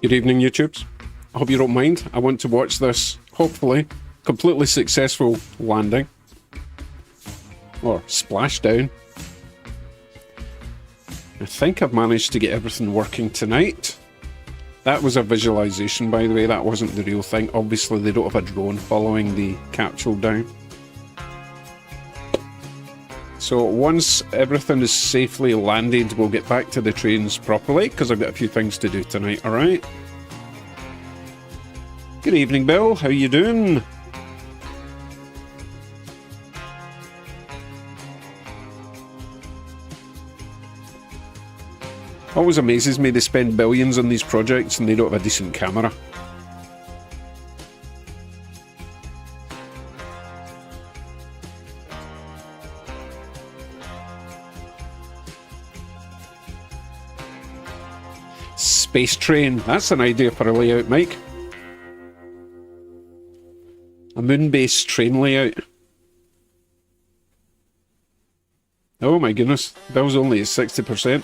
Good evening, YouTubes. I hope you don't mind. I want to watch this, hopefully, completely successful landing. Or splashdown. I think I've managed to get everything working tonight. That was a visualization, by the way. That wasn't the real thing. Obviously, they don't have a drone following the capsule down. So once everything is safely landed, we'll get back to the trains properly, because I've got a few things to do tonight, alright? Good evening, Bill. How you doing? Always amazes me they spend billions on these projects and they don't have a decent camera. Space train. That's an idea for a layout, Mike. A moon-based train layout. Oh my goodness. Bill's only at 60%.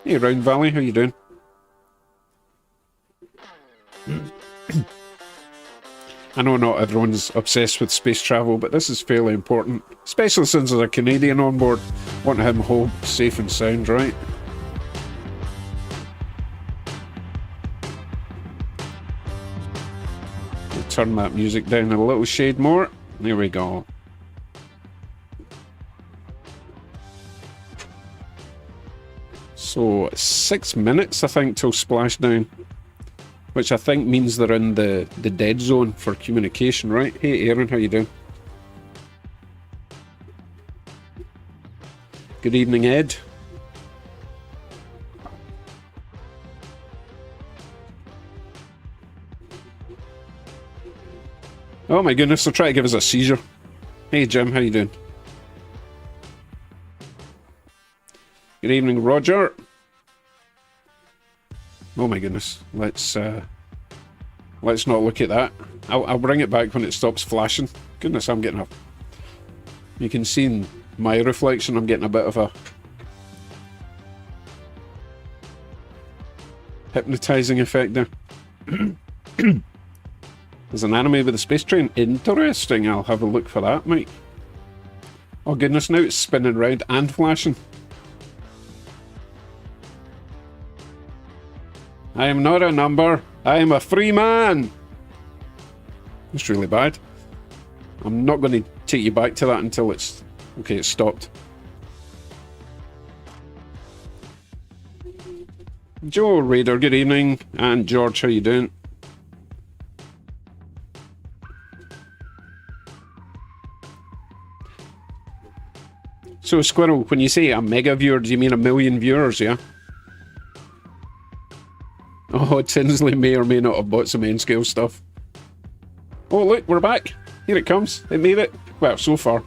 Hey, Round Valley, how you doing? I know not everyone's obsessed with space travel, but this is fairly important. Especially since there's a Canadian on board. Want him home safe and sound, right? We'll turn that music down a little shade more. There we go. So 6 minutes, I think, till splashdown, which I think means they're in the dead zone for communication, right? Hey, Aaron, how you doing? Good evening, Ed. Oh my goodness, they'll try to give us a seizure. Hey, Jim, how you doing? Good evening, Roger. Oh my goodness, let's not look at that. I'll bring it back when it stops flashing. Goodness, I'm getting a... You can see in my reflection, I'm getting a bit of a... hypnotizing effect there. There's an anime with a space train. Interesting, I'll have a look for that, Mike. Oh goodness, now it's spinning round and flashing. I am not a number. I am a free man. It's really bad. I'm not going to take you back to that until it's... Okay, it's stopped. Joe Raider, good evening. And George, how you doing? So, Squirrel, when you say a mega viewer, do you mean 1 million viewers, yeah? Oh, Tinsley may or may not have bought some N-scale stuff. Oh, look, we're back. Here it comes. It made it. Well, so far.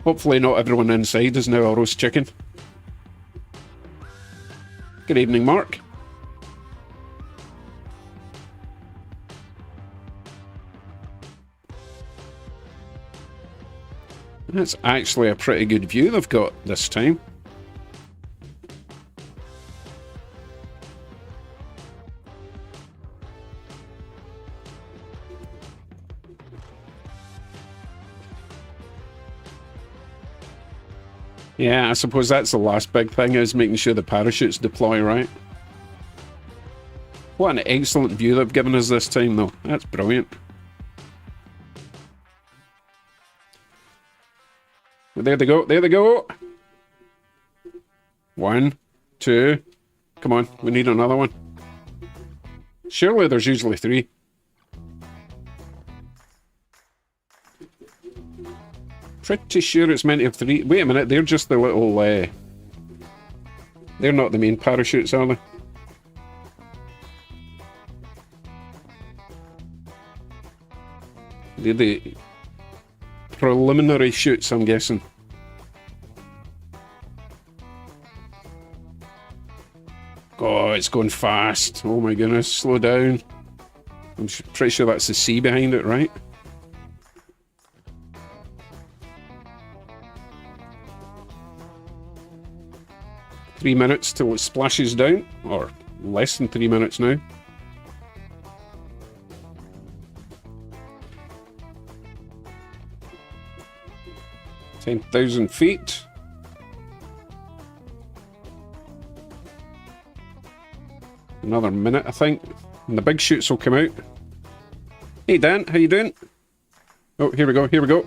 Hopefully not everyone inside is now a roast chicken. Good evening, Mark. That's actually a pretty good view they've got this time. Yeah, I suppose that's the last big thing, is making sure the parachutes deploy right. What an excellent view they've given us this time, though. That's brilliant. Well, there they go, there they go! 1, 2... Come on, we need another one. Surely there's usually 3. Pretty sure it's meant to have 3. Wait a minute, they're just the little... They're not the main parachutes, are they? They're the preliminary shoots, I'm guessing. Oh, it's going fast. Oh my goodness, slow down. I'm pretty sure that's the sea behind it, right? "3 minutes till it splashes down," or less than 3 minutes now. $10,000 feet. Another minute, I think, and the big chutes will come out. Hey Dan, how you doing? Oh, here we go, here we go.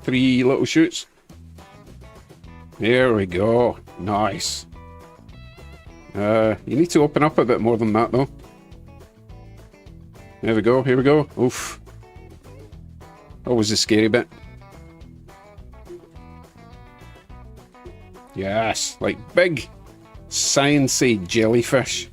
3 little chutes. There we go. Nice. You need to open up a bit more than that, though. There we go, here we go. Oof. Always the scary bit. Yes, like big, sciencey jellyfish.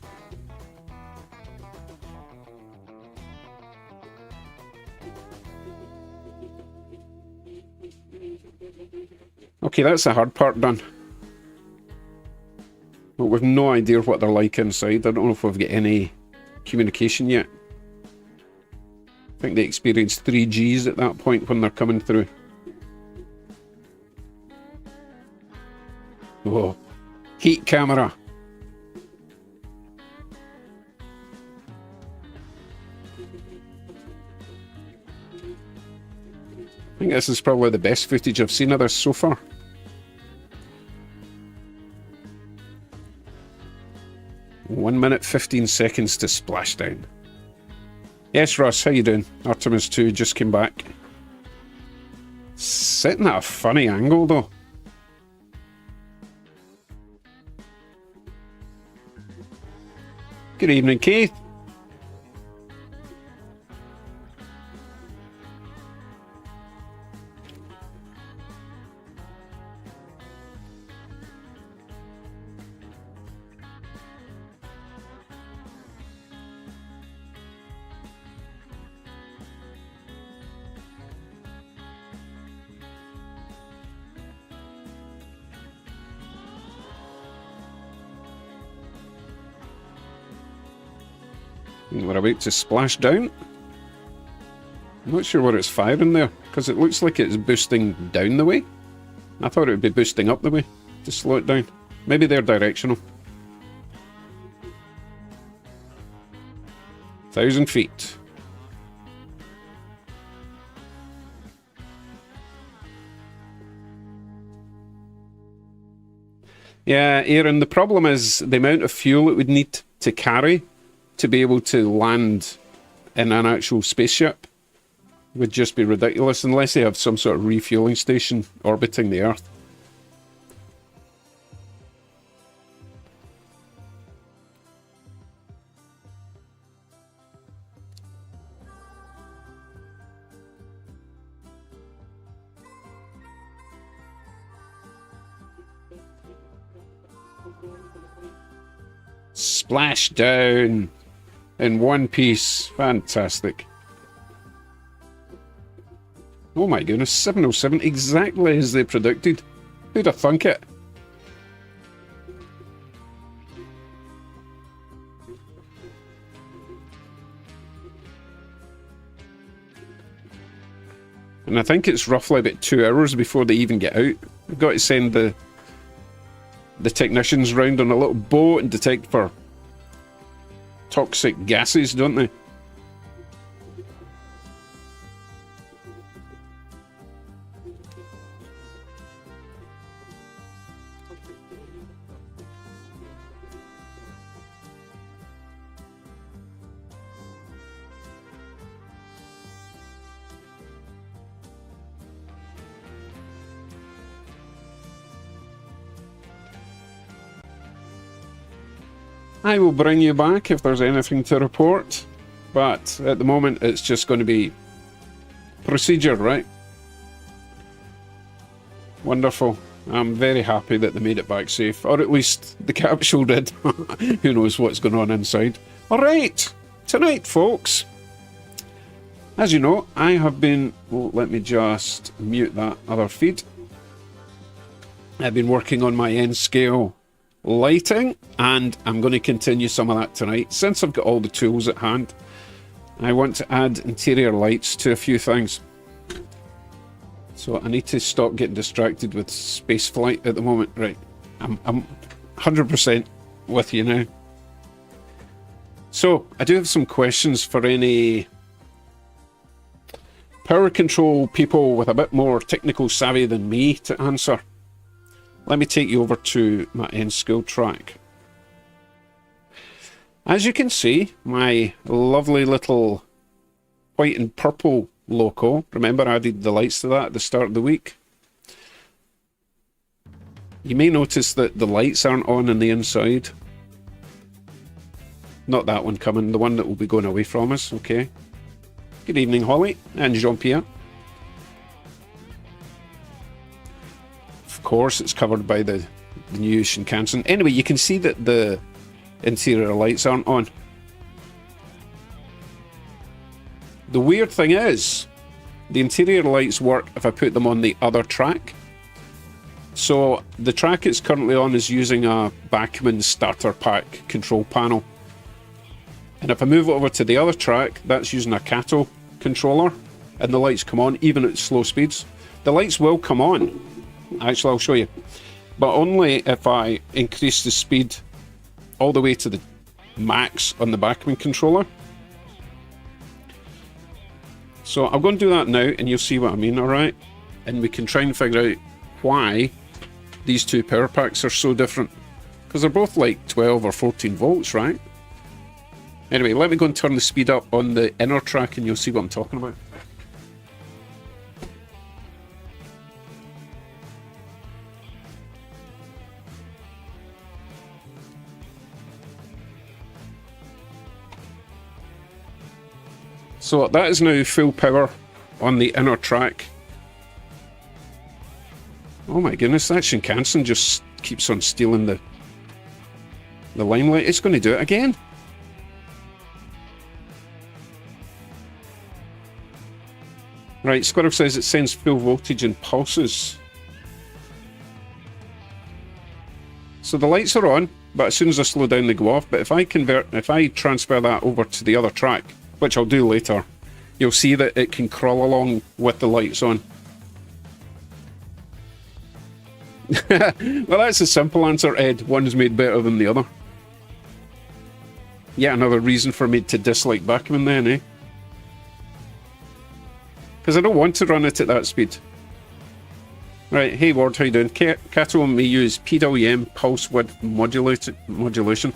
Okay, that's the hard part done. But we've no idea what they're like inside. I don't know if we've got any communication yet. I think they experience 3Gs at that point when they're coming through. Oh, heat camera. I think this is probably the best footage I've seen of this so far. One minute, 15 seconds to splashdown. Yes, Russ, how you doing? Artemis 2 just came back. Sitting at a funny angle, though. Good evening, Keith. We're about to splash down. I'm not sure what it's firing there, because it looks like it's boosting down the way. I thought it would be boosting up the way to slow it down. Maybe they're directional. 1,000 feet. Yeah, Aaron, the problem is the amount of fuel it would need to carry to be able to land in an actual spaceship would just be ridiculous unless they have some sort of refueling station orbiting the Earth. Splash down in one piece. Fantastic. Oh my goodness, 707, exactly as they predicted. Who'd have thunk it? And I think it's roughly about 2 hours before they even get out. They've got to send the technicians round on a little boat and detect for toxic gases, don't they? I will bring you back if there's anything to report, but at the moment it's just going to be procedure, right? Wonderful. I'm very happy that they made it back safe, or at least the capsule did. Who knows what's going on inside. Alright, tonight folks, as you know, I have been, well, let me just mute that other feed. I've been working on my N-scale lighting, and I'm going to continue some of that tonight. Since I've got all the tools at hand, I want to add interior lights to a few things. So I need to stop getting distracted with space flight at the moment. Right, I'm 100% with you now. So, I do have some questions for any power control people with a bit more technical savvy than me to answer. Let me take you over to my end skill track. As you can see, my lovely little white and purple loco, remember I added the lights to that at the start of the week. You may notice that the lights aren't on the inside. Not that one coming, the one that will be going away from us, okay. Good evening, Holly and Jean-Pierre. Of course, it's covered by the new Shinkansen. Anyway, you can see that the interior lights aren't on. The weird thing is, the interior lights work if I put them on the other track. So, the track it's currently on is using a Bachmann starter pack control panel. And if I move it over to the other track, that's using a Kato controller, and the lights come on even at slow speeds. The lights will come on. Actually, I'll show you. But only if I increase the speed all the way to the max on the Bachmann controller. So I'm going to do that now, and you'll see what I mean, alright? And we can try and figure out why these two power packs are so different. Because they're both like 12 or 14 volts, right? Anyway, let me go and turn the speed up on the inner track and you'll see what I'm talking about. So that is now full power on the inner track. Oh my goodness, that Shinkansen just keeps on stealing the limelight. It's going to do it again. Right, Squirrel says it sends full voltage in pulses. So the lights are on, but as soon as I slow down they go off. But if I transfer that over to the other track, which I'll do later, you'll see that it can crawl along with the lights on. Well, that's a simple answer, Ed. One's made better than the other. Yet another reason for me to dislike Bachmann then, eh? Because I don't want to run it at that speed. Right, hey Ward, how you doing? Kato may use PWM pulse width modulation.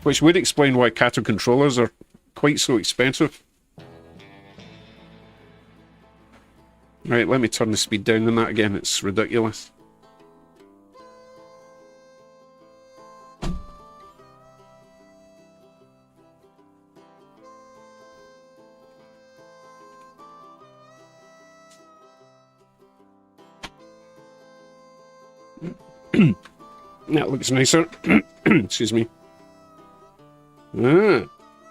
Which would explain why Kato controllers are quite so expensive. Right, let me turn the speed down on that again, it's ridiculous. That looks nicer. Excuse me.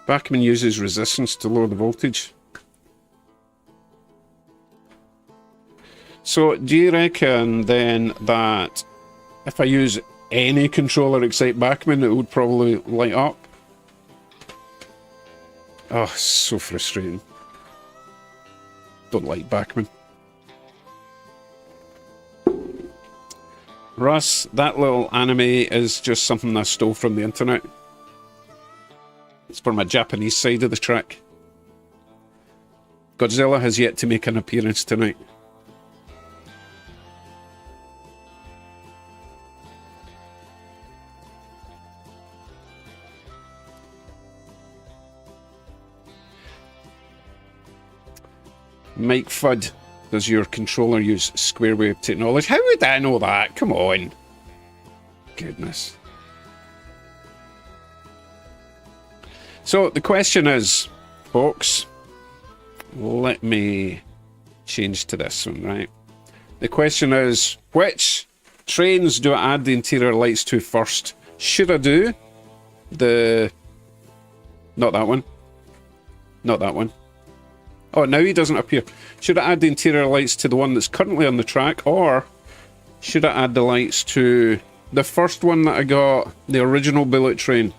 Bachmann uses resistance to lower the voltage. So, do you reckon then that if I use any controller except Bachmann, it would probably light up? Oh, so frustrating. Don't like Bachmann. Russ, that little anime is just something I stole from the internet. It's for my Japanese side of the track. Godzilla has yet to make an appearance tonight. Mike Fudd, does your controller use square wave technology? How would I know that? Come on. Goodness. So the question is, folks, let me change to this one, right? The question is, which trains do I add the interior lights to first? Should I do the... Not that one. Not that one. Oh, now he doesn't appear. Should I add the interior lights to the one that's currently on the track, or should I add the lights to the first one that I got, the original bullet train?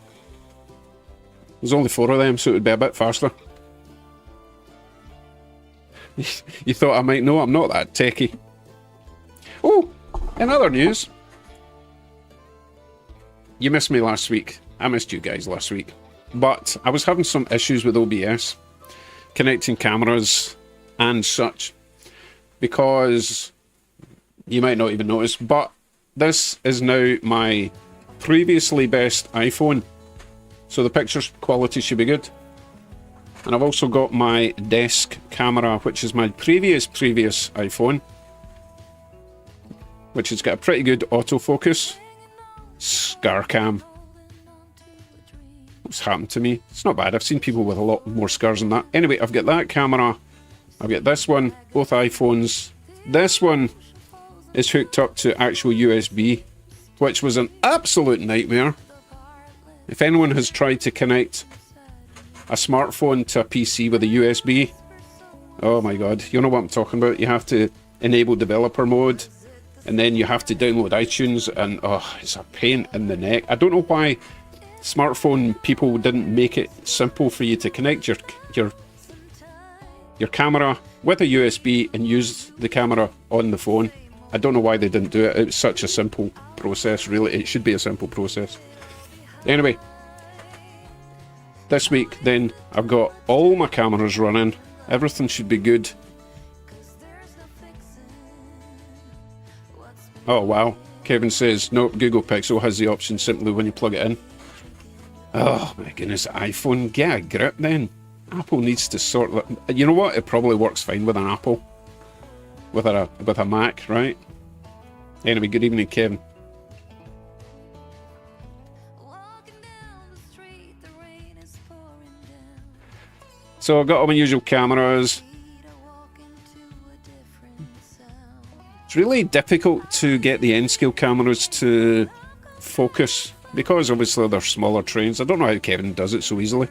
There's only 4 of them, so it would be a bit faster. You thought I might know? I'm not that techie. Oh, in other news, you missed me last week. I missed you guys last week. But I was having some issues with OBS, connecting cameras and such, because you might not even notice, but this is now my previously best iPhone, so the picture quality should be good. And I've also got my desk camera, which is my previous iPhone, which has got a pretty good autofocus. Scar cam. What's happened to me? It's not bad. I've seen people with a lot more scars than that. Anyway, I've got that camera. I've got this one, both iPhones. This one is hooked up to actual USB, which was an absolute nightmare. If anyone has tried to connect a smartphone to a PC with a USB, oh my god, you know what I'm talking about. You have to enable developer mode, and then you have to download iTunes, and oh, it's a pain in the neck. I don't know why smartphone people didn't make it simple for you to connect your camera with a USB and use the camera on the phone. I don't know why they didn't do it. It's such a simple process, really. It should be a simple process. Anyway, this week then I've got all my cameras running. Everything should be good. Oh wow, Kevin says nope, Google Pixel has the option simply when you plug it in. Oh my goodness, iPhone, get a grip then. Apple needs to sort that. You know what, it probably works fine with an Apple, with a Mac, right? Anyway, good evening, Kevin. So I've got all my usual cameras. It's really difficult to get the N-scale cameras to focus, because obviously they're smaller trains. I don't know how Kevin does it so easily.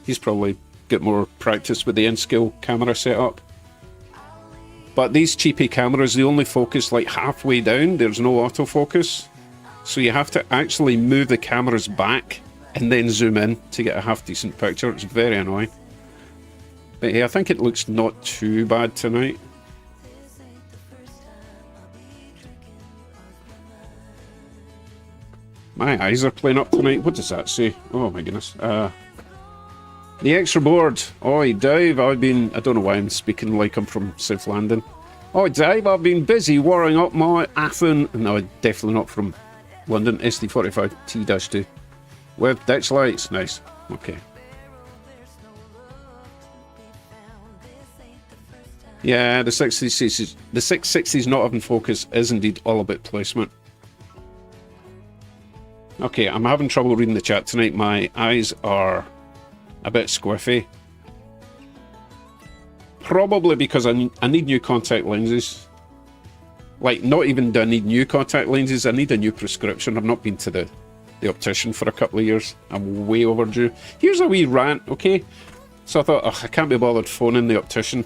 He's probably got more practice with the N-scale camera setup. But these cheapy cameras, they only focus like halfway down. There's no autofocus. So you have to actually move the cameras back and then zoom in to get a half-decent picture. It's very annoying. But yeah, I think it looks not too bad tonight. My eyes are playing up tonight. What does that say? Oh my goodness. The extra board. Oi, Dave, I don't know why I'm speaking like I'm from South London. Oi, Dave, I've been busy wiring up my Athen. No, definitely not from London. SD45 T-2. With ditch lights. Nice. Okay. Yeah, the 660's not having focus is indeed all about placement. Okay, I'm having trouble reading the chat tonight. My eyes are a bit squiffy. Probably because I need new contact lenses. Like, not even do I need new contact lenses, I need a new prescription. I've not been to the optician for a couple of years. I'm way overdue. Here's a wee rant, okay? So I thought, I can't be bothered phoning the optician.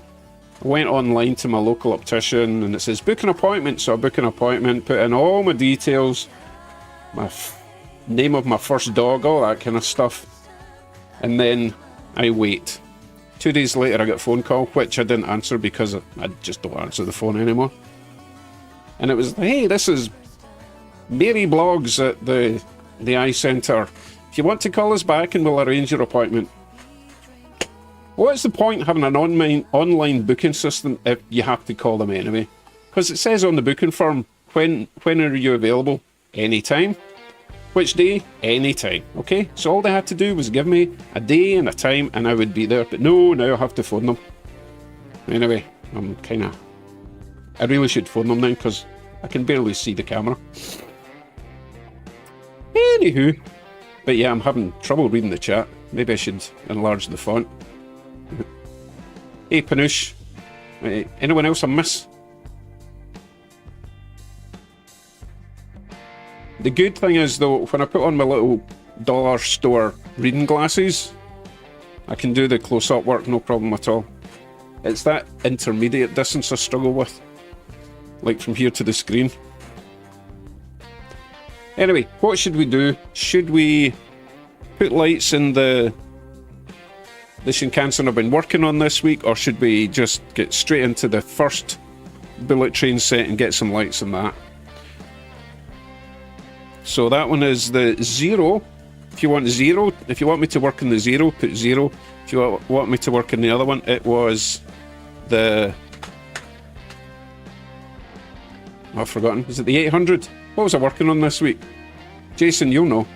I went online to my local optician and it says book an appointment. So I book an appointment, put in all my details, my name of my first dog, all that kind of stuff. And then I wait. 2 days later I got a phone call, which I didn't answer because I just don't answer the phone anymore. And it was, hey, this is Mary Blogs at the eye centre. If you want to call us back and we'll arrange your appointment. What's the point of having an online booking system if you have to call them anyway? Because it says on the booking form, when are you available? Anytime. Which day? Anytime. Okay, so all they had to do was give me a day and a time and I would be there. But no, now I have to phone them. Anyway, I really should phone them now because I can barely see the camera. Anywho. But yeah, I'm having trouble reading the chat. Maybe I should enlarge the font. Hey, Panoosh. Anyone else I miss? The good thing is, though, when I put on my little dollar store reading glasses, I can do the close-up work, no problem at all. It's that intermediate distance I struggle with. Like from here to the screen. Anyway, what should we do? Should we put lights in the Shinkansen I've been working on this week, or should we just get straight into the first bullet train set and get some lights in that? So that one is the 0. If you want 0, if you want me to work in the 0, put 0. If you want me to work in the other one, it was the... Oh, I've forgotten. Is it the 800? What was I working on this week? Jason, you'll know.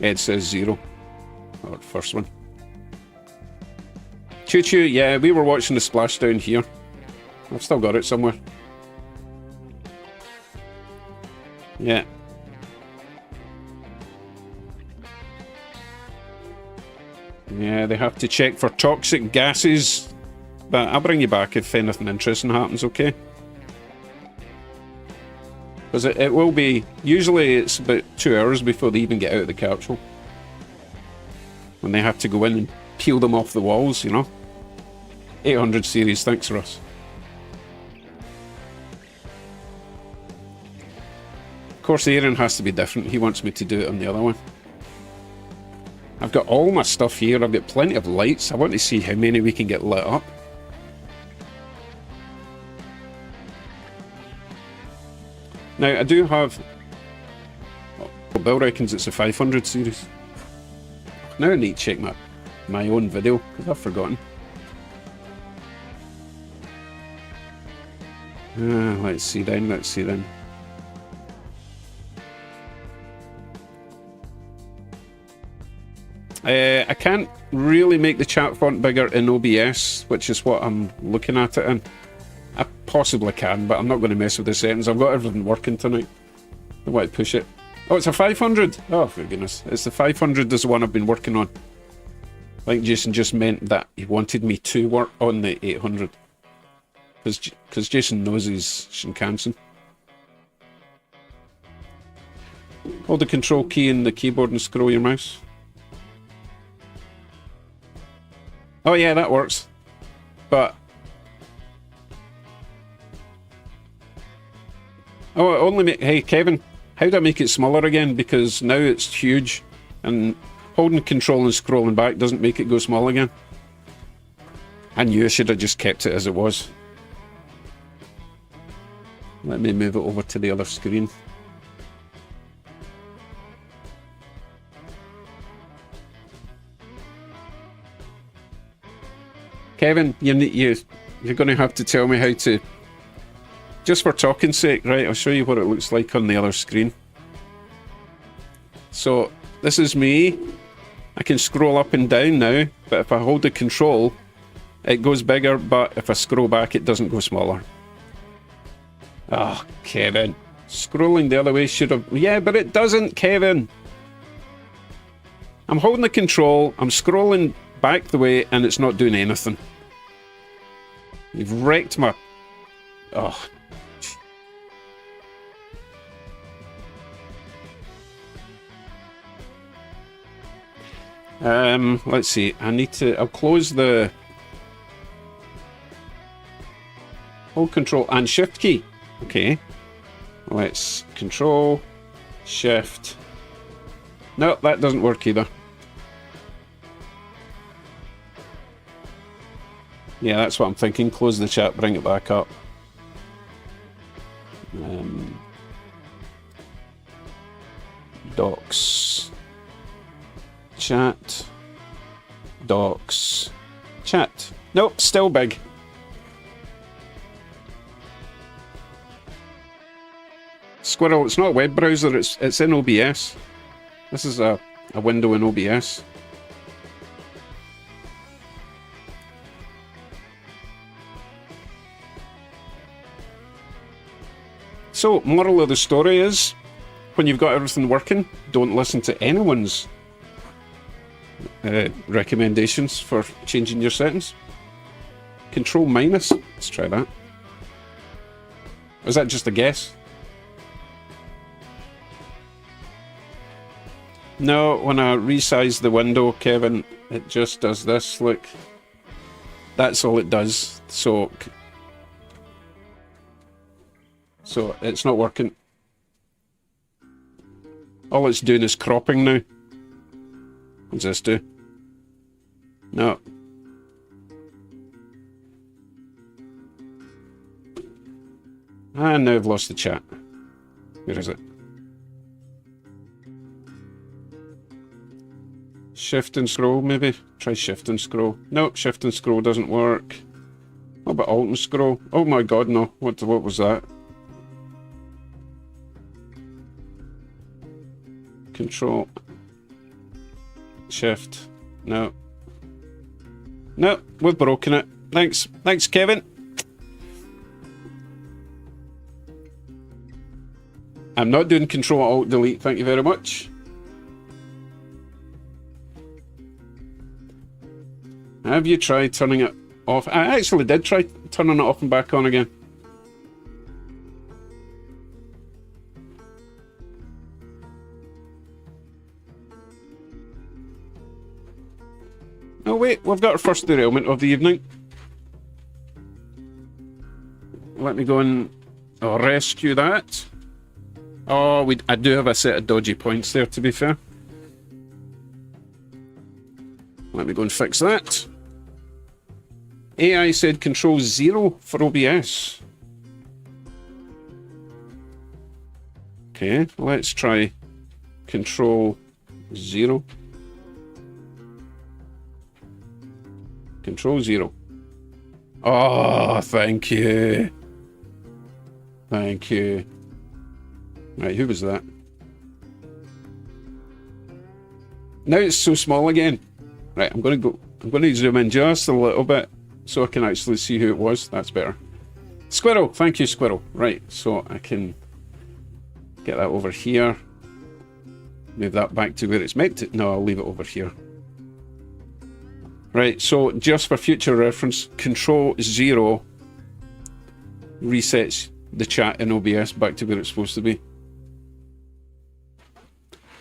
Ed says 0. Or the first one. Choo Choo, yeah, we were watching the splashdown here. I've still got it somewhere. Yeah. Yeah, they have to check for toxic gases. But I'll bring you back if anything interesting happens, okay? Because it will be... Usually it's about 2 hours before they even get out of the capsule. When they have to go in and peel them off the walls, you know? 800 series, thanks Russ. Of course, Aaron has to be different. He wants me to do it on the other one. I've got all my stuff here. I've got plenty of lights. I want to see how many we can get lit up. Now, I do have... Oh, Bill reckons it's a 500 series. Now I need to check my own video, because I've forgotten. Let's see then, let's see then. I can't really make the chat font bigger in OBS, which is what I'm looking at it in. I possibly can, but I'm not going to mess with the settings. I've got everything working tonight. I want to push it. Oh, it's a 500! Oh, for goodness. It's the 500 is the one I've been working on. I think Jason just meant that he wanted me to work on the 800. Because Jason knows he's Shinkansen. Hold the control key in the keyboard and scroll your mouse. Oh yeah, that works. But... Oh, it only make... Hey, Kevin, how do I make it smaller again? Because now it's huge, and holding control and scrolling back doesn't make it go small again. I knew I should have just kept it as it was. Let me move it over to the other screen. Kevin, you're going to have to tell me how to... Just for talking's sake, right, I'll show you what it looks like on the other screen. So, this is me. I can scroll up and down now, but if I hold the control, it goes bigger, but if I scroll back, it doesn't go smaller. Oh, Kevin. Scrolling the other way should have... Yeah, but it doesn't, Kevin. I'm holding the control, I'm scrolling back the way, and it's not doing anything. You've wrecked my... Oh. Let's see. I need to... I'll close the... Hold control and shift key. Okay. Let's control, shift. No, that doesn't work either. Yeah, that's what I'm thinking. Close the chat, bring it back up. Docs. Chat. Docs. Chat. Nope, still big. Squirrel, it's not a web browser, it's in OBS. This is a window in OBS. So, moral of the story is, when you've got everything working, don't listen to anyone's recommendations for changing your settings. Control minus, let's try that. Was that just a guess? No, when I resize the window, Kevin, it just does this, look. That's all it does, so it's not working. All it's doing is cropping now. What's this do? No. And now I've lost the chat. Where is it? Shift and scroll, maybe? Try shift and scroll. Nope, shift and scroll doesn't work. What about alt and scroll? Oh my god, no. What was that? Control. Shift. No. No, we've broken it. Thanks. Thanks, Kevin. I'm not doing Control Alt Delete, thank you very much. Have you tried turning it off? I actually did try turning it off and back on again. Oh wait, we've got our first derailment of the evening. Let me go and rescue that. Oh, I do have a set of dodgy points there, to be fair. Let me go and fix that. AI said control 0 for OBS. Okay, let's try control 0. Control 0. Oh, thank you. Thank you. Right, who was that? Now it's so small again. Right, I'm going to zoom in just a little bit so I can actually see who it was. That's better. Squirrel, thank you, Squirrel. Right, so I can get that over here. Move that back to where it's meant to. No, I'll leave it over here. Right, so just for future reference, Control 0 resets the chat in OBS back to where it's supposed to be.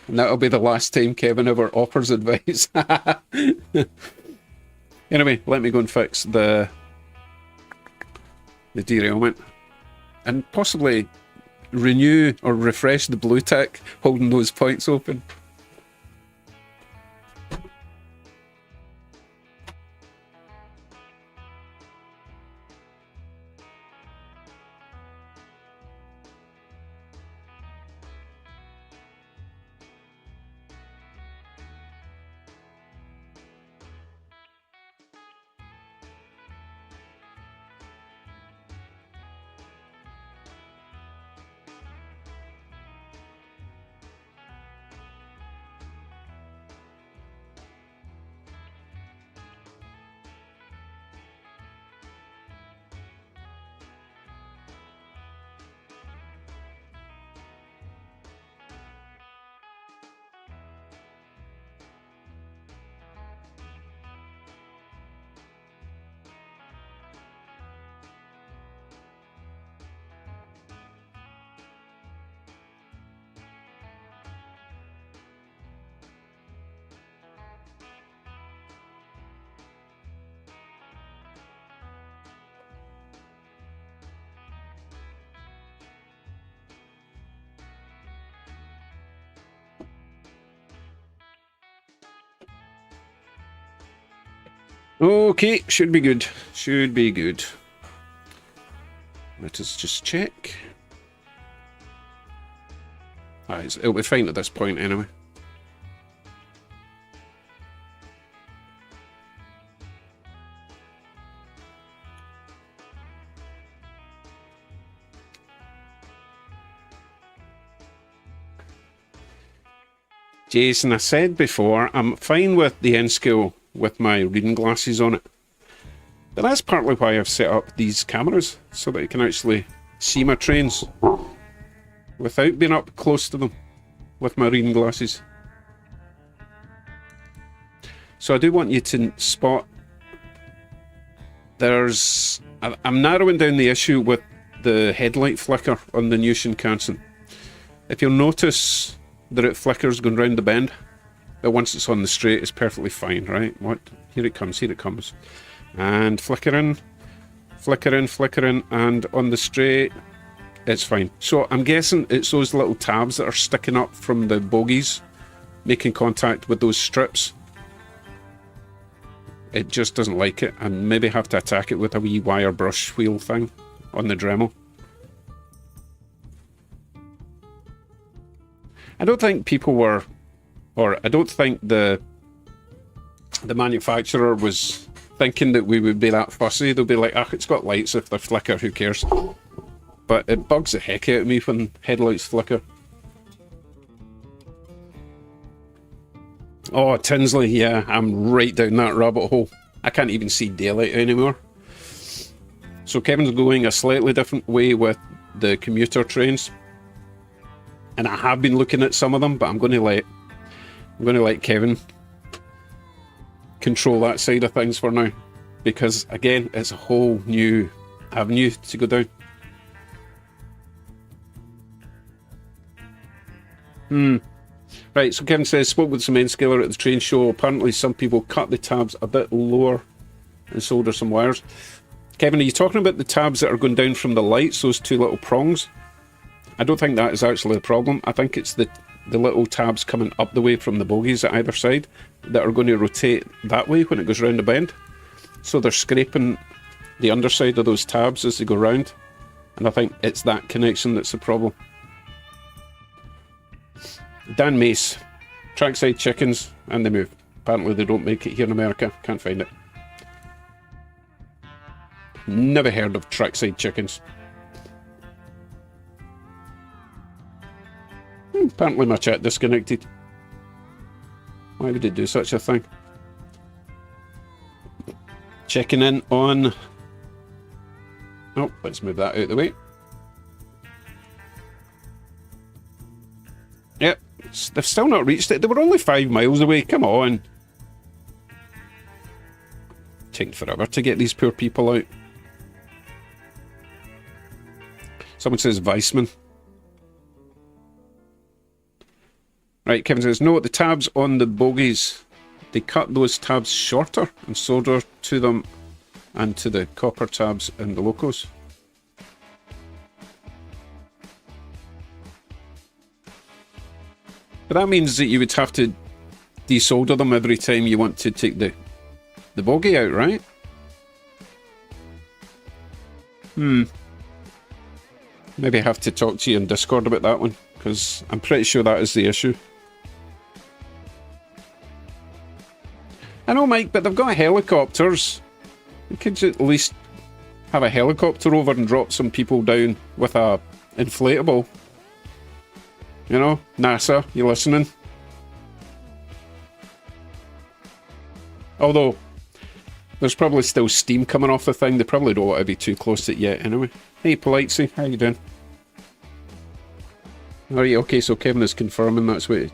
And that'll be the last time Kevin ever offers advice. Anyway, let me go and fix the derailment. And possibly renew or refresh the blue tick, holding those points open. Okay, should be good. Should be good. Let us just check. It'll be fine at this point anyway. Jason, I said before, I'm fine with the N-scale with my reading glasses on it. But that's partly why I've set up these cameras, so that I can actually see my trains without being up close to them with my reading glasses. So I do want you to spot I'm narrowing down the issue with the headlight flicker on the new Shinkansen. If you'll notice that it flickers going round the bend, but once it's on the straight, it's perfectly fine, right? What? Here it comes, here it comes. And flicker in, and on the straight, it's fine. So I'm guessing it's those little tabs that are sticking up from the bogies, making contact with those strips. It just doesn't like it, and maybe have to attack it with a wee wire brush wheel thing on the Dremel. I don't think people were, or I don't think the manufacturer was thinking that we would be that fussy. They'll be like, ah, it's got lights, if they flicker, who cares? But it bugs the heck out of me when headlights flicker. Oh, Tinsley, yeah, I'm right down that rabbit hole. I can't even see daylight anymore. So Kevin's going a slightly different way with the commuter trains. And I have been looking at some of them, but I'm going to let Kevin control that side of things for now. Because again, it's a whole new avenue to go down. Right, so Kevin says, spoke with some end scaler at the train show. Apparently some people cut the tabs a bit lower and solder some wires. Kevin, are you talking about the tabs that are going down from the lights, those two little prongs? I don't think that is actually the problem. I think it's the little tabs coming up the way from the bogies at either side that are going to rotate that way when it goes round the bend. So they're scraping the underside of those tabs as they go round. And I think it's that connection that's the problem. Dan Mace, trackside chickens, and they move. Apparently they don't make it here in America. Can't find it. Never heard of trackside chickens. Apparently my chat disconnected. Why would it do such a thing? Checking in on... Oh, let's move that out of the way. Yep, they've still not reached it. They were only 5 miles away. Come on. Taking forever to get these poor people out. Someone says Weissman. Right, Kevin says, no, the tabs on the bogies, they cut those tabs shorter and solder to them and to the copper tabs in the locos. But that means that you would have to desolder them every time you want to take the bogie out, right? Maybe I have to talk to you in Discord about that one, because I'm pretty sure that is the issue. I know, Mike, but they've got helicopters. You could at least have a helicopter over and drop some people down with a inflatable. You know, NASA, you listening? Although, there's probably still steam coming off the thing. They probably don't want to be too close to it yet anyway. Hey, Politesy, how you doing? Alright, okay, so Kevin is confirming that's what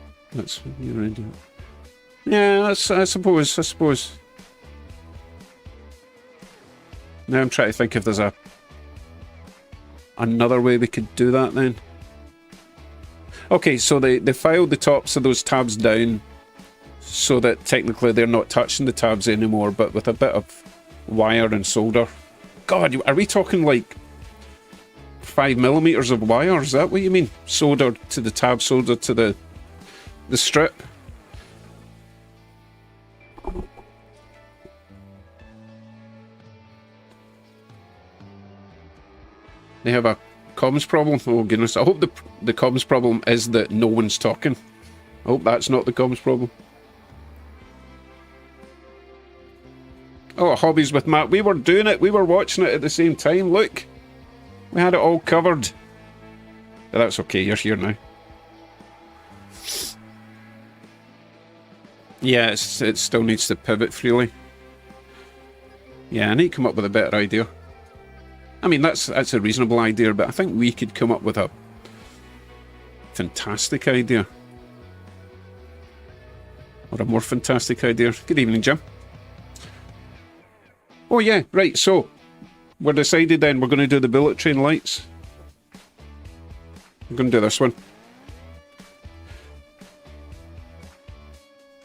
you're into. Yeah, I suppose. Now I'm trying to think if there's another way we could do that then. Okay, so they filed the tops of those tabs down so that technically they're not touching the tabs anymore, but with a bit of wire and solder. God, are we talking like 5mm of wire? Is that what you mean? Solder to the tab, solder to the strip? They have a comms problem? Oh goodness, I hope the comms problem is that no one's talking. I hope that's not the comms problem. Oh, Hobbies with Matt. We were doing it. We were watching it at the same time. Look. We had it all covered. But that's okay. You're here now. Yeah, it still needs to pivot freely. Yeah, I need to come up with a better idea. I mean, that's a reasonable idea, but I think we could come up with a fantastic idea. Or a more fantastic idea. Good evening, Jim. Oh yeah, right, so we're decided then we're going to do the bullet train lights. I'm going to do this one.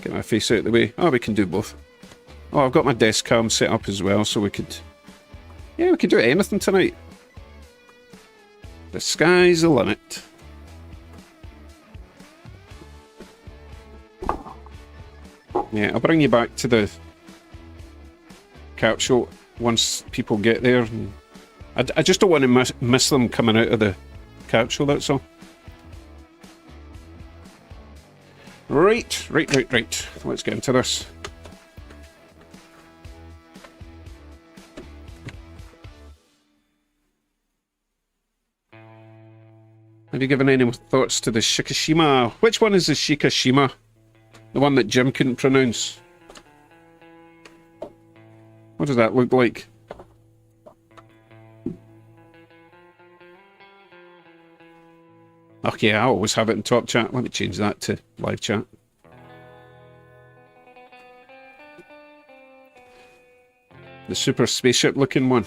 Get my face out of the way. Oh, we can do both. Oh, I've got my desk cam set up as well, so we could... Yeah, we could do anything tonight. The sky's the limit. Yeah, I'll bring you back to the capsule once people get there. I just don't want to miss them coming out of the capsule, that's all. Right. Let's get into this. Have you given any thoughts to the Shikishima? Which one is the Shikishima? The one that Jim couldn't pronounce. What does that look like? Okay, I always have it in top chat. Let me change that to live chat. The super spaceship looking one.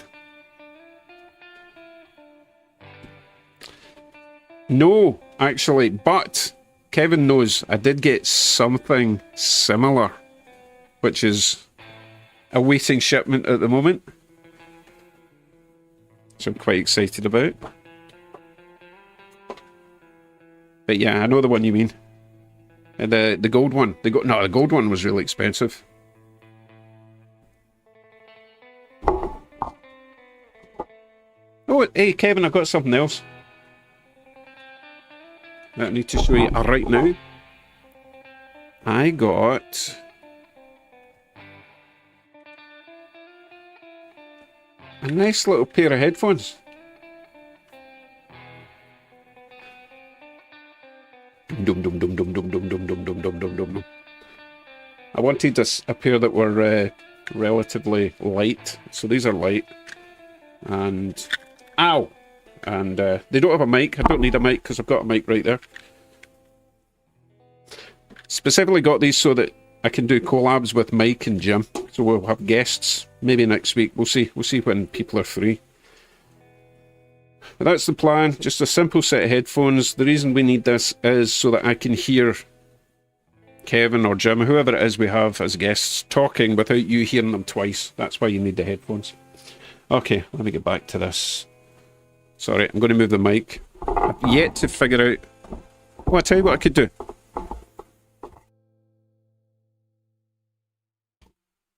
No, actually, but Kevin knows I did get something similar, which is awaiting shipment at the moment, which I'm quite excited about. But yeah, I know the one you mean. The gold one. The gold one was really expensive. Oh, hey Kevin, I've got something else that I need to show you right now. I got a nice little pair of headphones. Dum dum dum dum dum dum dum dum dum dum dum dum. I wanted a pair that were relatively light, so these are light, and ow, and they don't have a mic. I don't need a mic because I've got a mic right there. Specifically got these so that I can do collabs with Mike and Jim. So we'll have guests maybe next week. We'll see. We'll see when people are free. But that's the plan. Just a simple set of headphones. The reason we need this is so that I can hear Kevin or Jim, whoever it is we have as guests, talking without you hearing them twice. That's why you need the headphones. Okay, let me get back to this. Sorry, I'm going to move the mic. I've yet to figure out... Oh, I'll tell you what I could do.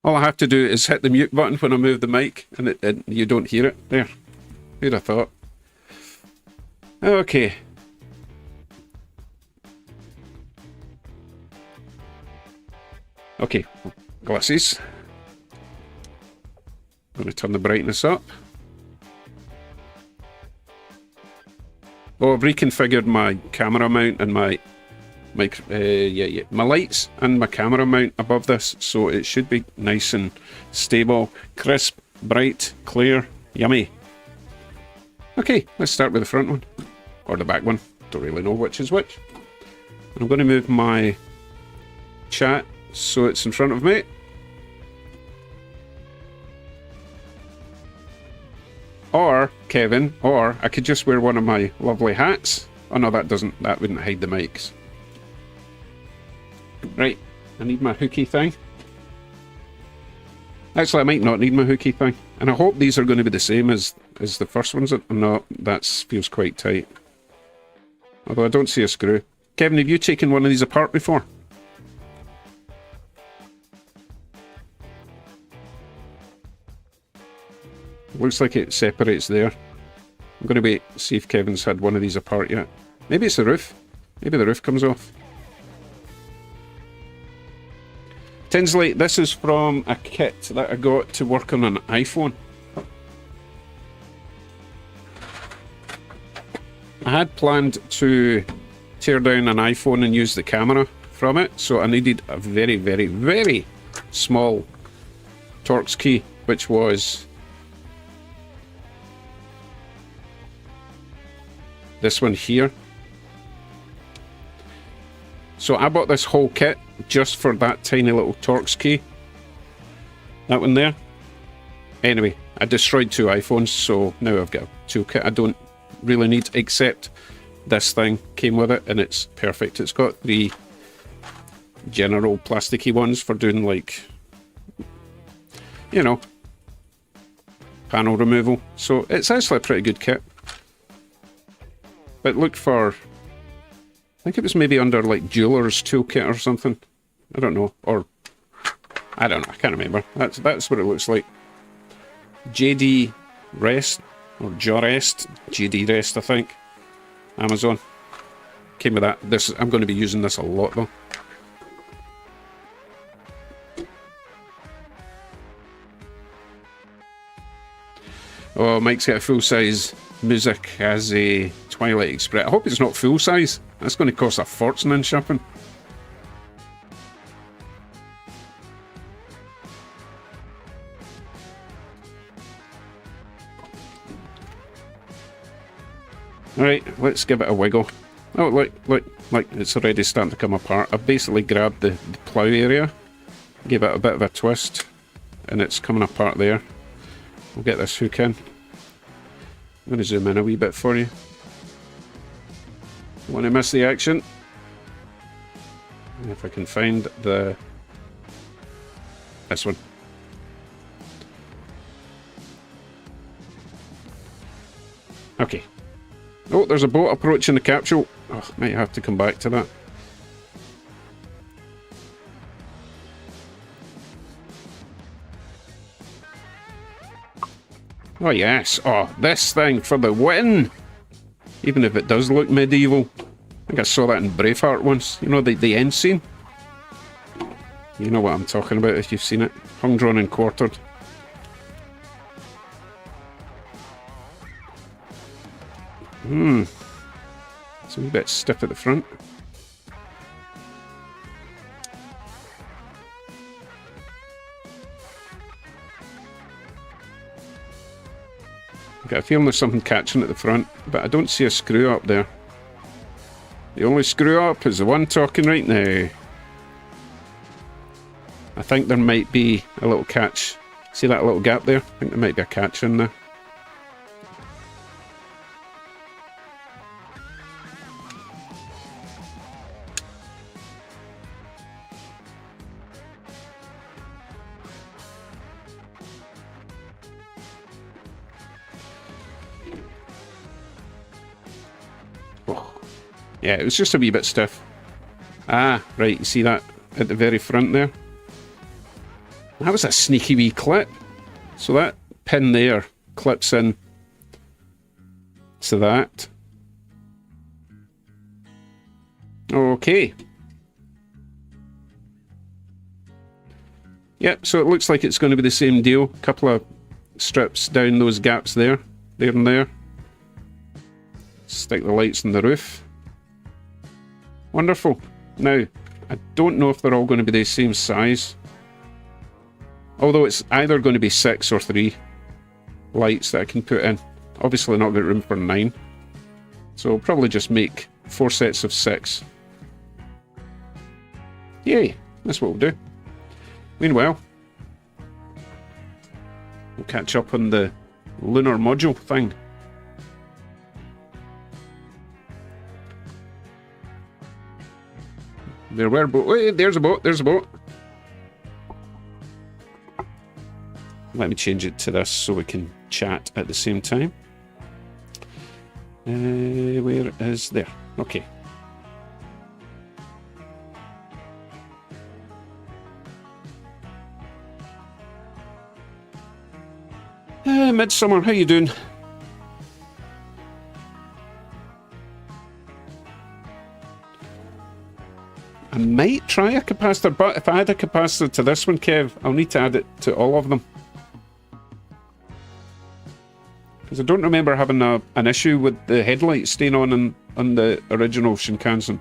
All I have to do is hit the mute button when I move the mic, and you don't hear it. There. Who'd have thought? Okay. Okay, glasses. I'm going to turn the brightness up. Oh, I've reconfigured my camera mount and my lights and my camera mount above this, so it should be nice and stable, crisp, bright, clear, yummy. Okay, let's start with the front one, or the back one. Don't really know which is which. And I'm going to move my chat so it's in front of me. Or, Kevin, or I could just wear one of my lovely hats. Oh no, that wouldn't hide the mics. Right, I need my hooky thing. Actually, I might not need my hooky thing. And I hope these are going to be the same as the first ones. No, that feels quite tight. Although I don't see a screw. Kevin, have you taken one of these apart before? Looks like it separates there. I'm going to see if Kevin's had one of these apart yet. Maybe it's the roof. Maybe the roof comes off. Tinsley, this is from a kit that I got to work on an iPhone. I had planned to tear down an iPhone and use the camera from it, so I needed a very, very, very small Torx key, which was this one here. So I bought this whole kit just for that tiny little Torx key. That one there. Anyway, I destroyed 2 iPhones, so now I've got a toolkit I don't really need, except this thing came with it, and it's perfect. It's got 3 general plasticky ones for doing, like, you know, panel removal. So it's actually a pretty good kit. But look for... I think it was maybe under like jeweler's toolkit or something. I don't know, or I don't know. I can't remember. That's what it looks like. JD Rest or Jarest, JD Rest, I think. Amazon came with that. I'm going to be using this a lot though. Oh, Mike's got a full-size music as a Twilight Express. I hope it's not full-size. That's going to cost a fortune in shipping. Alright, let's give it a wiggle. Oh, look, it's already starting to come apart. I've basically grabbed the plough area, gave it a bit of a twist, and it's coming apart there. We'll get this hook in. I'm going to zoom in a wee bit for you. Don't want to miss the action. If I can find this one. Okay. Oh, there's a boat approaching the capsule. Oh, might have to come back to that. Oh yes, oh, this thing for the win! Even if it does look medieval. I think I saw that in Braveheart once. You know, the end scene? You know what I'm talking about if you've seen it. Hung, drawn and quartered. It's a wee bit stiff at the front. I've got a feeling there's something catching at the front, but I don't see a screw up there. The only screw up is the one talking right now. I think there might be a little catch. See that little gap there? I think there might be a catch in there. Yeah, it was just a wee bit stiff. Ah, right, you see that at the very front there? That was a sneaky wee clip. So that pin there clips in to that. Okay. Yep, so it looks like it's going to be the same deal. A couple of strips down those gaps there and there. Stick the lights on the roof. Wonderful. Now, I don't know if they're all going to be the same size. Although it's either going to be 6 or 3 lights that I can put in. Obviously not got room for 9. So I'll probably just make 4 sets of 6. Yay, that's what we'll do. Meanwhile, we'll catch up on the lunar module thing. There were boat. Wait, there's a boat. There's a boat. Let me change it to this so we can chat at the same time. Where is there? Okay. Midsummer, how you doing? I might try a capacitor, but if I add a capacitor to this one, Kev, I'll need to add it to all of them. Because I don't remember having an issue with the headlights staying on the original Shinkansen.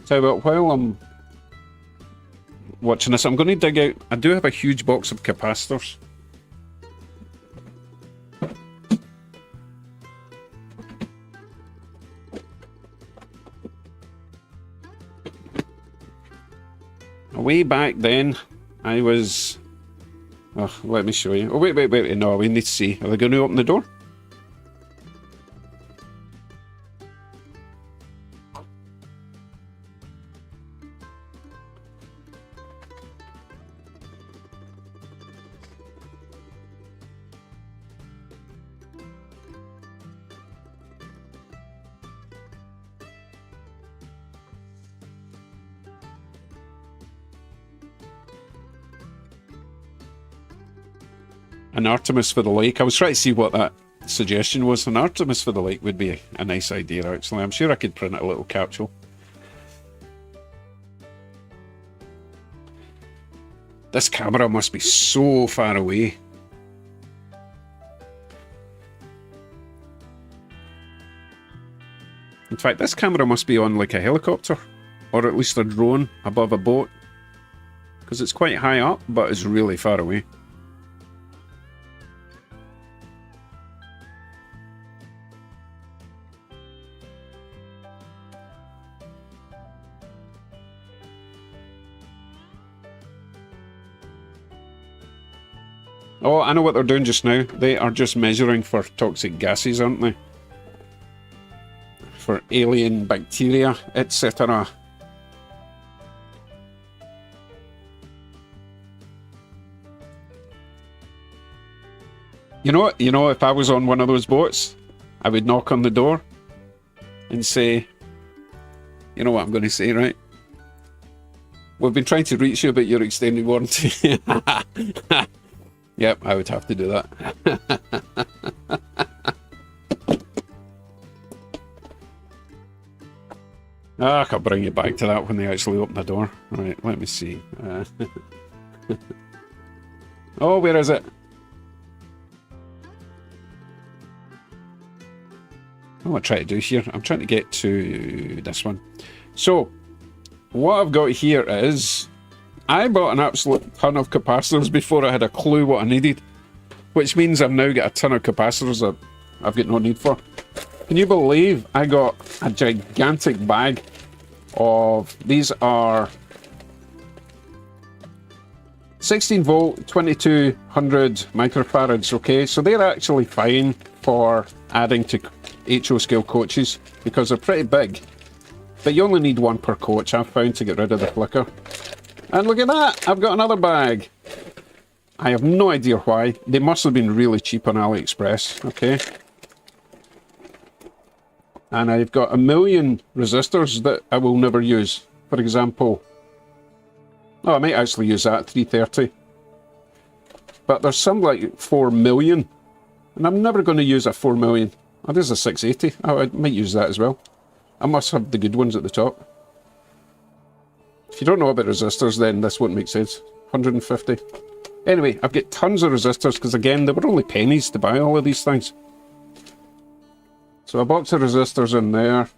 So while I'm watching this, I'm going to dig out... I do have a huge box of capacitors. Way back then, I was... Oh, let me show you. Oh, wait. No, we need to see. Are they going to open the door? An Artemis for the lake. I was trying to see what that suggestion was. An Artemis for the lake would be a nice idea, actually. I'm sure I could print a little capsule. This camera must be so far away. In fact, this camera must be on like a helicopter, or at least a drone above a boat, because it's quite high up, but it's really far away. Oh, I know what they're doing just now. They are just measuring for toxic gases, aren't they? For alien bacteria, etc. You know what? You know, if I was on one of those boats, I would knock on the door and say, you know what I'm going to say, right? We've been trying to reach you about your extended warranty. Yep, I would have to do that. I can bring you back to that when they actually open the door. Right, let me see. Oh, where is it? What I'm trying to do here, I'm trying to get to this one. So, what I've got here is, I bought an absolute ton of capacitors before I had a clue what I needed, which means I've now got a ton of capacitors that I've got no need for. Can you believe I got a gigantic bag of, these are 16 volt, 2200 microfarads, okay? So they're actually fine for adding to HO scale coaches because they're pretty big. But you only need one per coach, I've found, to get rid of the flicker. And look at that, I've got another bag. I have no idea why. They must have been really cheap on AliExpress, okay? And I've got 1,000,000 resistors that I will never use. For example, oh, I might actually use that, 330. But there's some like 4 million, and I'm never going to use a 4 million. Oh, there's a 680. Oh, I might use that as well. I must have the good ones at the top. If you don't know about resistors, then this won't make sense. 150. Anyway, I've got tons of resistors because, again, they were only pennies to buy all of these things. So a box of resistors in there.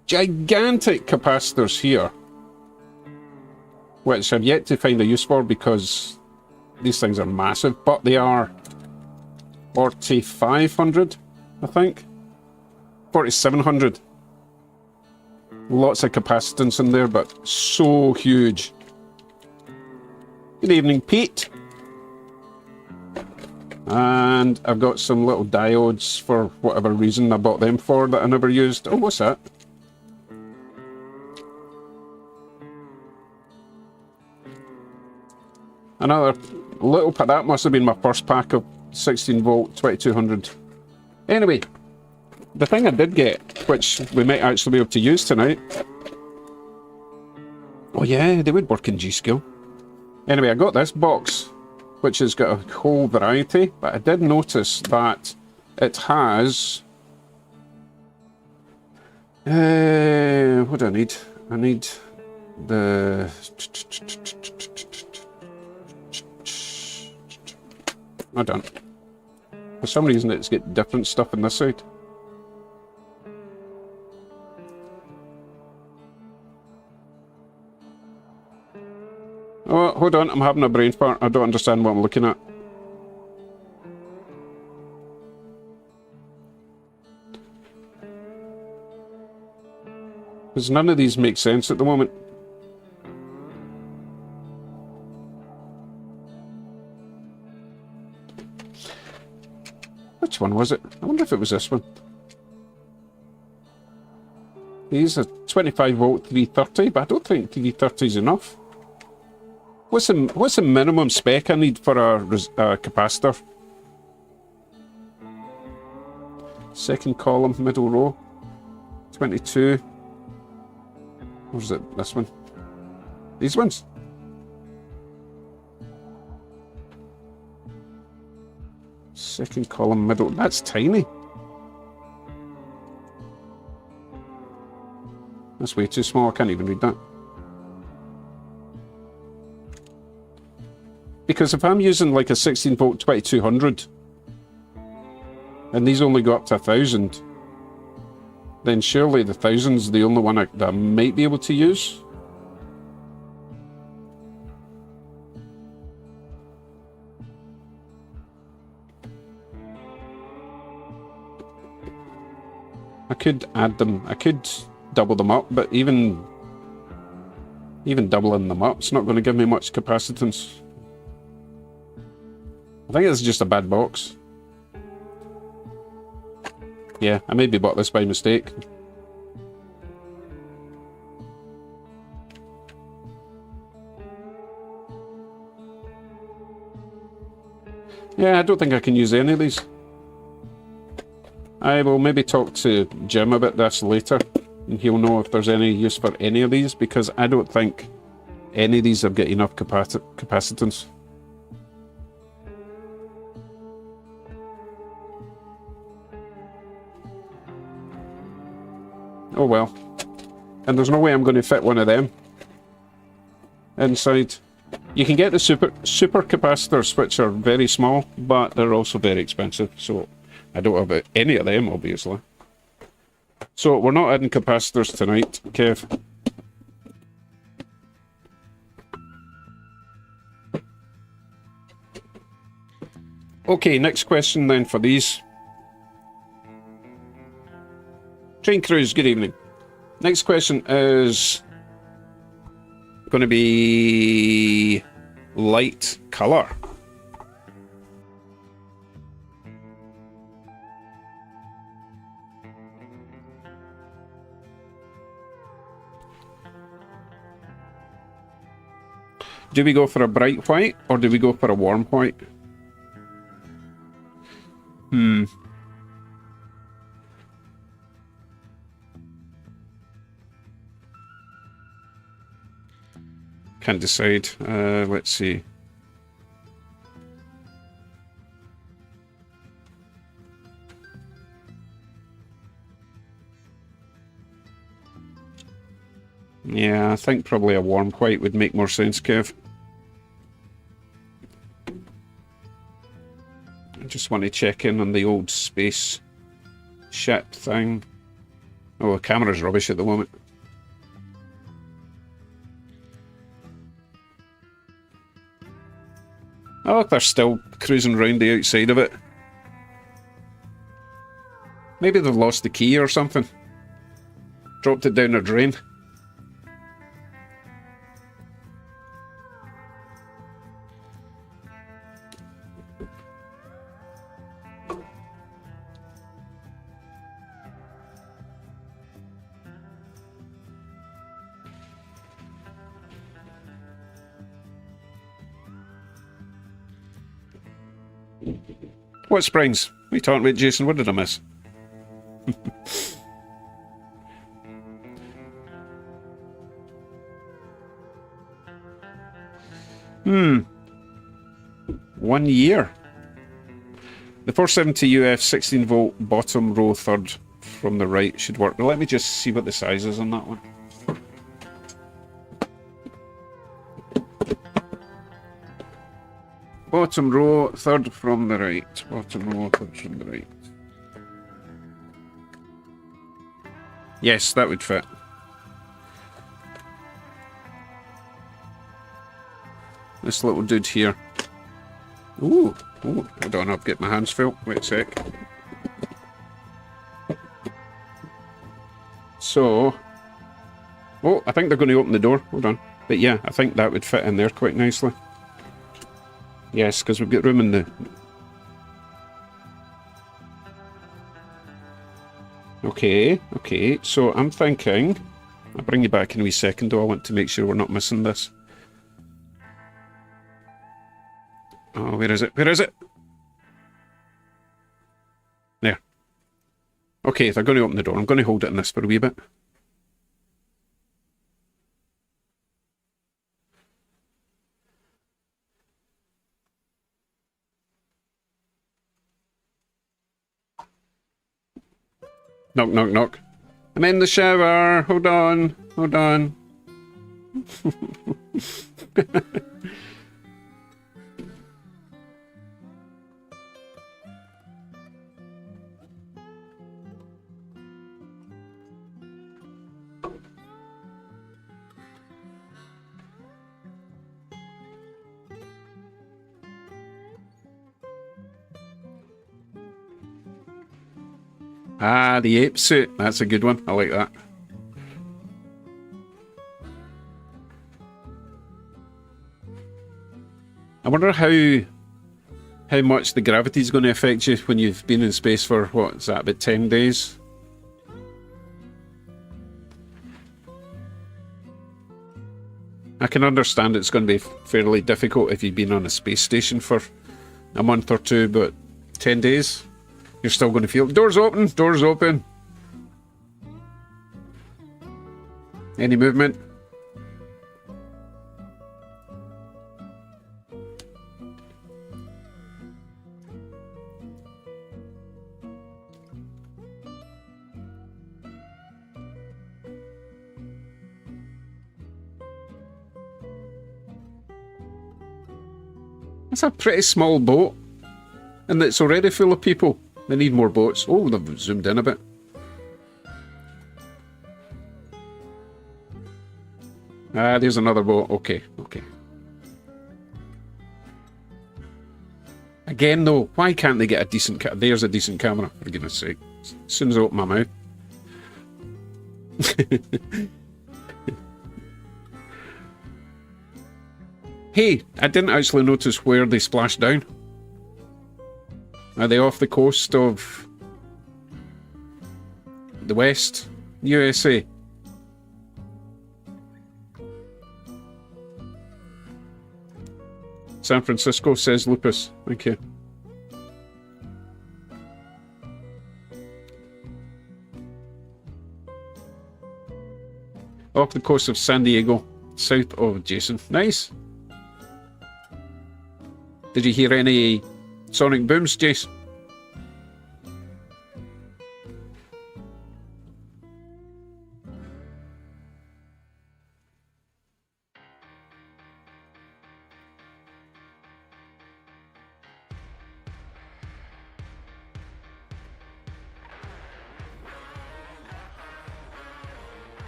Gigantic capacitors here, which I've yet to find a use for because these things are massive, but they are 4,500, I think. 4,700. Lots of capacitance in there, but so huge. Good evening, Pete. And I've got some little diodes for whatever reason I bought them for that I never used. Oh, what's that? Another little pack. That must have been my first pack of 16 volt 2200. Anyway, the thing I did get, which we might actually be able to use tonight. Oh yeah, they would work in G-Skill. Anyway, I got this box, which has got a whole variety, but I did notice that it has... what do I need? I need the... I don't. For some reason it's got different stuff on this side. Oh, hold on, I'm having a brain fart. I don't understand what I'm looking at. Because none of these make sense at the moment. Which one was it? I wonder if it was this one. These are 25 volt 330, but I don't think 330 is enough. What's the minimum spec I need for a capacitor? Second column, middle row. 22. Or is it this one? These ones? Second column, middle. That's tiny. That's way too small. I can't even read that. Because if I'm using like a 16 volt 2200 and these only go up to 1000, then surely the 1000's the only one that I might be able to use. I could add them, I could double them up, but even doubling them up, it's not going to give me much capacitance. I think it's just a bad box. Yeah, I maybe bought this by mistake. Yeah, I don't think I can use any of these. I will maybe talk to Jim about this later, and he'll know if there's any use for any of these, because I don't think any of these have got enough capacitance. Oh well. And there's no way I'm going to fit one of them inside. You can get the super capacitors, which are very small, but they're also very expensive, so I don't have any of them, obviously. So we're not adding capacitors tonight, Kev. Okay, next question then for these. Train crews, good evening. Next question is going to be light color. Do we go for a bright white or do we go for a warm white? Can't decide. Let's see. Yeah, I think probably a warm white would make more sense, Kev. I just want to check in on the old space shit thing. Oh, the camera's rubbish at the moment. Oh, they're still cruising around the outside of it. Maybe they've lost the key or something. Dropped it down a drain. What springs? What are you talking about, Jason? What did I miss? Hmm. 1 year. The 470 UF 16 volt bottom row third from the right should work. Now let me just see what the size is on that one. Bottom row third from the right. Bottom row third from the right. Yes, that would fit. This little dude here. Ooh, ooh, hold on, I'll get my hands full. Wait a sec. So, oh, I think they're going to open the door. Hold on. But yeah, I think that would fit in there quite nicely. Yes, because we've got room in the... Okay, okay, so I'm thinking... I'll bring you back in a wee second, though. I want to make sure we're not missing this. Oh, where is it? Where is it? There. Okay, they're going to open the door. I'm going to hold it in this for a wee bit. Knock, knock, knock. I'm in the shower. Hold on. Hold on. Ah, the ape suit. That's a good one. I like that. I wonder how much the gravity is going to affect you when you've been in space for, what is that, about 10 days? I can understand it's going to be fairly difficult if you've been on a space station for a month or two, but 10 days? You're still going to feel... Doors open! Doors open! Any movement? It's a pretty small boat, and it's already full of people. They need more boats. Oh, they've zoomed in a bit. Ah, there's another boat. Okay, okay. Again, though, why can't they get a decent... There's a decent camera, for goodness sake. As soon as I open my mouth. Hey, I didn't actually notice where they splashed down. Are they off the coast of the West USA? San Francisco, says Lupus. Thank you. Off the coast of San Diego, south of Jason. Nice. Did you hear any sonic booms, Jace?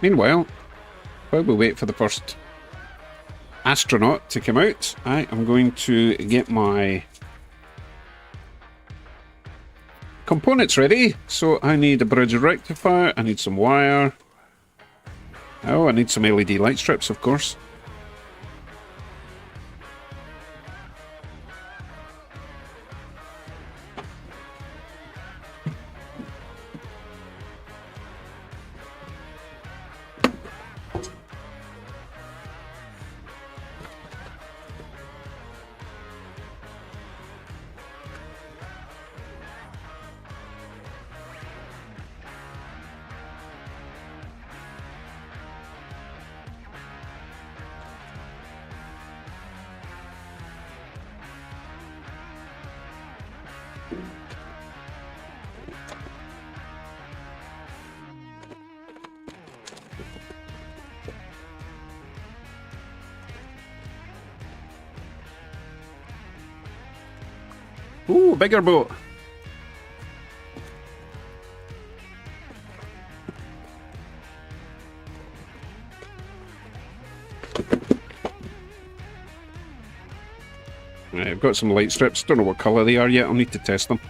Meanwhile, while we wait for the first astronaut to come out, I am going to get my components ready. So I need a bridge rectifier, I need some wire. Oh, I need some LED light strips, of course. Ooh, bigger boat. Right, I've got some light strips. Don't know what colour they are yet. I'll need to test them.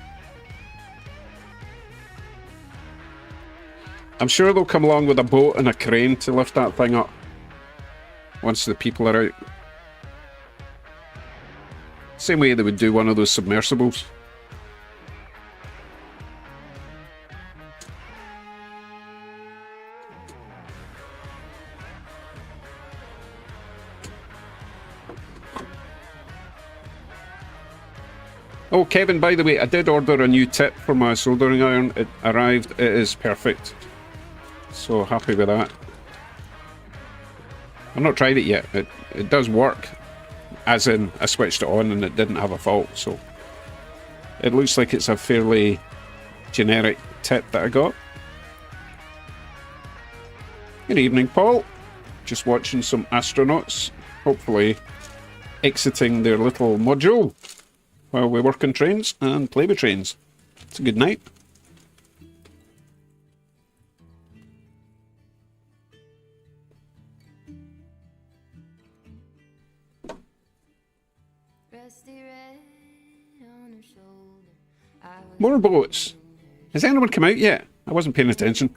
I'm sure they'll come along with a boat and a crane to lift that thing up once the people are out. Same way they would do one of those submersibles. Oh, Kevin, by the way, I did order a new tip for my soldering iron. It arrived. It is perfect. So happy with that. I've not tried it yet. It does work. As in, I switched it on and it didn't have a fault, so it looks like it's a fairly generic tip that I got. Good evening, Paul. Just watching some astronauts, hopefully exiting their little module while we work on trains and play with trains. It's a good night. More boats. Has anyone come out yet? I wasn't paying attention.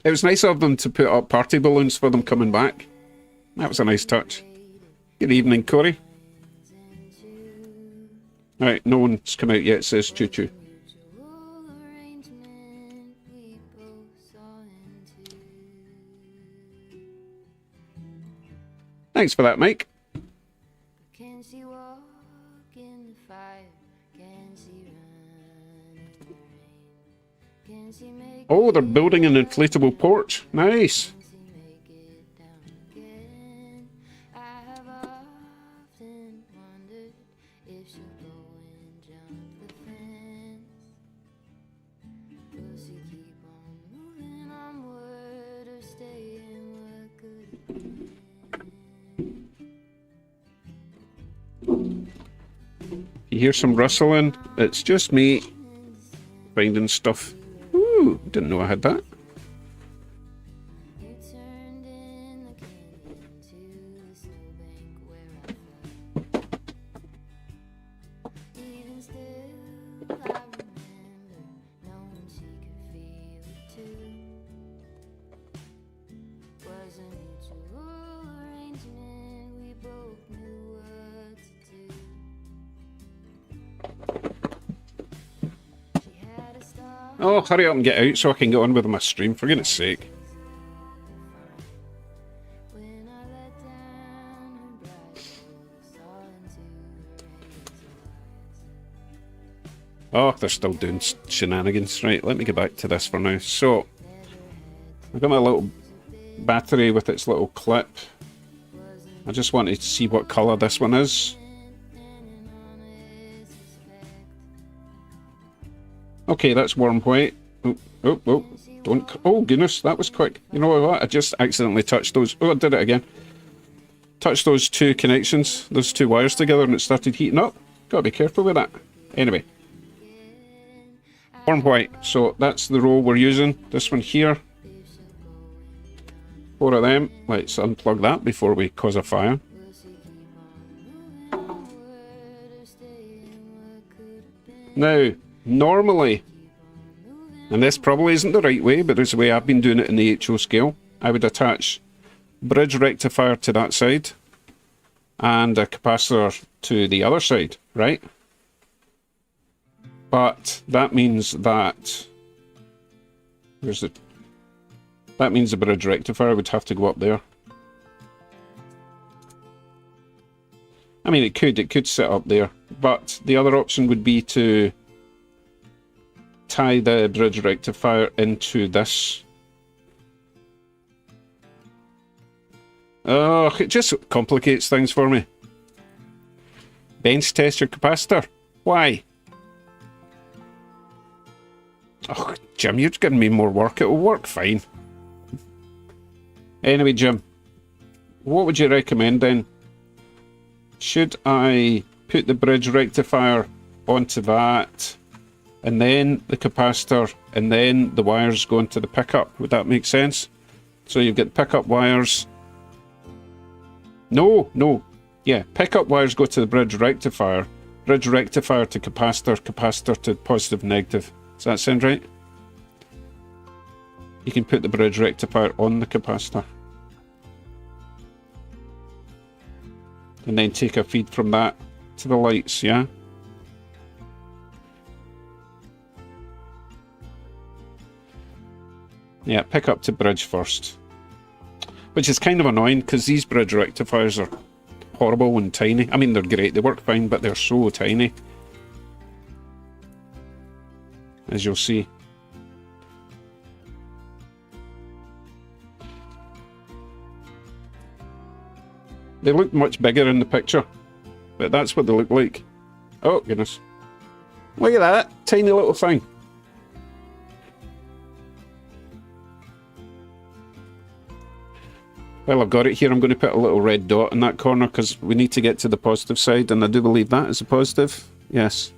It was nice of them to put up party balloons for them coming back. That was a nice touch. Good evening, Corey. Alright, no one's come out yet, says Choo Choo. Thanks for that, Mike. Oh, they're building an inflatable porch. Nice. You hear some rustling? It's just me finding stuff. Ooh, didn't know I had that. Oh, hurry up and get out so I can get on with my stream, for goodness sake. Oh, they're still doing shenanigans. Right, let me get back to this for now. So, I've got my little battery with its little clip. I just wanted to see what colour this one is. Okay, that's warm white. Oh, don't... Oh, goodness, that was quick. You know what? I just accidentally touched those... Oh, I did it again. Touched those two connections, those two wires together, and it started heating up. Gotta be careful with that. Anyway. Warm white. So that's the row we're using. This one here. 4 of them. Let's unplug that before we cause a fire. Now... Normally, and this probably isn't the right way, but it's the way I've been doing it in the HO scale, I would attach bridge rectifier to that side and a capacitor to the other side, right? But that means that that means the bridge rectifier would have to go up there. I mean, it could sit up there, but the other option would be to tie the bridge rectifier into this. Oh, it just complicates things for me. Bench test your capacitor. Why? Oh, Jim, you're giving me more work. It'll work fine. Anyway, Jim, what would you recommend then? Should I put the bridge rectifier onto that, and then the capacitor, and then the wires go into the pickup? Would that make sense? So you've got pickup wires. No. Yeah, pickup wires go to the bridge rectifier to capacitor, capacitor to positive, negative. Does that sound right? You can put the bridge rectifier on the capacitor. And then take a feed from that to the lights, yeah? Yeah, pick up to bridge first. Which is kind of annoying, because these bridge rectifiers are horrible and tiny. I mean, they're great, they work fine, but they're so tiny. As you'll see. They look much bigger in the picture, but that's what they look like. Oh, goodness. Look at that, tiny little thing. Well, I've got it here. I'm going to put a little red dot in that corner because we need to get to the positive side, and I do believe that is a positive. Yes.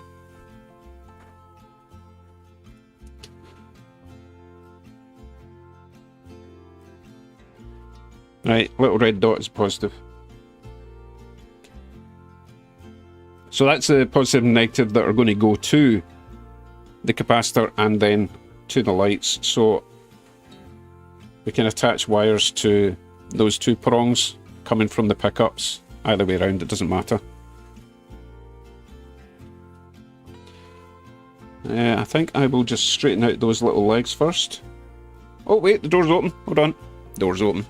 Right, little red dot is positive. So that's the positive and negative that are going to go to the capacitor and then to the lights. So we can attach wires to those two prongs coming from the pickups. Either way around, it doesn't matter. I think I will just straighten out those little legs first. Oh wait, the door's open. Hold on. Door's open.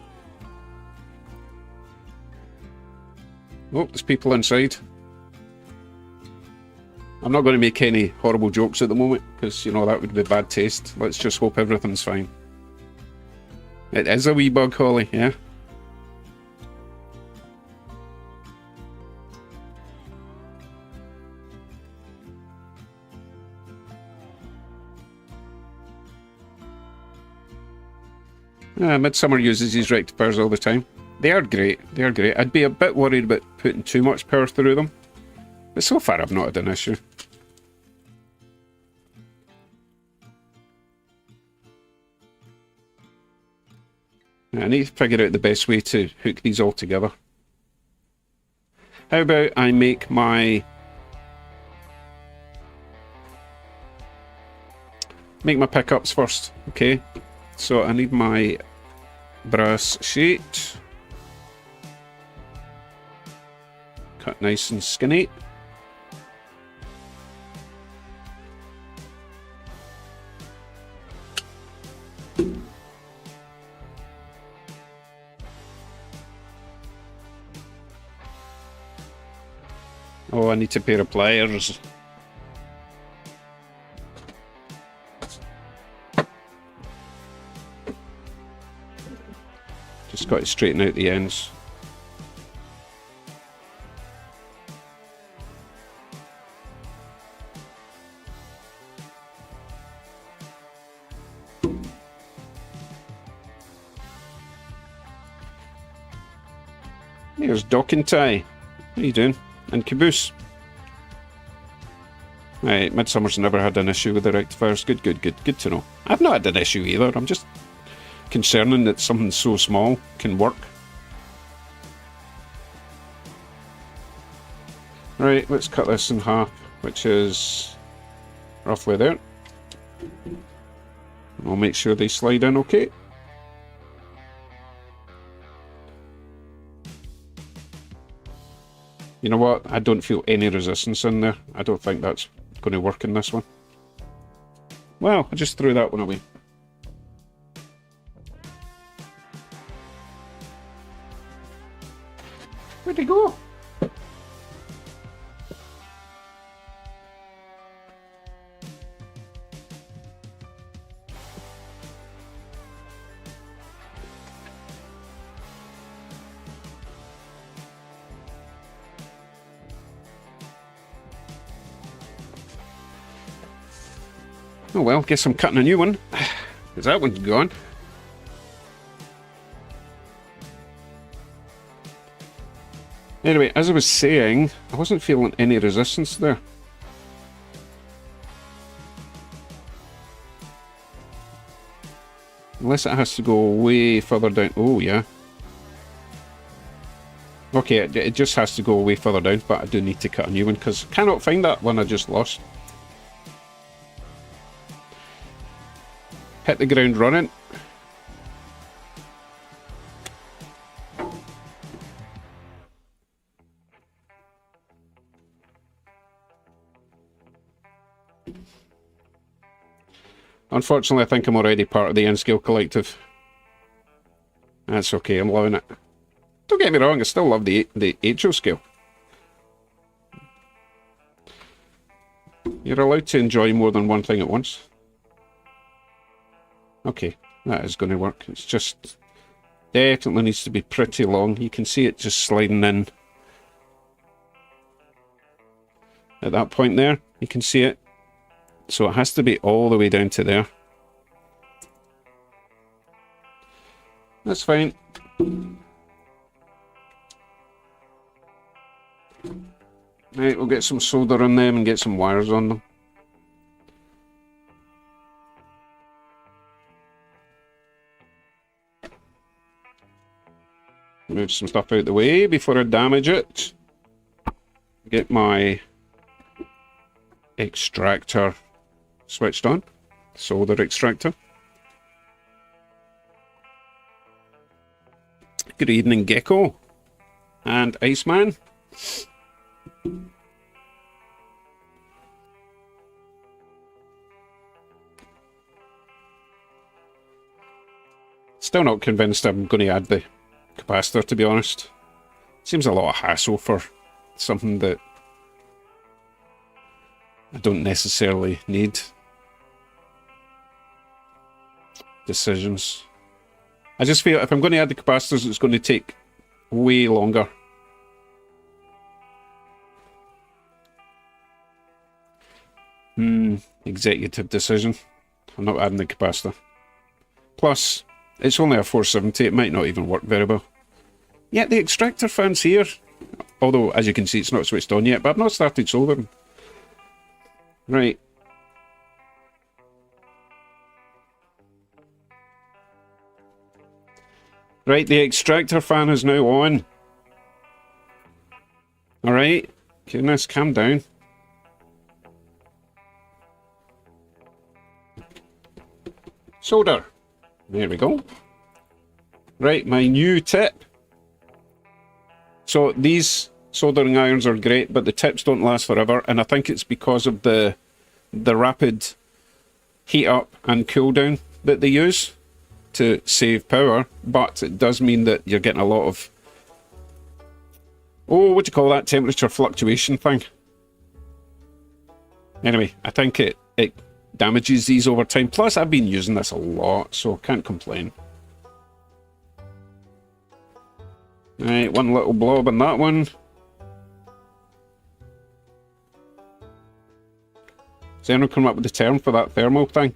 Oh, there's people inside. I'm not going to make any horrible jokes at the moment, because, you know, that would be bad taste. Let's just hope everything's fine. It is a wee bug, Holly, yeah? Midsummer uses these rectifiers all the time. They are great, they are great. I'd be a bit worried about putting too much power through them. But so far I've not had an issue. I need to figure out the best way to hook these all together. How about I make my pickups first, okay? So I need my brass sheet. Cut nice and skinny. Oh, I need a pair of pliers. Just got to straighten out the ends. There's Dock and Tie. How you doing? And Caboose. Right, Midsummer's never had an issue with the rectifiers. Good, good, good. Good to know. I've not had an issue either. I'm just concerning that something so small can work. Right, let's cut this in half, which is roughly there. I'll make sure they slide in okay. You know what? I don't feel any resistance in there. I don't think that's going to work in this one. Well, I just threw that one away. Where'd he go? Oh well, guess I'm cutting a new one, because that one's gone. Anyway, as I was saying, I wasn't feeling any resistance there. Unless it has to go way further down. Oh, yeah. Okay, it just has to go way further down, but I do need to cut a new one, because I cannot find that one I just lost. Hit the ground running. Unfortunately, I think I'm already part of the N-Scale Collective. That's okay, I'm loving it. Don't get me wrong, I still love the HO scale. You're allowed to enjoy more than one thing at once. Okay, that is going to work. It's just definitely needs to be pretty long. You can see it just sliding in. At that point there, you can see it. So it has to be all the way down to there. That's fine. Right, we'll get some solder on them and get some wires on them. Move some stuff out the way before I damage it. Get my extractor switched on. Solder extractor. Good evening, Gecko and Iceman. Still not convinced I'm going to add the capacitor, to be honest. Seems a lot of hassle for something that I don't necessarily need. Decisions. I just feel if I'm going to add the capacitors, it's going to take way longer. Executive decision. I'm not adding the capacitor. Plus, it's only a 470, it might not even work very well. Yeah, the extractor fan's here. Although, as you can see, it's not switched on yet, but I've not started soldering. Right. Right, the extractor fan is now on. Alright. Goodness, calm down. Solder. There we go. Right, my new tip. So these soldering irons are great, but the tips don't last forever, and I think it's because of the rapid heat up and cool down that they use to save power, but it does mean that you're getting a lot of, oh, what do you call that, temperature fluctuation thing. Anyway, I think it damages these over time. Plus, I've been using this a lot, so can't complain. Right, one little blob on that one. Has anyone come up with the term for that thermal thing?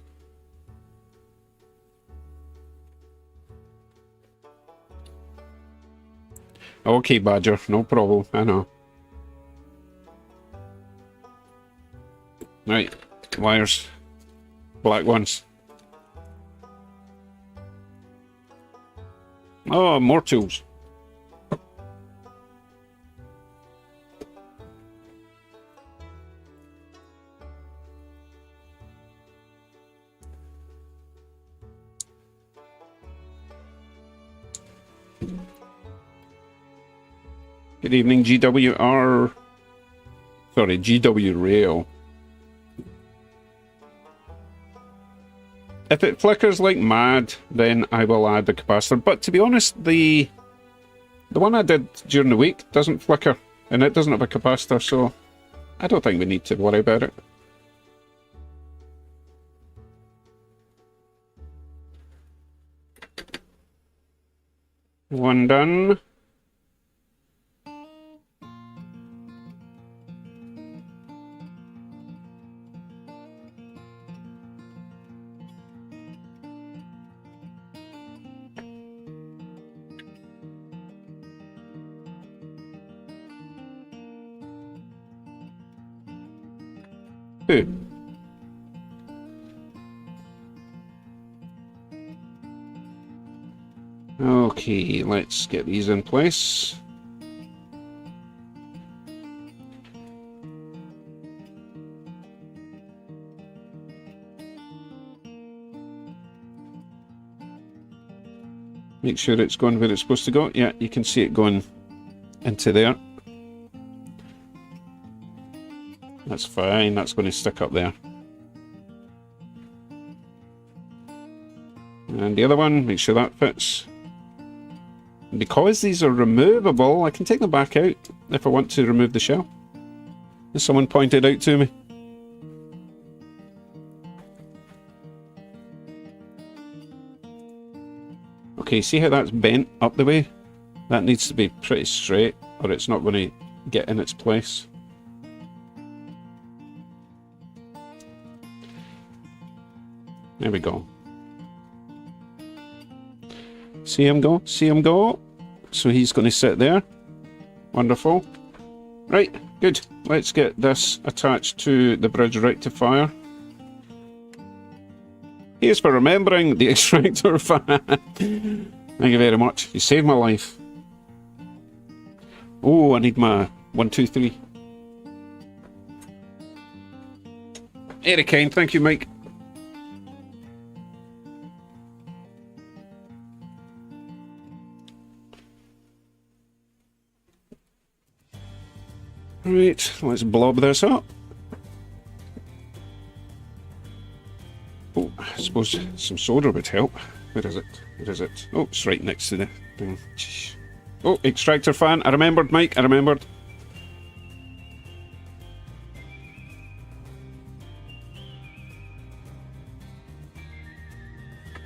Okay, Badger, no problem, I know. Right, wires. Black ones. Oh, more tools. Good evening, GWR. Sorry, GW Rail. If it flickers like mad, then I will add the capacitor. But to be honest, the one I did during the week doesn't flicker, and it doesn't have a capacitor, so I don't think we need to worry about it. One done. Two. Okay, let's get these in place. Make sure it's going where it's supposed to go. Yeah, you can see it going into there. That's fine, that's going to stick up there. And the other one, make sure that fits. And because these are removable, I can take them back out if I want to remove the shell, as someone pointed out to me. Okay, see how that's bent up the way? That needs to be pretty straight, or it's not going to get in its place. There we go. See him go? See him go? So he's going to sit there. Wonderful. Right, good. Let's get this attached to the bridge rectifier. Here's for remembering the extractor fan. Thank you very much. You saved my life. Oh, I need my 1, 2, 3. Very kind. Thank you, Mike. Right, let's blob this up. Oh, I suppose some solder would help. Where is it? Where is it? Oh, it's right next to the thing. Oh, extractor fan. I remembered, Mike. I remembered.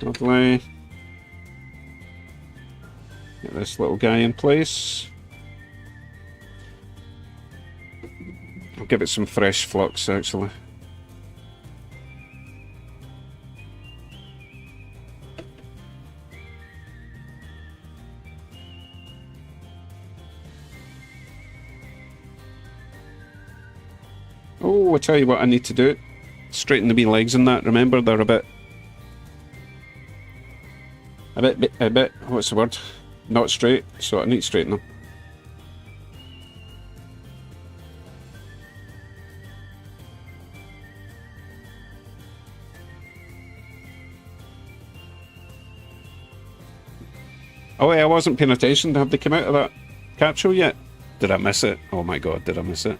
Lovely. Get this little guy in place. I'll give it some fresh flux, actually. Oh, I tell you what I need to do. Straighten the wee legs in that. Remember, they're a bit, what's the word? Not straight, so I need to straighten them. Oh, yeah, I wasn't paying attention. Have they come out of that capsule yet? Did I miss it? Oh my god, did I miss it?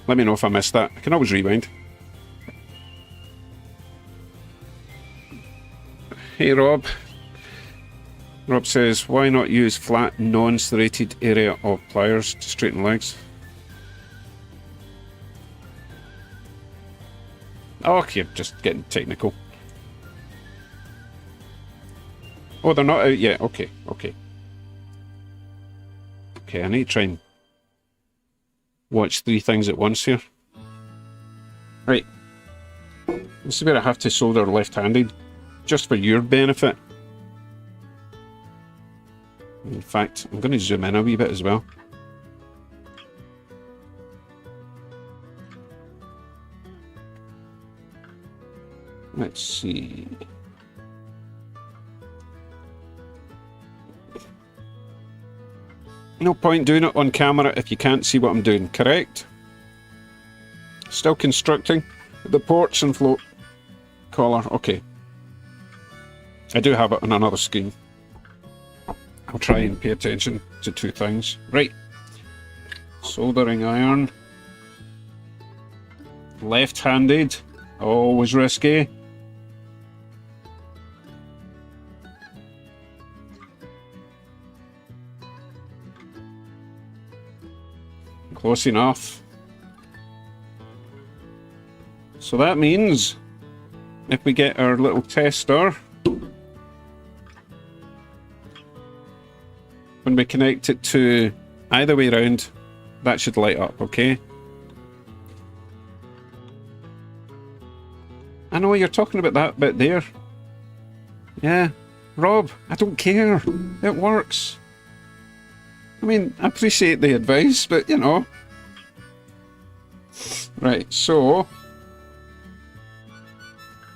Let me know if I missed that. I can always rewind. Hey Rob. Rob says, why not use flat, non-serrated area of pliers to straighten legs? Oh, okay, just getting technical. Oh, they're not out yet. Okay, okay. Okay, I need to try and watch 3 things at once here. Right. This is where I have to solder left-handed, just for your benefit. In fact, I'm going to zoom in a wee bit as well. Let's see. No point doing it on camera if you can't see what I'm doing, correct? Still constructing the ports and float collar. Okay. I do have it on another screen. I'll try and pay attention to 2 things. Right. Soldering iron. Left-handed. Always risky. Close enough. So that means if we get our little tester, when we connect it to either way around, that should light up, okay? I know you're talking about that bit there. Yeah, Rob, I don't care. It works. I mean, I appreciate the advice, but you know. Right, so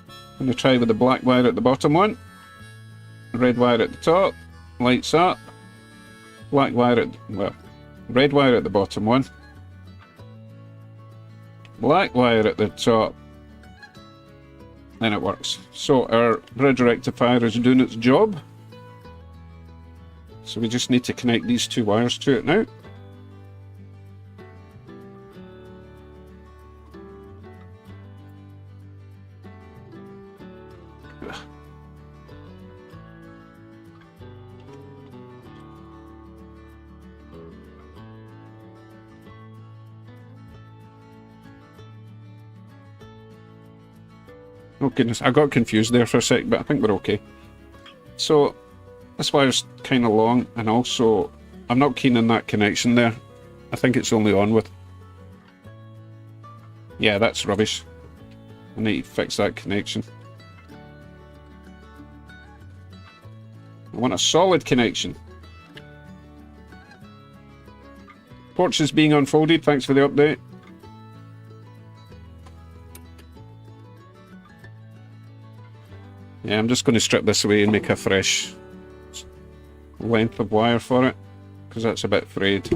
I'm going to try with the black wire at the bottom one. Red wire at the top. Lights up. Black wire at, well, red wire at the bottom one. Black wire at the top. Then it works. So our bridge rectifier is doing its job. So we just need to connect these 2 wires to it now. Oh goodness, I got confused there for a sec, but I think we're okay. So this wire's kind of long, and also I'm not keen on that connection there. I think it's only on with... Yeah, that's rubbish. I need to fix that connection. I want a solid connection. Porch is being unfolded. Thanks for the update. Yeah, I'm just going to strip this away and make a fresh length of wire for it, because that's a bit frayed.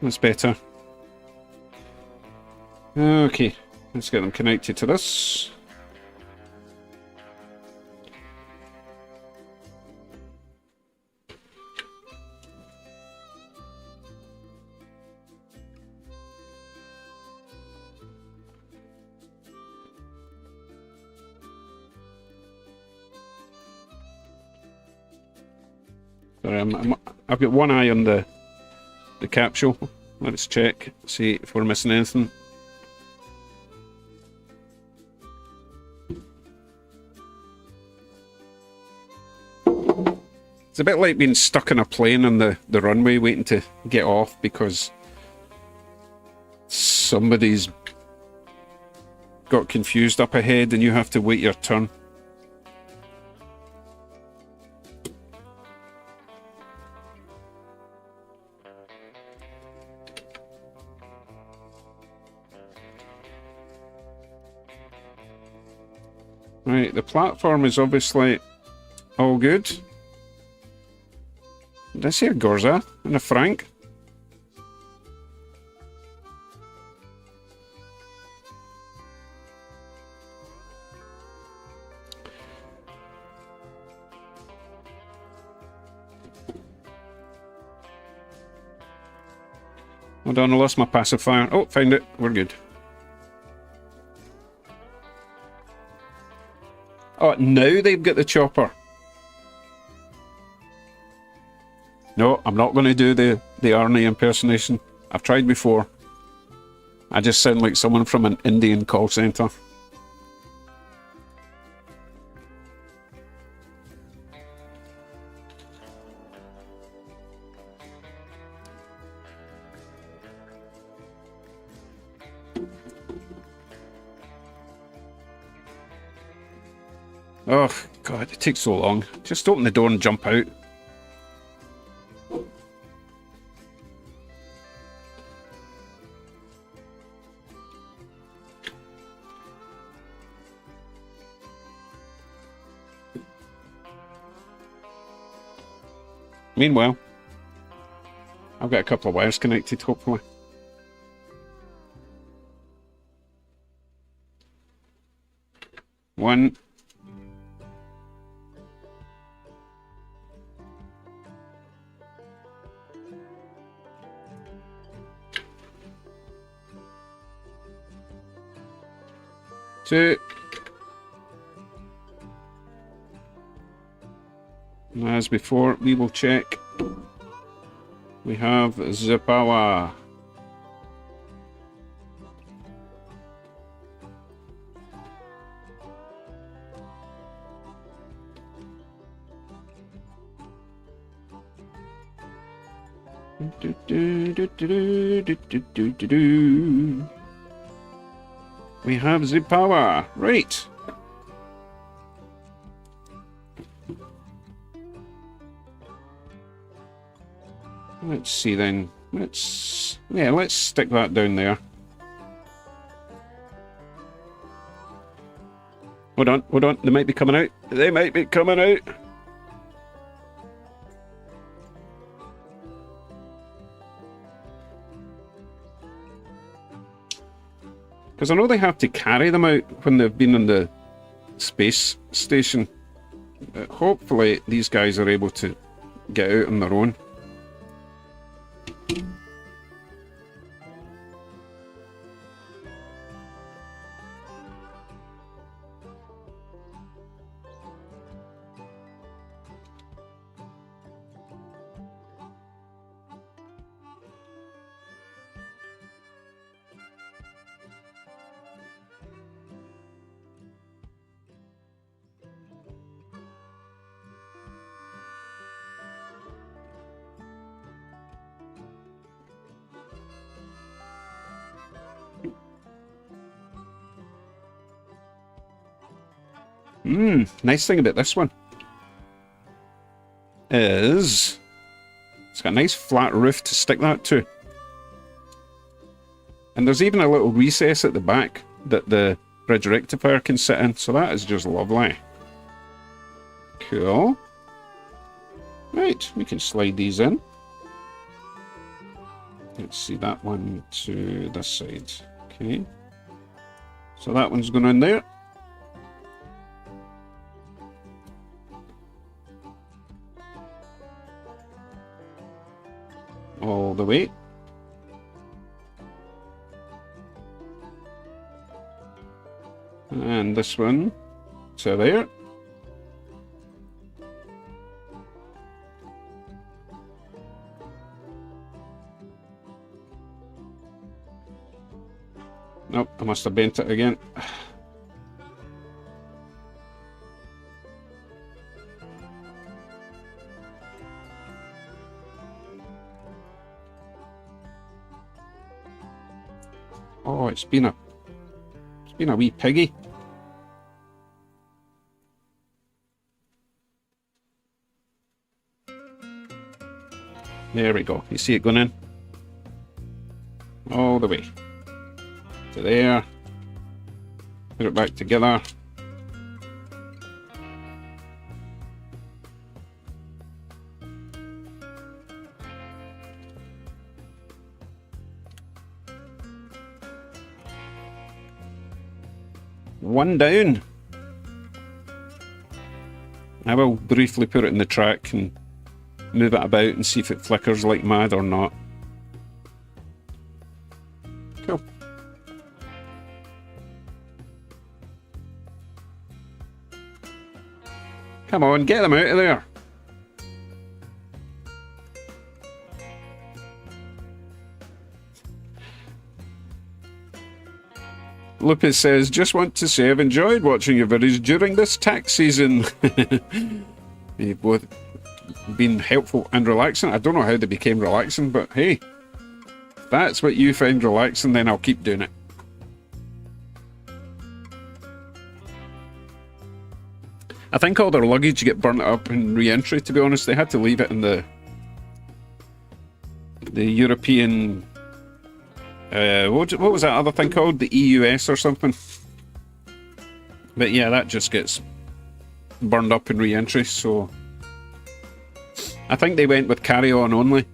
That's better. Okay, let's get them connected to this. Sorry, I've got one eye on the capsule. Let's check, see if we're missing anything. It's a bit like being stuck in a plane on the runway waiting to get off because somebody's got confused up ahead and you have to wait your turn. Right, the platform is obviously all good. Did I see a Gorza and a Frank? Hold on, I lost my pacifier. Oh, found it. We're good. Oh, now they've got the chopper. No, I'm not going to do the Arnie impersonation. I've tried before. I just sound like someone from an Indian call centre. Oh, God, it takes so long. Just open the door and jump out. Meanwhile, I've got a couple of wires connected, hopefully. One. Two. As before, we will check. We have the power. We have the power. Right. Let's see then. Let's stick that down there. Hold on. They might be coming out. They might be coming out. Because I know they have to carry them out when they've been on the space station. Hopefully these guys are able to get out on their own. Nice thing about this one is it's got a nice flat roof to stick that to. And there's even a little recess at the back that the bridge rectifier can sit in, so that is just lovely. Cool. Right, we can slide these in. Let's see that one to this side. Okay. So that one's going in there. All the way. And this one to there. Nope, I must have bent it again. Oh, it's been a wee piggy. There we go. You see it going in? All the way. To there. Put it back together. One down. I will briefly put it in the track and move it about and see if it flickers like mad or not. Cool. Come on, get them out of there. Lupus says, just want to say I've enjoyed watching your videos during this tax season. You've both been helpful and relaxing. I don't know how they became relaxing, but hey, if that's what you find relaxing, then I'll keep doing it. I think all their luggage get burnt up in re-entry, to be honest. They had to leave it in the European... what was that other thing called? The EUS or something? But yeah, that just gets burned up in re-entry, so... I think they went with carry-on only.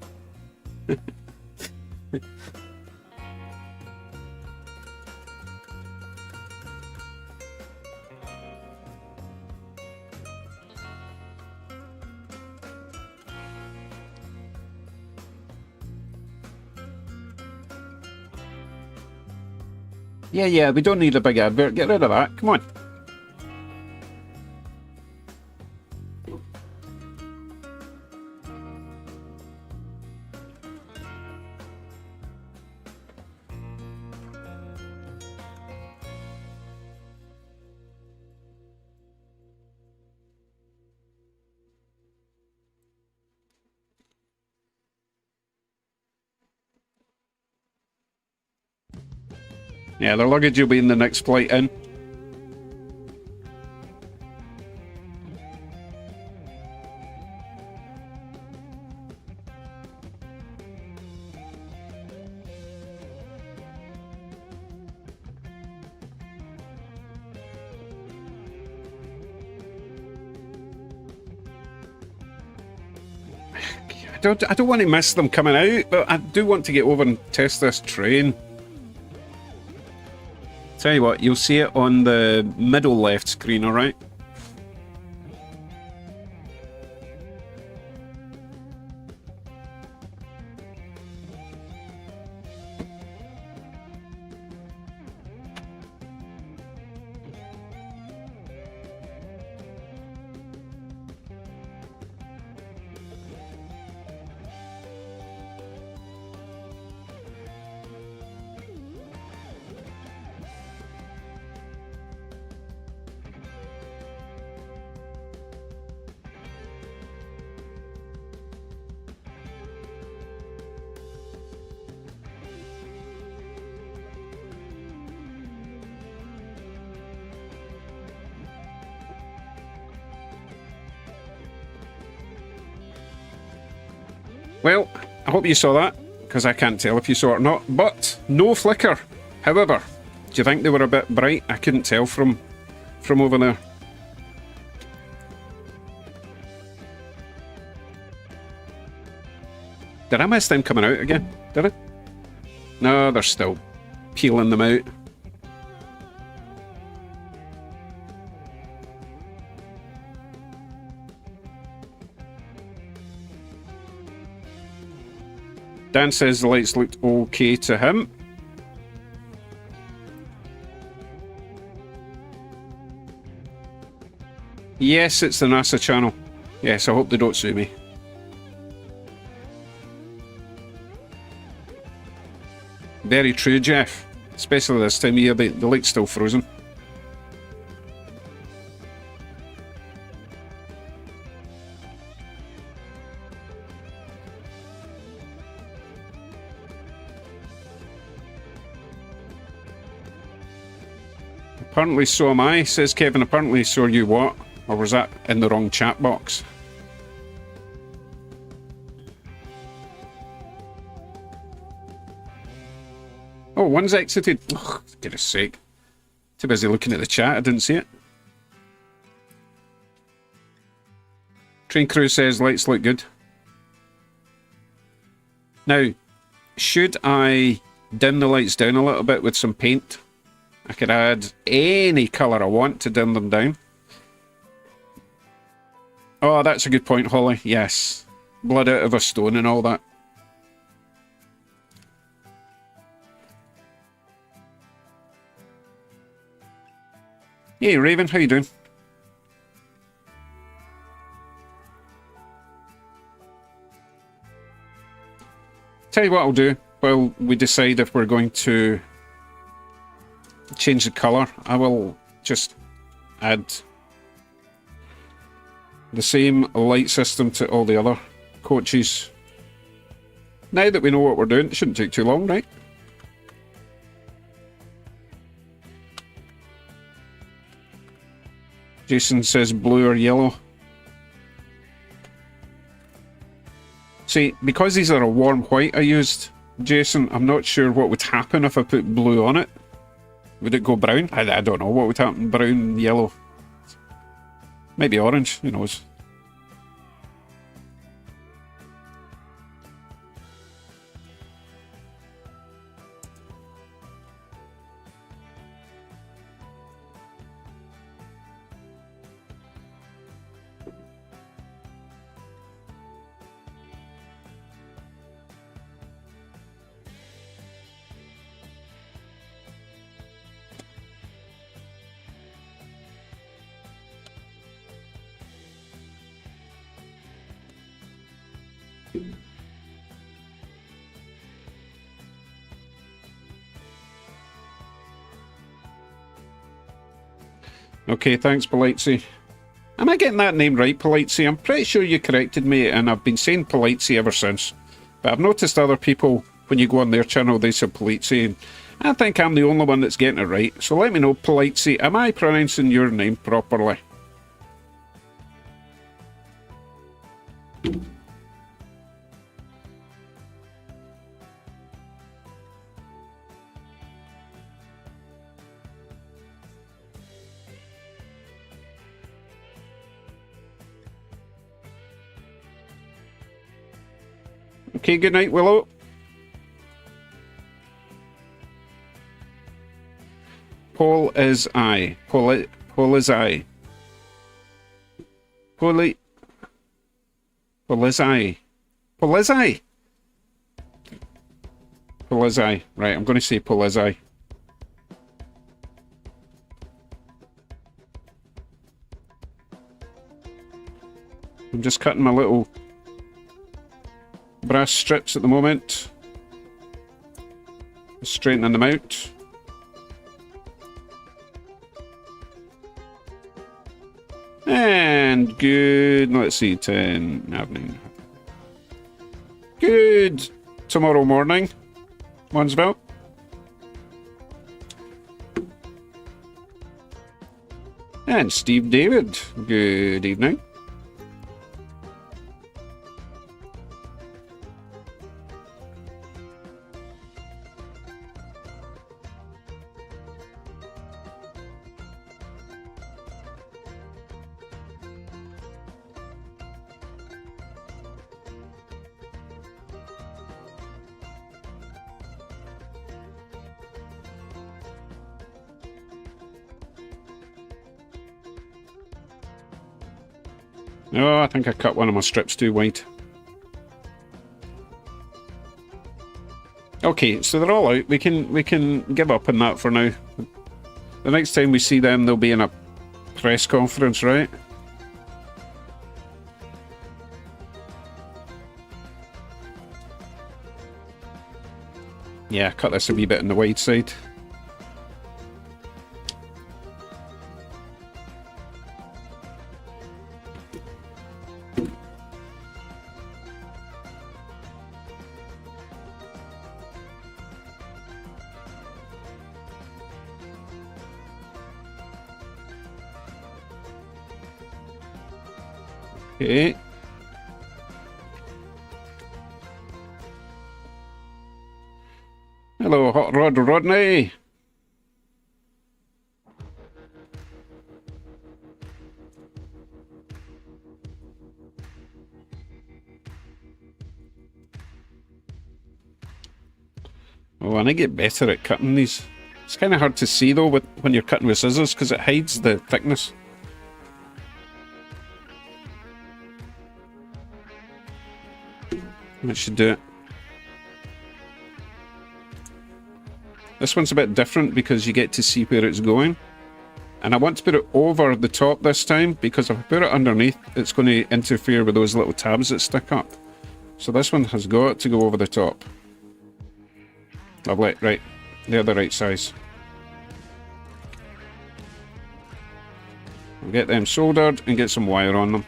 Yeah, we don't need a big advert. Get rid of that. Come on. Yeah, their luggage will be in the next flight in. I don't want to miss them coming out, but I do want to get over and test this train. Tell you what, you'll see it on the middle left screen, alright? Well, I hope you saw that, because I can't tell if you saw it or not, but no flicker. However, do you think they were a bit bright? I couldn't tell from over there. Did I miss them coming out again? Did I? No, they're still peeling them out. Dan says the lights looked okay to him. Yes, it's the NASA channel. Yes, I hope they don't sue me. Very true, Jeff. Especially this time of year, the lake's still frozen. Apparently so am I, says Kevin. Apparently so are you what? Or was that in the wrong chat box? Oh, one's exited. Oh, for goodness sake. Too busy looking at the chat, I didn't see it. Train crew says lights look good. Now, should I dim the lights down a little bit with some paint? I could add any colour I want to dim them down. Oh, that's a good point, Holly. Yes. Blood out of a stone and all that. Hey, Raven, how you doing? Tell you what I'll do while we decide if we're going to change the colour. I will just add the same light system to all the other coaches. Now that we know what we're doing, it shouldn't take too long, right? Jason says blue or yellow. See, because these are a warm white I used, Jason, I'm not sure what would happen if I put blue on it. Would it go brown? I don't know what would happen. Brown, yellow. Maybe orange, who knows. Okay, thanks, Politesy. Am I getting that name right, Politesy? I'm pretty sure you corrected me, and I've been saying Politesy ever since. But I've noticed other people, when you go on their channel, they say Politesy, and I think I'm the only one that's getting it right. So let me know, Politesy, am I pronouncing your name properly? Okay, good night, Willow. Paul is I. Paul is I. Paul is I. Paul is I. Paul is I. Right, I'm going to say Paul is I. I'm just cutting my little brass strips at the moment, straightening them out. And good, let's see, 10 evening. Good tomorrow morning, Wansville. And Steve David, good evening. Oh, I think I cut one of my strips too wide. Okay, so they're all out. We can give up on that for now. The next time we see them, they'll be in a press conference, right? Yeah, cut this a wee bit on the wide side. Okay. Hello, Hot Rod Rodney. Oh, and I get better at cutting these. It's kind of hard to see though when you're cutting with scissors because it hides the thickness. That should do it. This one's a bit different because you get to see where it's going. And I want to put it over the top this time because if I put it underneath, it's going to interfere with those little tabs that stick up. So this one has got to go over the top. Lovely, right. They're the right size. I'll get them soldered and get some wire on them.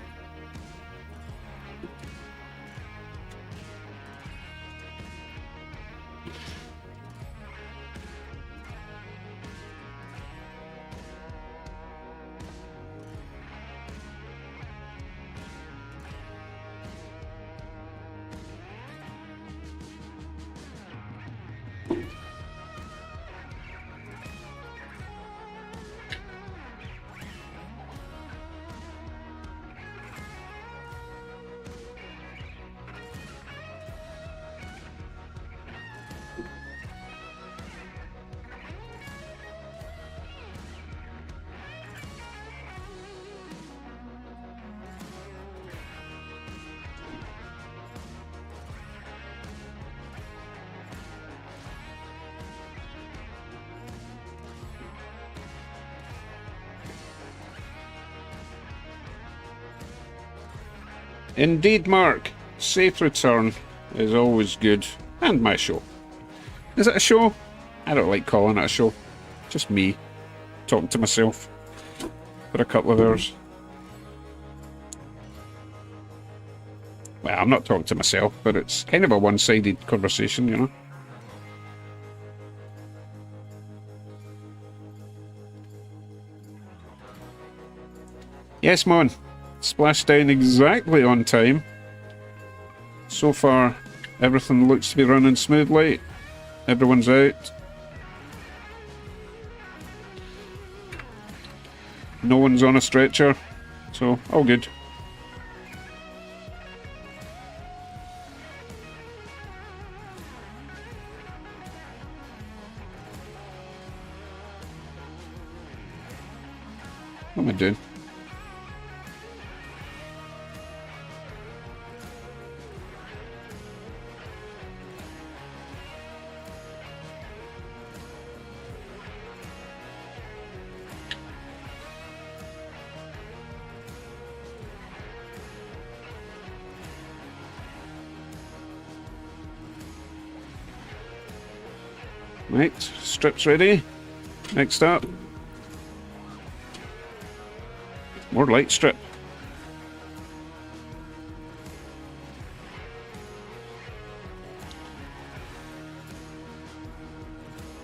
Indeed, Mark. Safe return is always good. And my show. Is it a show? I don't like calling it a show. Just me talking to myself for a couple of hours. Well, I'm not talking to myself, but it's kind of a one-sided conversation, you know? Yes, Mon. Splashed down exactly on time. So far, everything looks to be running smoothly. Everyone's out. No one's on a stretcher, so all good. What am I doing? Right, strips ready. Next up, more light strip.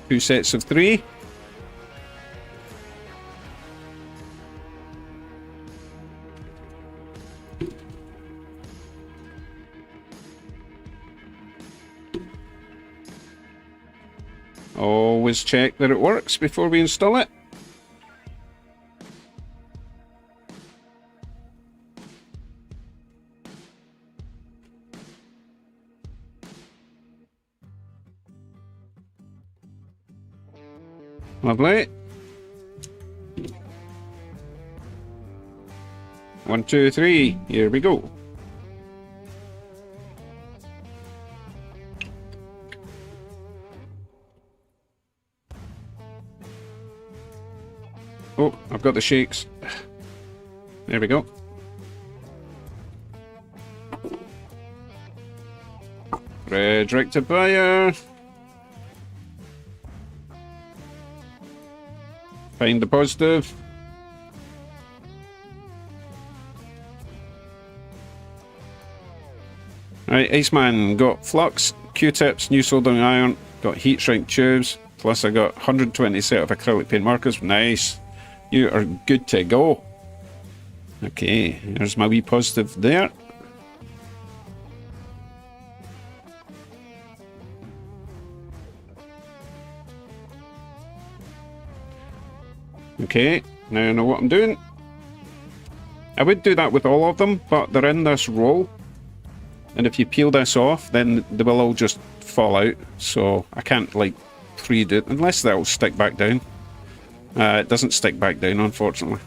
Two sets of 3. Always check that it works before we install it. Lovely. 1, 2, 3. Here we go. Oh, I've got the shakes. There we go. Red rectifier. Find the positive. Right, Iceman got flux, Q-tips, new soldering iron, got heat shrink tubes, plus I got 120 set of acrylic paint markers. Nice. You are good to go. Okay, there's my wee positive there. Okay, now I know what I'm doing. I would do that with all of them, but they're in this roll. And if you peel this off, then they will all just fall out. So I can't, like, pre-do it, unless they'll stick back down. It doesn't stick back down, unfortunately.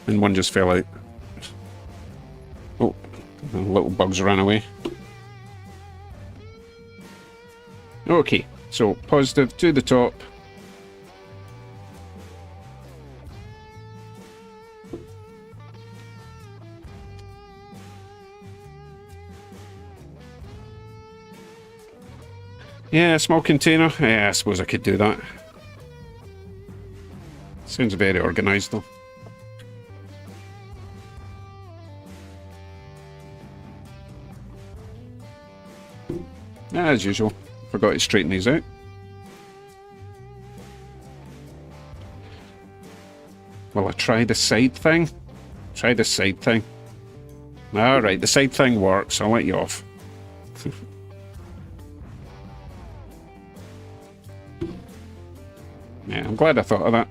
And one just fell out. Oh, the little bugs ran away. Okay, so positive to the top. Yeah, small container. Yeah, I suppose I could do that. Sounds very organised though. As usual, forgot to straighten these out. Will I try the side thing? Try the side thing. Alright, the side thing works. I'll let you off. Yeah, I'm glad I thought of that.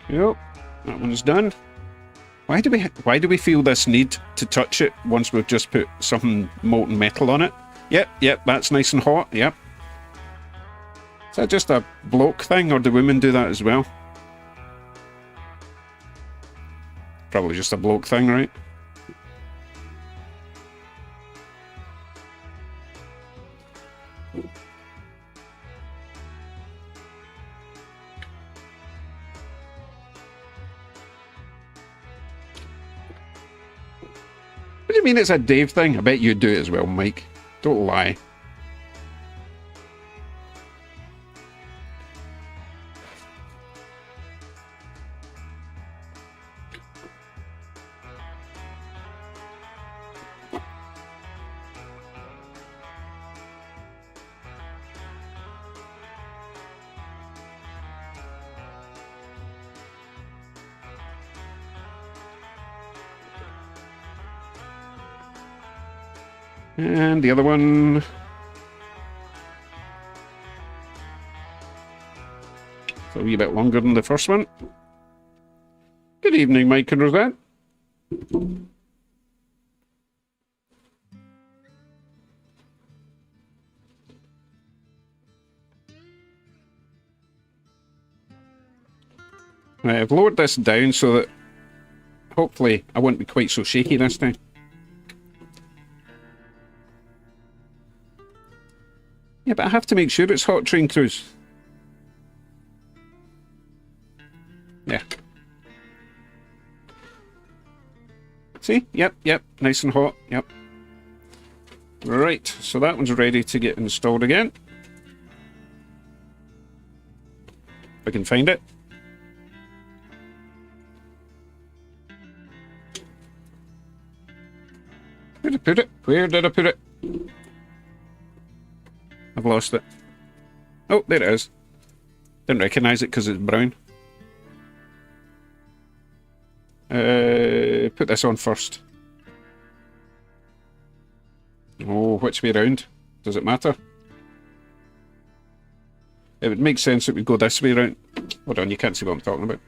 Yep, that one's done. Why do we feel this need to touch it once we've just put some molten metal on it? Yep, that's nice and hot, yep. Is that just a bloke thing, or do women do that as well? Probably just a bloke thing, right? What do you mean it's a Dave thing? I bet you do it as well, Mike. Don't lie. And the other one. It's a wee bit longer than the first one. Good evening, Mike and Rosette. Right, I've lowered this down so that hopefully I won't be quite so shaky this time. Yeah, but I have to make sure it's hot train cruise. Yeah. See? Yep, nice and hot, yep. Right, so that one's ready to get installed again. If I can find it. Where did I put it? Where did I put it? I've lost it. Oh, there it is. Didn't recognise it because it's brown. Put this on first. Oh, which way round? Does it matter? It would make sense it would go this way round. Hold on, you can't see what I'm talking about.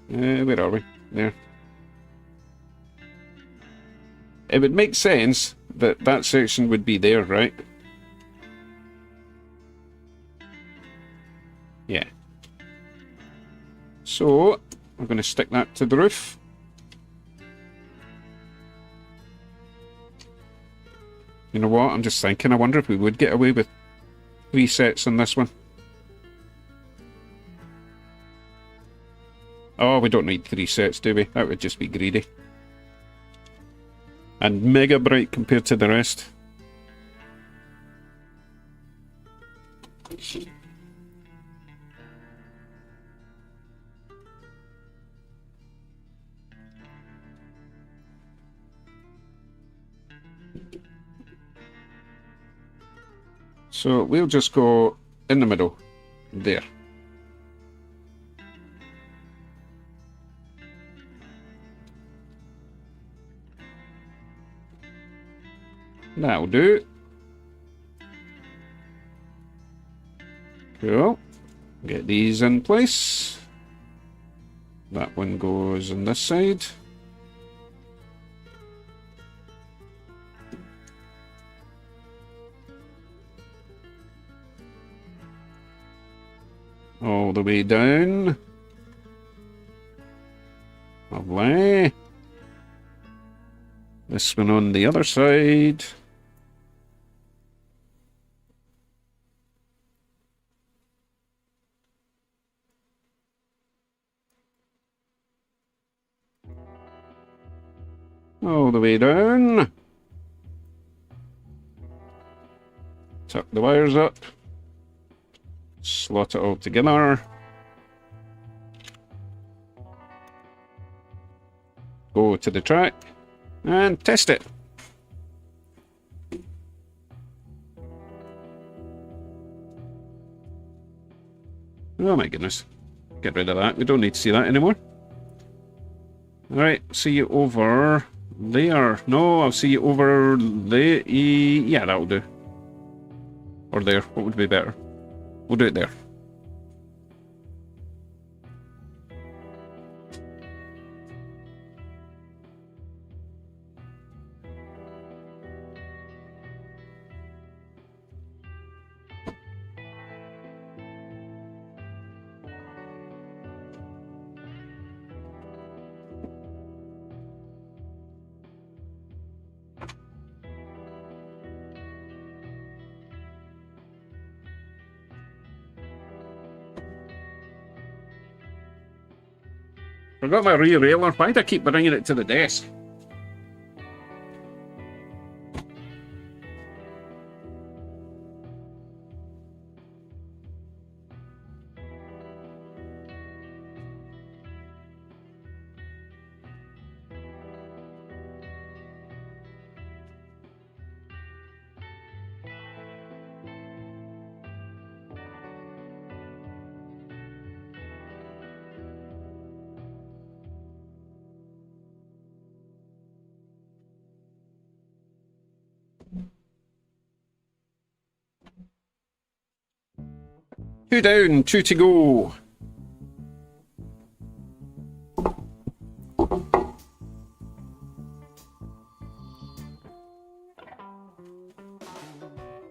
Where are we? There. It would make sense that that section would be there, right? Yeah. So, we're going to stick that to the roof. You know what? I'm just thinking, I wonder if we would get away with 3 sets on this one. Oh, we don't need 3 sets, do we? That would just be greedy. And mega bright compared to the rest. So we'll just go in the middle, there. That'll do. Cool. Get these in place. That one goes on this side. All the way down. Lovely. This one on the other side. All the way down. Tuck the wires up. Slot it all together. Go to the track and test it. Oh my goodness. Get rid of that. We don't need to see that anymore. Alright, see you over there. No, I'll see you over there. Yeah, that'll do. Or there. What would be better? We'll do it there. Forgot my rear railer. Why do I keep bringing it to the desk? Two down, 2 to go.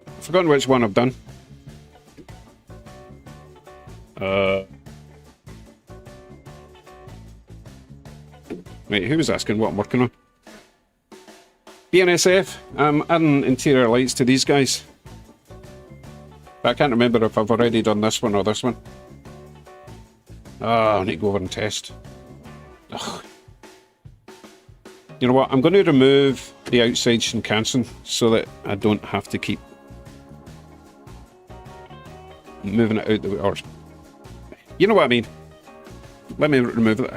I've forgotten which one I've done. Wait, who was asking what I'm working on? BNSF. I'm adding interior lights to these guys. I can't remember if I've already done this one or this one. I need to go over and test. Ugh. You know what? I'm going to remove the outside Shinkansen so that I don't have to keep moving it out the way. Or, you know what I mean? Let me remove it.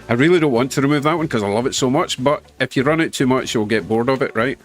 I really don't want to remove that one because I love it so much, but if you run it too much, you'll get bored of it, right?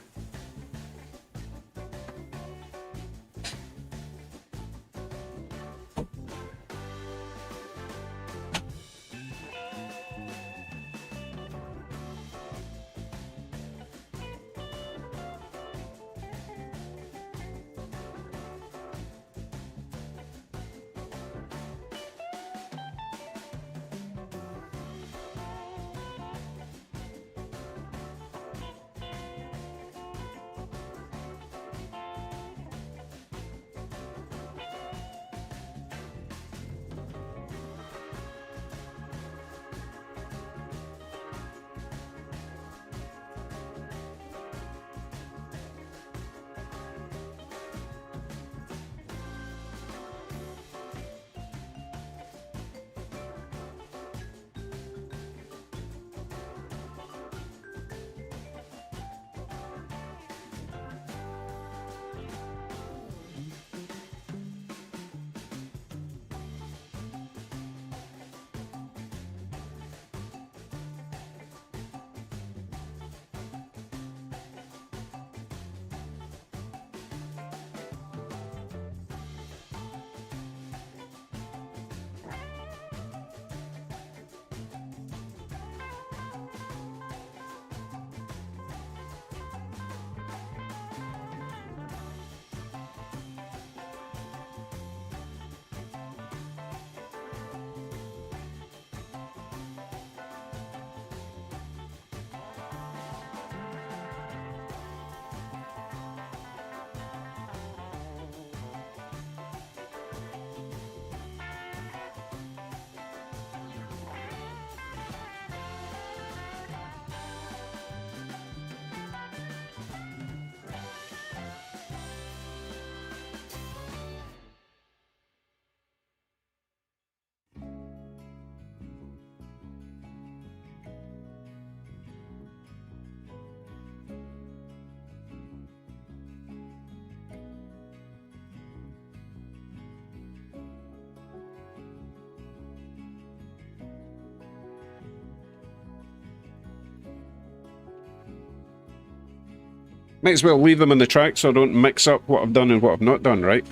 Might as well leave them on the track so I don't mix up what I've done and what I've not done, right?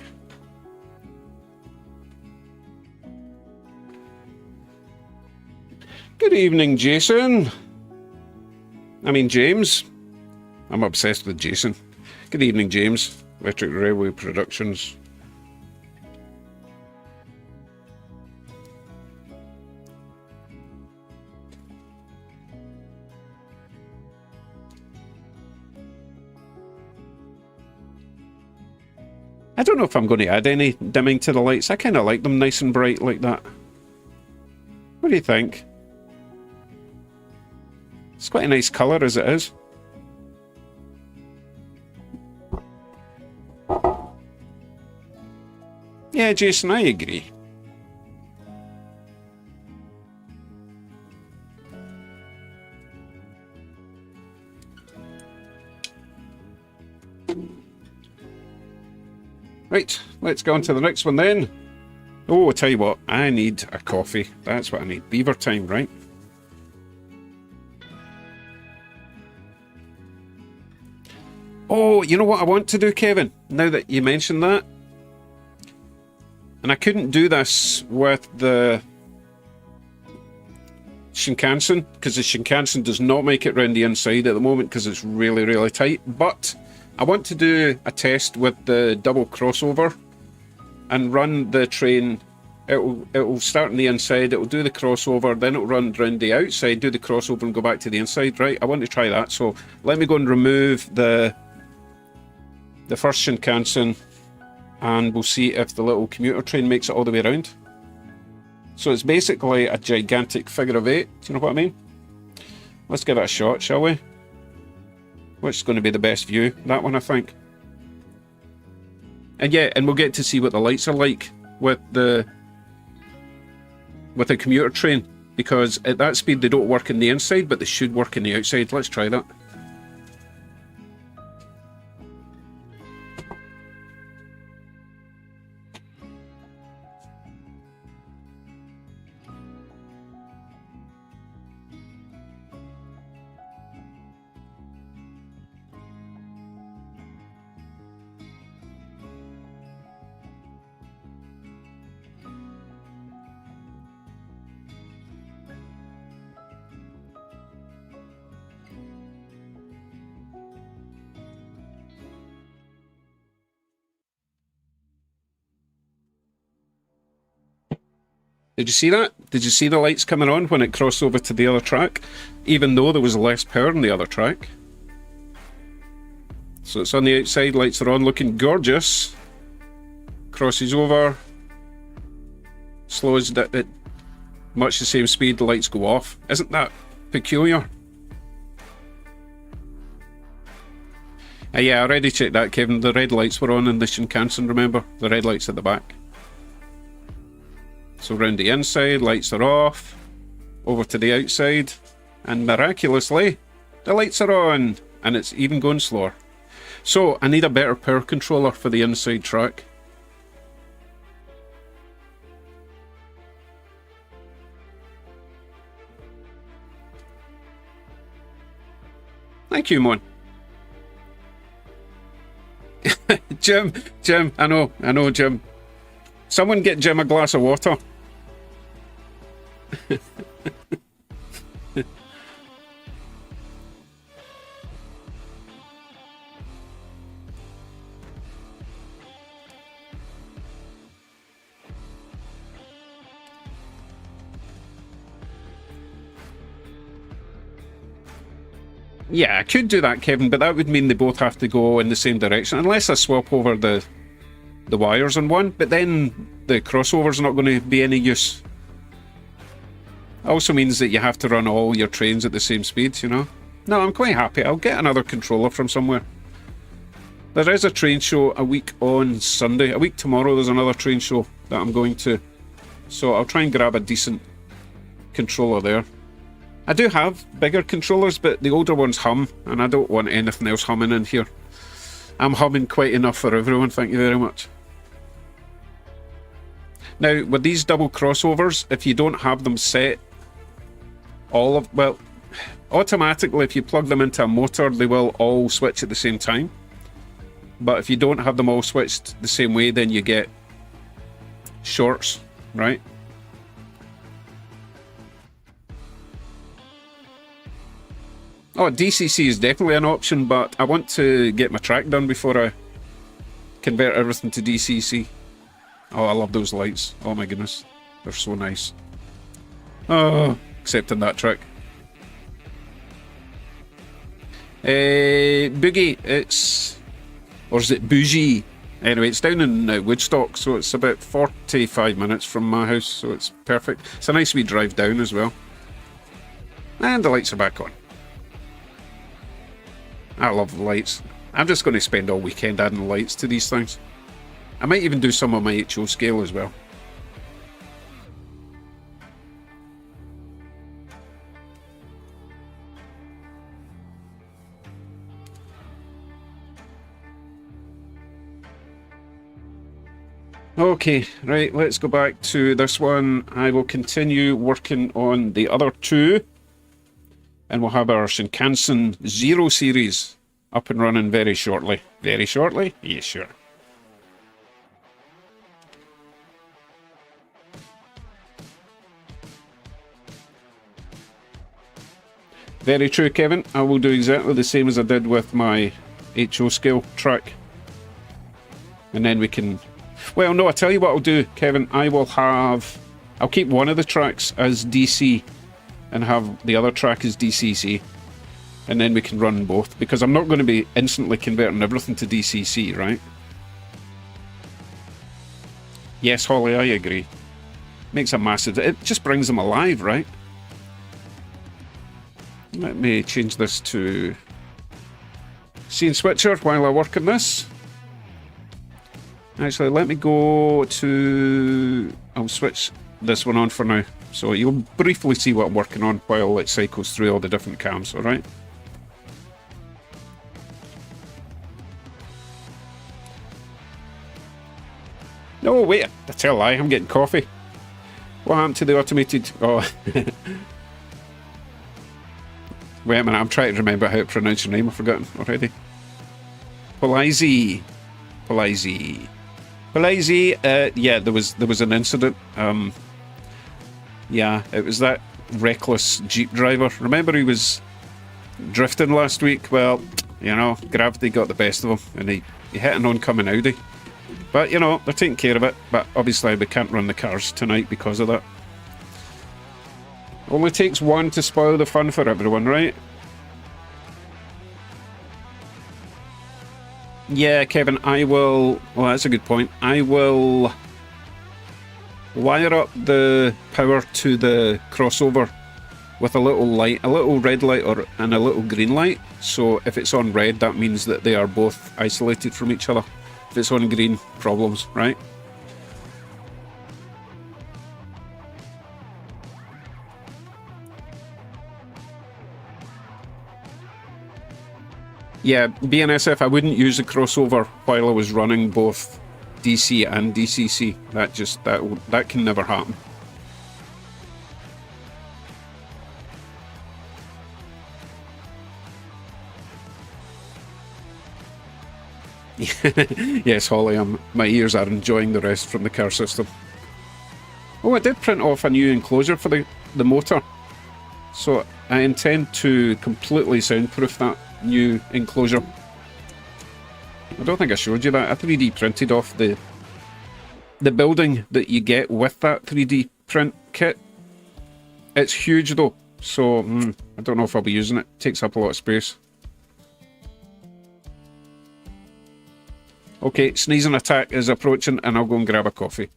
Good evening, Jason. I mean, James. I'm obsessed with Jason. Good evening, James. Electric Railway Productions. I don't know if I'm going to add any dimming to the lights. I kind of like them nice and bright like that. What do you think? It's quite a nice colour as it is. Yeah, Jason, I agree. Right, let's go on to the next one then. Oh, I'll tell you what, I need a coffee. That's what I need. Beaver time, right? Oh, you know what I want to do, Kevin? Now that you mentioned that. And I couldn't do this with the Shinkansen, because the Shinkansen does not make it round the inside at the moment because it's really, really tight. But I want to do a test with the double crossover and run the train. It'll start on the inside, it'll do the crossover, then it'll run round the outside, do the crossover and go back to the inside, right? I want to try that. So let me go and remove the first Shinkansen and we'll see if the little commuter train makes it all the way around. So it's basically a gigantic figure of 8, do you know what I mean? Let's give it a shot, shall we? Which is going to be the best view? That one, I think. And yeah, and we'll get to see what the lights are like with the commuter train, because at that speed they don't work in the inside, but they should work in the outside. Let's try that. Did you see that? Did you see the lights coming on when it crossed over to the other track? Even though there was less power on the other track. So it's on the outside, lights are on, looking gorgeous. Crosses over. Slows at much the same speed, the lights go off. Isn't that peculiar? Yeah, I already checked that, Kevin. The red lights were on in the Shinkansen, remember? The red lights at the back. So round the inside, lights are off, over to the outside, and miraculously, the lights are on, and it's even going slower. So I need a better power controller for the inside track. Thank you, Mon. Jim, I know, Jim. Someone get Jim a glass of water. Yeah, I could do that, Kevin, but that would mean they both have to go in the same direction, unless I swap over the wires on one, but then the crossover's not going to be any use. Also means that you have to run all your trains at the same speed, you know? No, I'm quite happy. I'll get another controller from somewhere. There is a train show a week on Sunday. A week tomorrow there's another train show that I'm going to. So I'll try and grab a decent controller there. I do have bigger controllers, but the older ones hum, and I don't want anything else humming in here. I'm humming quite enough for everyone, thank you very much. Now, with these double crossovers, if you don't have them set, well, automatically, if you plug them into a motor, they will all switch at the same time. But if you don't have them all switched the same way, then you get shorts, right? Oh, DCC is definitely an option, but I want to get my track done before I convert everything to DCC. Oh, I love those lights. Oh my goodness. They're so nice. Oh, except in that trick. Boogie, it's... Or is it Bougie? Anyway, it's down in Woodstock, so it's about 45 minutes from my house, so it's perfect. It's a nice wee drive down as well. And the lights are back on. I love the lights. I'm just going to spend all weekend adding lights to these things. I might even do some on my HO scale as well. Okay, right, let's go back to this one. I will continue working on the other two. And we'll have our Shinkansen Zero series up and running very shortly. Very shortly? Yeah, sure. Very true, Kevin. I will do exactly the same as I did with my HO scale track. And then we can... Well, no, I'll tell you what I'll do, Kevin. I'll keep one of the tracks as DC and have the other track as DCC. And then we can run both, because I'm not going to be instantly converting everything to DCC, right? Yes, Holly, I agree. Makes a massive... It just brings them alive, right? Let me change this to scene switcher while I work on this. Actually, let me go to... I'll switch this one on for now. So you'll briefly see what I'm working on while it cycles through all the different cams, alright? No, wait, I tell a lie, I'm getting coffee. What happened to the automated... Oh... Wait a minute, I'm trying to remember how to pronounce your name, I've forgotten already. Finalizing. Yeah, there was an incident. Yeah, it was that reckless Jeep driver. Remember he was drifting last week? Well, you know, gravity got the best of him, and he hit an oncoming Audi. But, you know, they're taking care of it. But obviously we can't run the cars tonight because of that. Only takes one to spoil the fun for everyone, right? Yeah, Kevin, I will... Well, that's a good point. I will wire up the power to the crossover with a little light, a little red light and a little green light. So if it's on red, that means that they are both isolated from each other. If it's on green, problems, right? Yeah, BNSF, I wouldn't use the crossover while I was running both DC and DCC. That can never happen. Yes, Holly, my ears are enjoying the rest from the car system. Oh, I did print off a new enclosure for the motor. So I intend to completely soundproof that new enclosure. I don't think I showed you that. I 3D printed off the building that you get with that 3D print kit. It's huge though, so I don't know if I'll be using it. It takes up a lot of space. Okay, sneezing attack is approaching and I'll go and grab a coffee.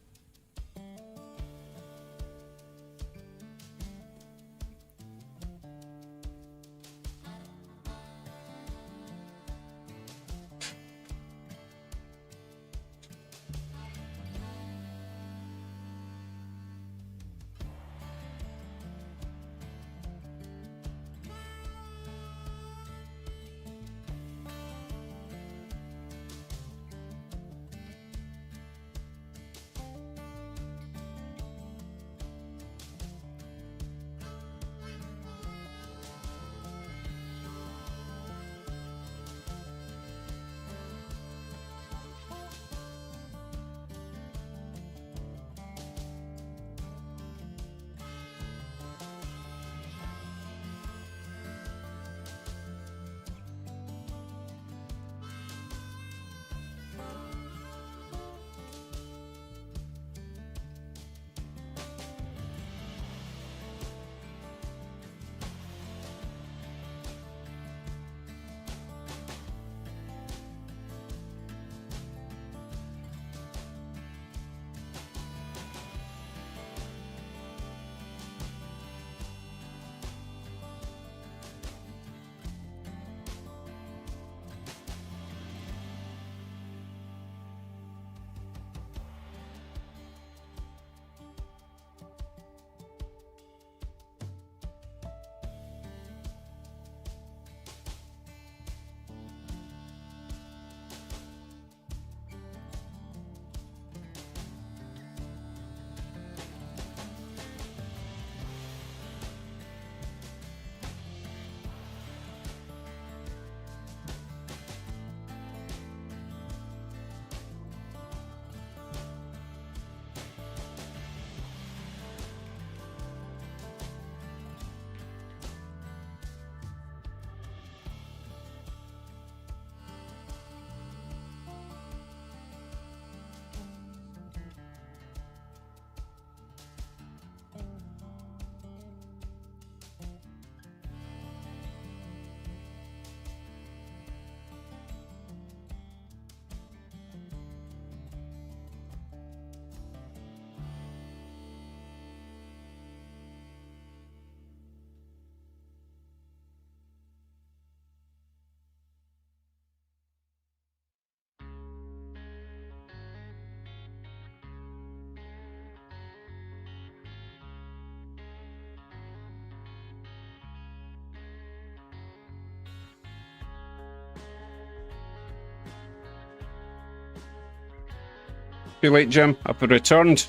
Too late, Jim. I've returned.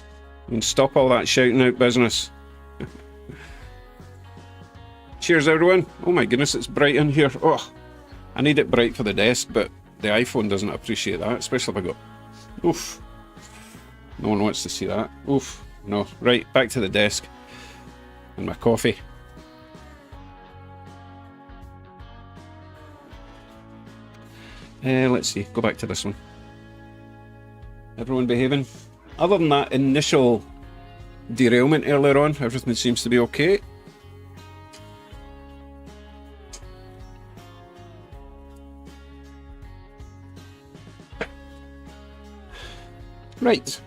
And stop all that shouting out business. Cheers, everyone. Oh my goodness, it's bright in here. Oh, I need it bright for the desk, but the iPhone doesn't appreciate that, especially if I go, oof. No one wants to see that. Oof. No. Right, back to the desk. And my coffee. Let's see. Go back to this one. Everyone behaving? Other than that initial derailment earlier on, everything seems to be okay. Right.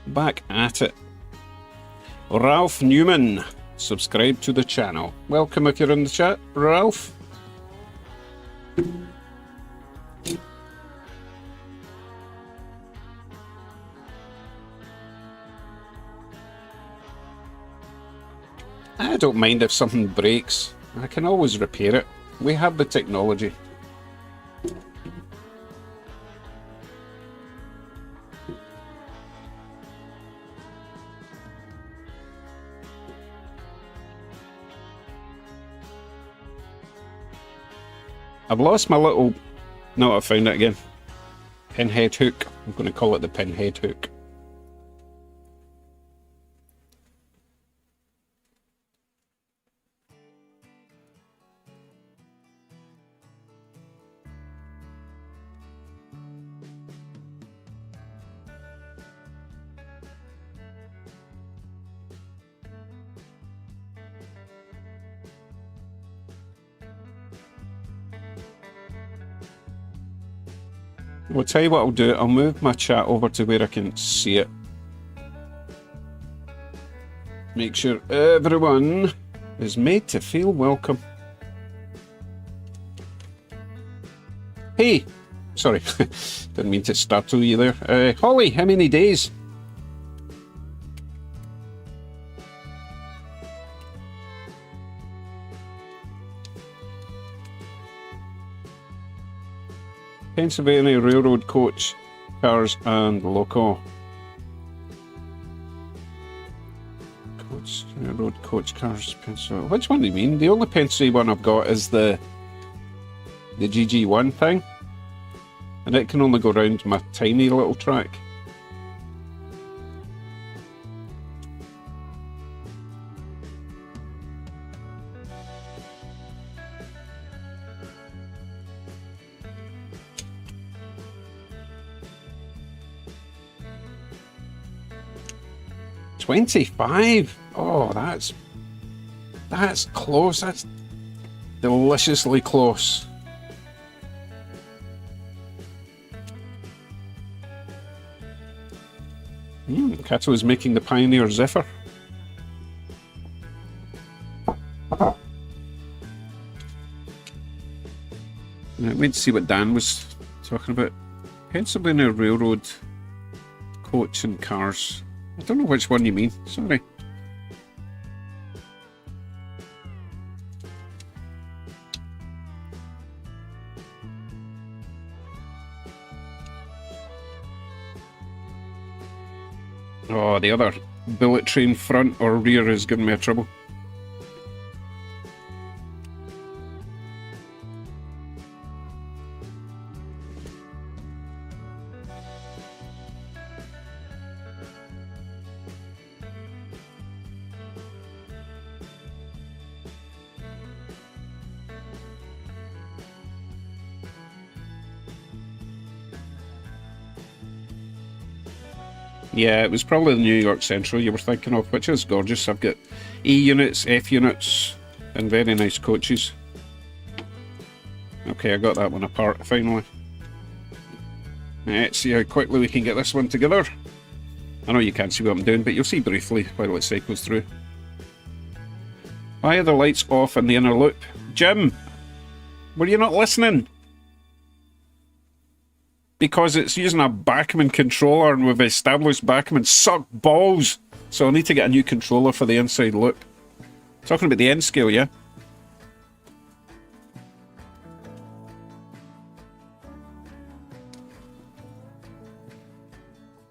Back at it. Ralph Newman, subscribe to the channel. Welcome if you're in the chat, Ralph. I don't mind if something breaks. I can always repair it. We have the technology. I've lost my little... No, I found it again. Pinhead hook. I'm going to call it the pinhead hook. I'll tell you what I'll do. I'll move my chat over to where I can see it. Make sure everyone is made to feel welcome. Hey! Sorry, didn't mean to startle you there. Holly, how many days? Pennsylvania Railroad coach, cars and loco. Coach, Railroad coach, cars, Pennsylvania. Which one do you mean? The only Pennsylvania one I've got is the GG1 thing. And it can only go round my tiny little track. $25. Oh, that's close. That's deliciously close. Kato is making the Pioneer Zephyr. Wait to see what Dan was talking about. Pennsylvania Railroad coach and cars. I don't know which one you mean, sorry. Oh, the other bullet train front or rear is giving me a trouble. Yeah, it was probably the New York Central you were thinking of, which is gorgeous. I've got E units, F units, and very nice coaches. Okay, I got that one apart finally. Let's see how quickly we can get this one together. I know you can't see what I'm doing, but you'll see briefly while it cycles through. Why are the lights off in the inner loop? Jim, were you not listening? Because it's using a Bachmann controller and we've established Bachmann suck balls. So I need to get a new controller for the inside loop. Talking about the N scale, yeah?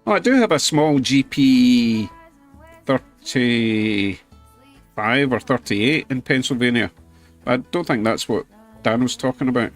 Oh, I do have a small GP 35 or 38 in Pennsylvania. I don't think that's what Dan was talking about.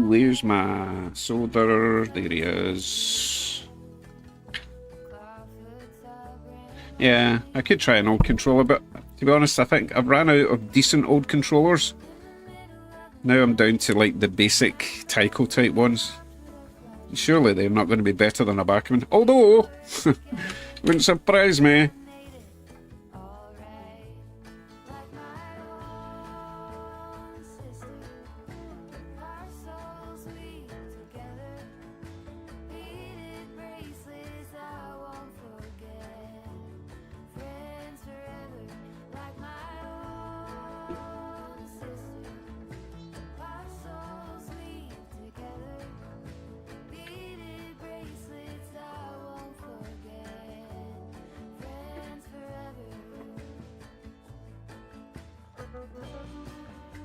Where's my solder? There he is. Yeah, I could try an old controller, but to be honest, I think I've ran out of decent old controllers. Now I'm down to like the basic Tyco type ones. Surely they're not going to be better than a Bachmann. Although, wouldn't surprise me.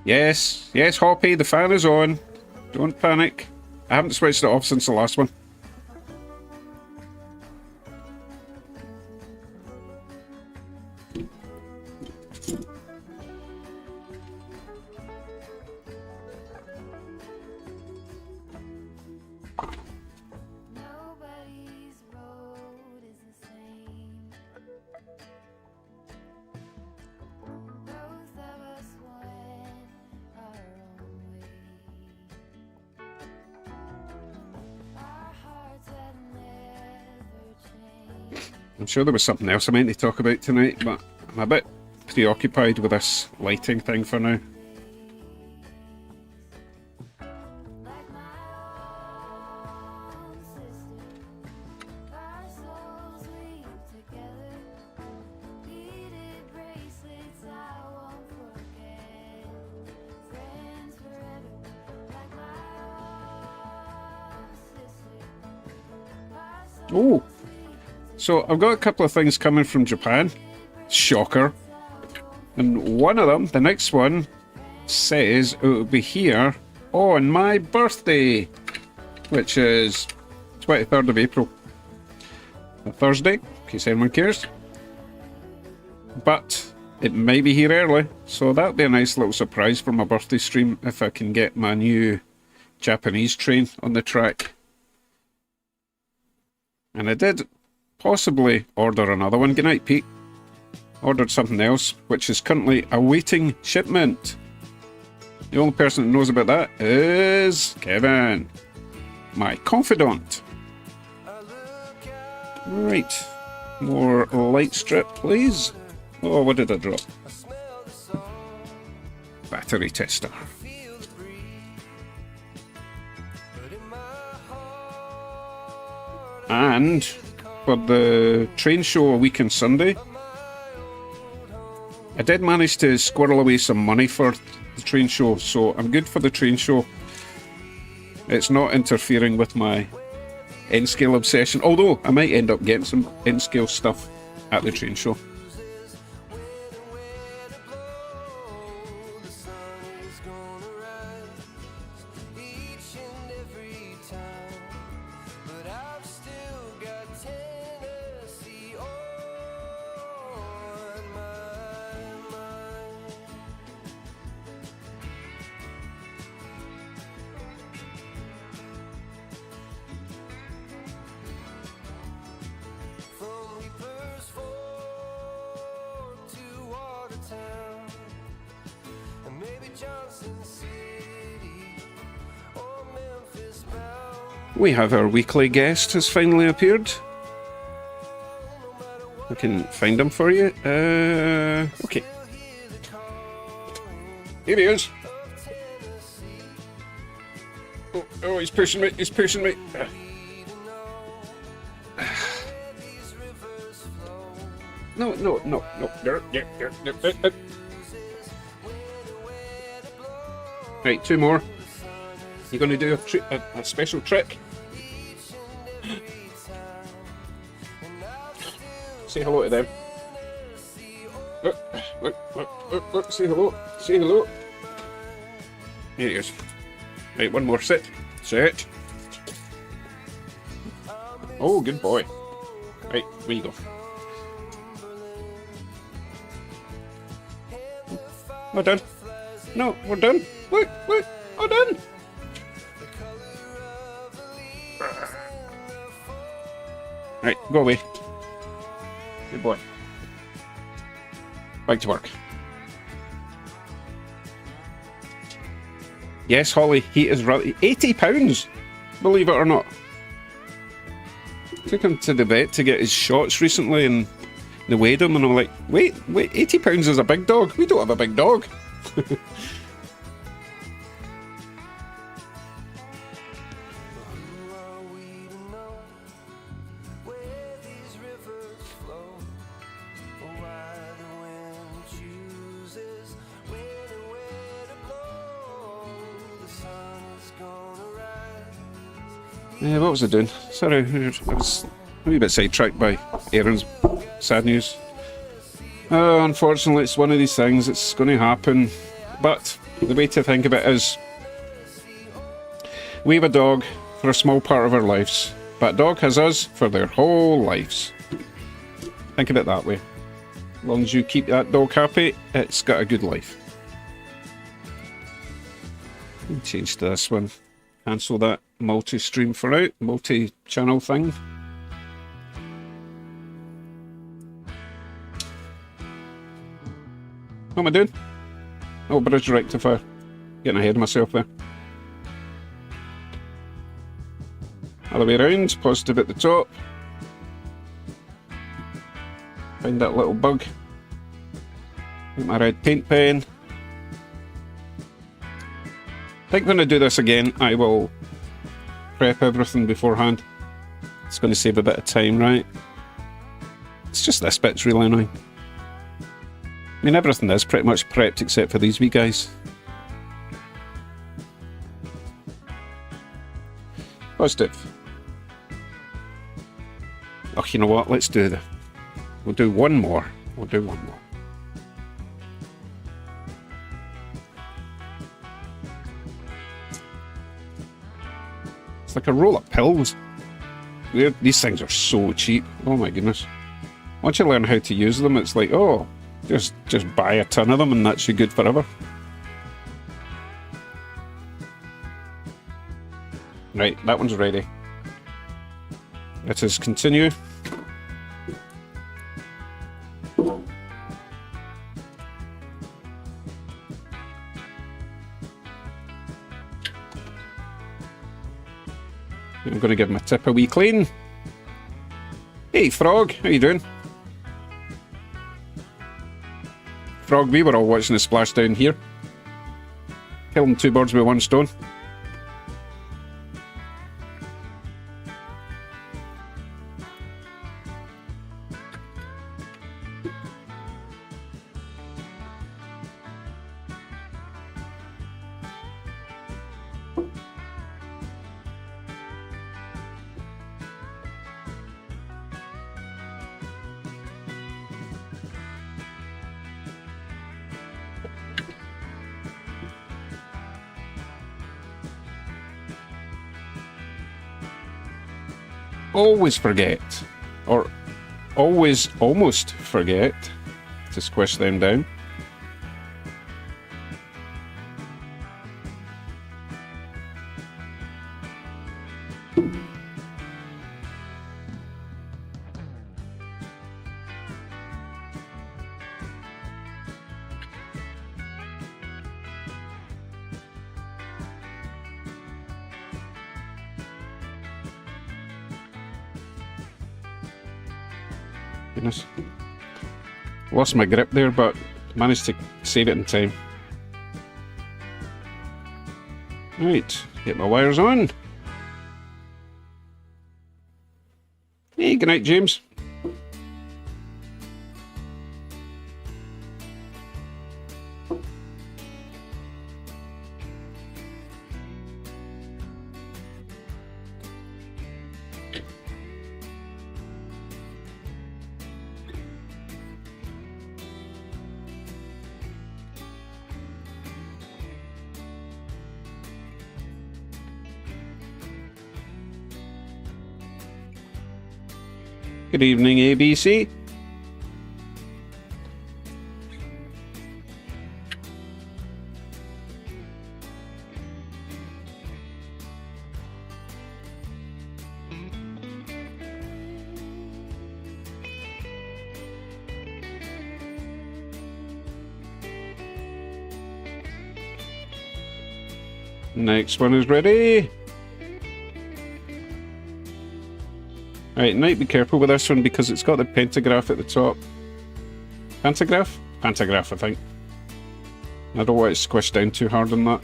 Yes, yes, Hoppy, the fan is on. Don't panic. I haven't switched it off since the last one. I'm sure there was something else I meant to talk about tonight, but I'm a bit preoccupied with this lighting thing for now. Oh! So I've got a couple of things coming from Japan. Shocker. And one of them, the next one, says it will be here on my birthday, which is 23rd of April. A Thursday, in case anyone cares. But it may be here early, so that'll be a nice little surprise for my birthday stream if I can get my new Japanese train on the track. And I did possibly order another one. Good night, Pete. Ordered something else, which is currently awaiting shipment. The only person that knows about that is Kevin, my confidant. Right. More light strip, please. Oh, what did I drop? Battery tester. And for the train show a week on Sunday, I did manage to squirrel away some money for the train show, so I'm good for the train show. It's not interfering with my N-scale obsession, although I might end up getting some N-scale stuff at the train show. We have our weekly guest has finally appeared. I can find him for you. Okay. Here he is. Oh, he's pushing me. He's pushing me. No. Right, 2 more. You're going to do a special trick. Say hello to them. Look, say hello. Say hello. Here he is. Right, 1 more. Sit. Sit. Oh, good boy. Right, where you go? We're done. No, we're done. Look, we're done. Right, go away. Good boy. Back to work. Yes, Holly, he is really... £80, believe it or not. Took him to the vet to get his shots recently and they weighed him and I'm like, wait, £80 is a big dog. We don't have a big dog. What was I doing? Sorry, I was a wee bit sidetracked by Aaron's sad news. Unfortunately, it's one of these things, it's going to happen. But the way to think of it is, we have a dog for a small part of our lives, but a dog has us for their whole lives. Think of it that way. As long as you keep that dog happy, it's got a good life. Change to this one. Cancel that multi-stream for out, multi-channel thing. What am I doing? Oh, bridge rectifier. Getting ahead of myself there. Other way around, positive at the top. Find that little bug. Get my red paint pen. I think when I do this again, I will prep everything beforehand. It's going to save a bit of time, right? It's just this bit's really annoying. I mean, everything is pretty much prepped except for these wee guys. Positive. Oh, you know what? Let's do the... We'll do one more. We'll do one more. It's like a roll of pills. These things are so cheap. Oh my goodness. Once you learn how to use them, it's like, oh, just buy a ton of them and that's you good forever. Right, that one's ready. Let us continue. I'm going to give my tip a wee clean. Hey Frog, how you doing? Frog, we were all watching the splashdown here. Killing 2 birds with 1 stone. Always forget, or always almost forget, to squish them down. goodness. Lost my grip there, but managed to save it in time. Right, get my wires on. Hey, good night, James. Good evening, ABC. Next one is ready. Right, Knight, be careful with this one because it's got the pentagraph at the top. Pantograph? Pantograph, I think. I don't want it squished down too hard on that.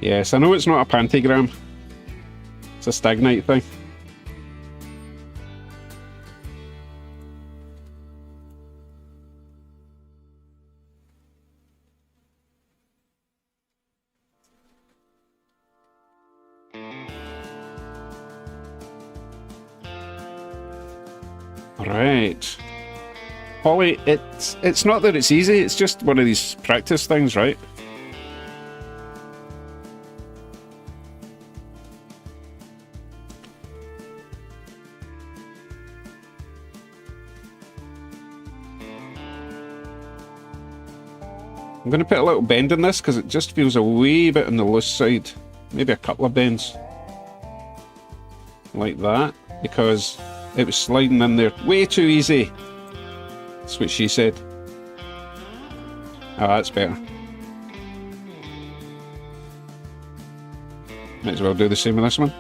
Yes, I know it's not a pantygram. It's a stagnite thing. Right. Holly, it's not that it's easy, it's just one of these practice things, right? I'm going to put a little bend in this because it just feels a wee bit on the loose side. Maybe a couple of bends. Like that. Because it was sliding in there way too easy. That's what she said. Ah, that's better. Might as well do the same with this one.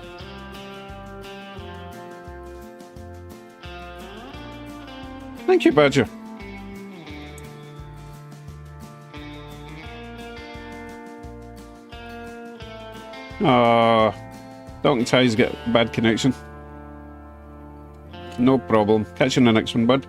Thank you, Badger. Ah, Dog and Ties get bad connection. No problem. Catch you in the next one, bud.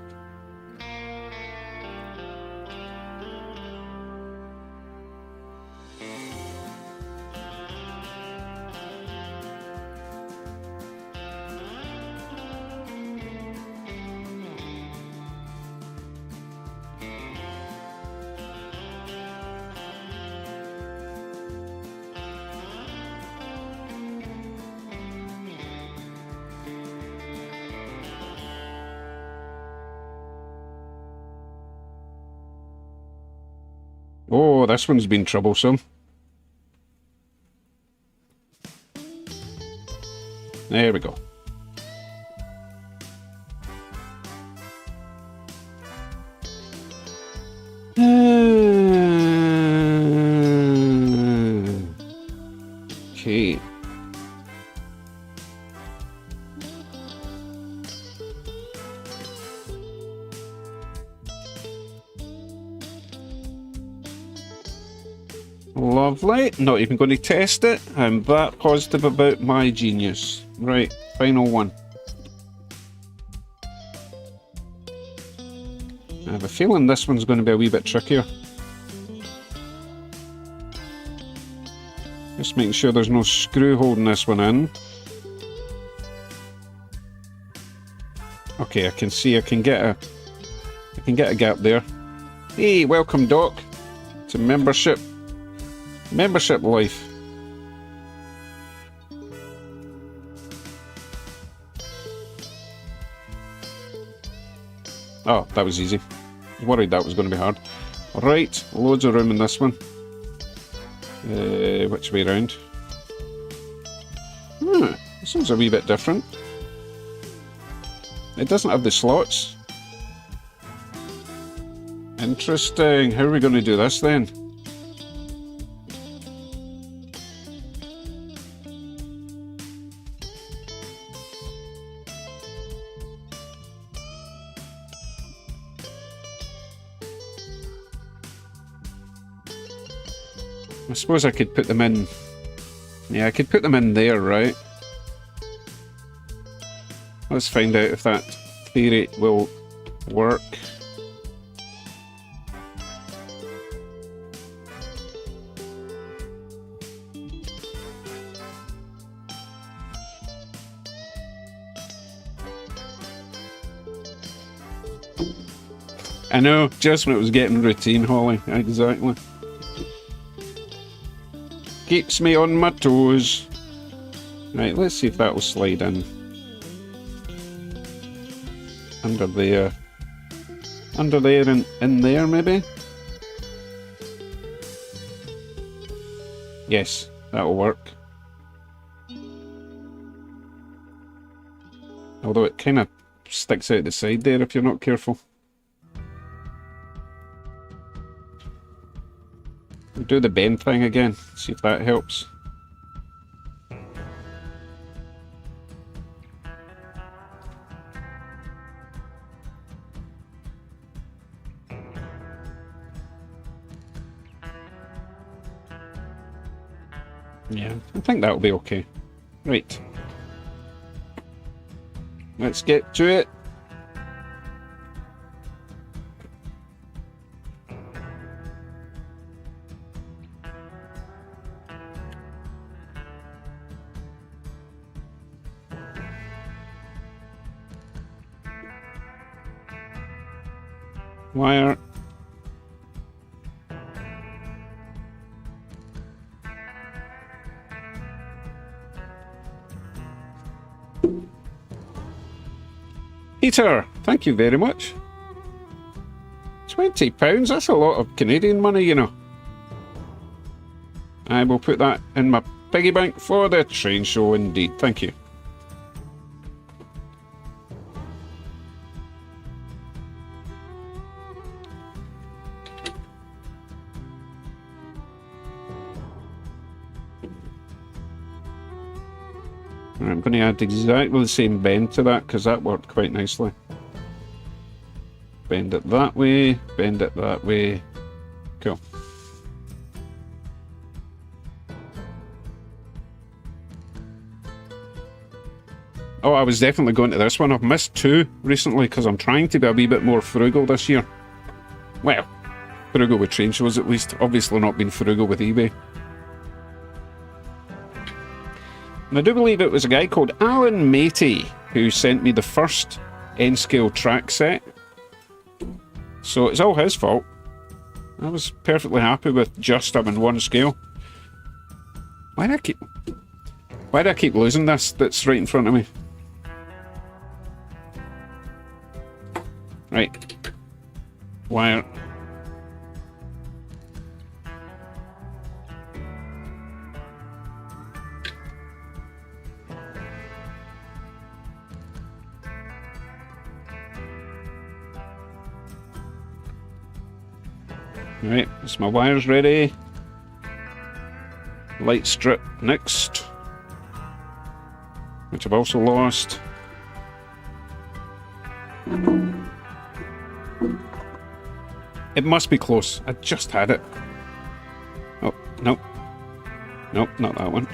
Oh, this one's been troublesome. There we go. Okay. Lovely. Not even going to test it. I'm that positive about my genius. Right, final one. I have a feeling this one's going to be a wee bit trickier. Just making sure there's no screw holding this one in. Okay, I can see I can get a gap there. Hey, welcome Doc to membership life. Oh, that was easy. I was worried that was going to be hard. Right, loads of room in this one. Which way round? This one's a wee bit different. It doesn't have the slots. Interesting. How are we going to do this then? I suppose I could put them in... Yeah, I could put them in there, right? Let's find out if that theory will work. I know, just when it was getting routine, Holly. Exactly. Keeps me on my toes. Right, let's see if that will slide in. Under there. Under there and in there, maybe? Yes, that'll work. Although it kind of sticks out the side there if you're not careful. We'll do the bend thing again, see if that helps. Yeah, I think that'll be okay. Right. Let's get to it. Wire. Peter, thank you very much. £20, that's a lot of Canadian money, you know. I will put that in my piggy bank for the train show indeed, thank you. I'm going to add exactly the same bend to that because that worked quite nicely. Bend it that way, bend it that way. Cool. Oh, I was definitely going to this one. I've missed two recently because I'm trying to be a wee bit more frugal this year. Well, frugal with train shows at least. Obviously not been frugal with eBay. And I do believe it was a guy called Alan Matey who sent me the first N-scale track set. So it's all his fault. I was perfectly happy with just having one scale. Why do I keep losing this that's right in front of me? Right. Wire. Right, is my wires ready? Light strip next, which I've also lost. It must be close. I just had it. Oh, nope. Nope, not that one.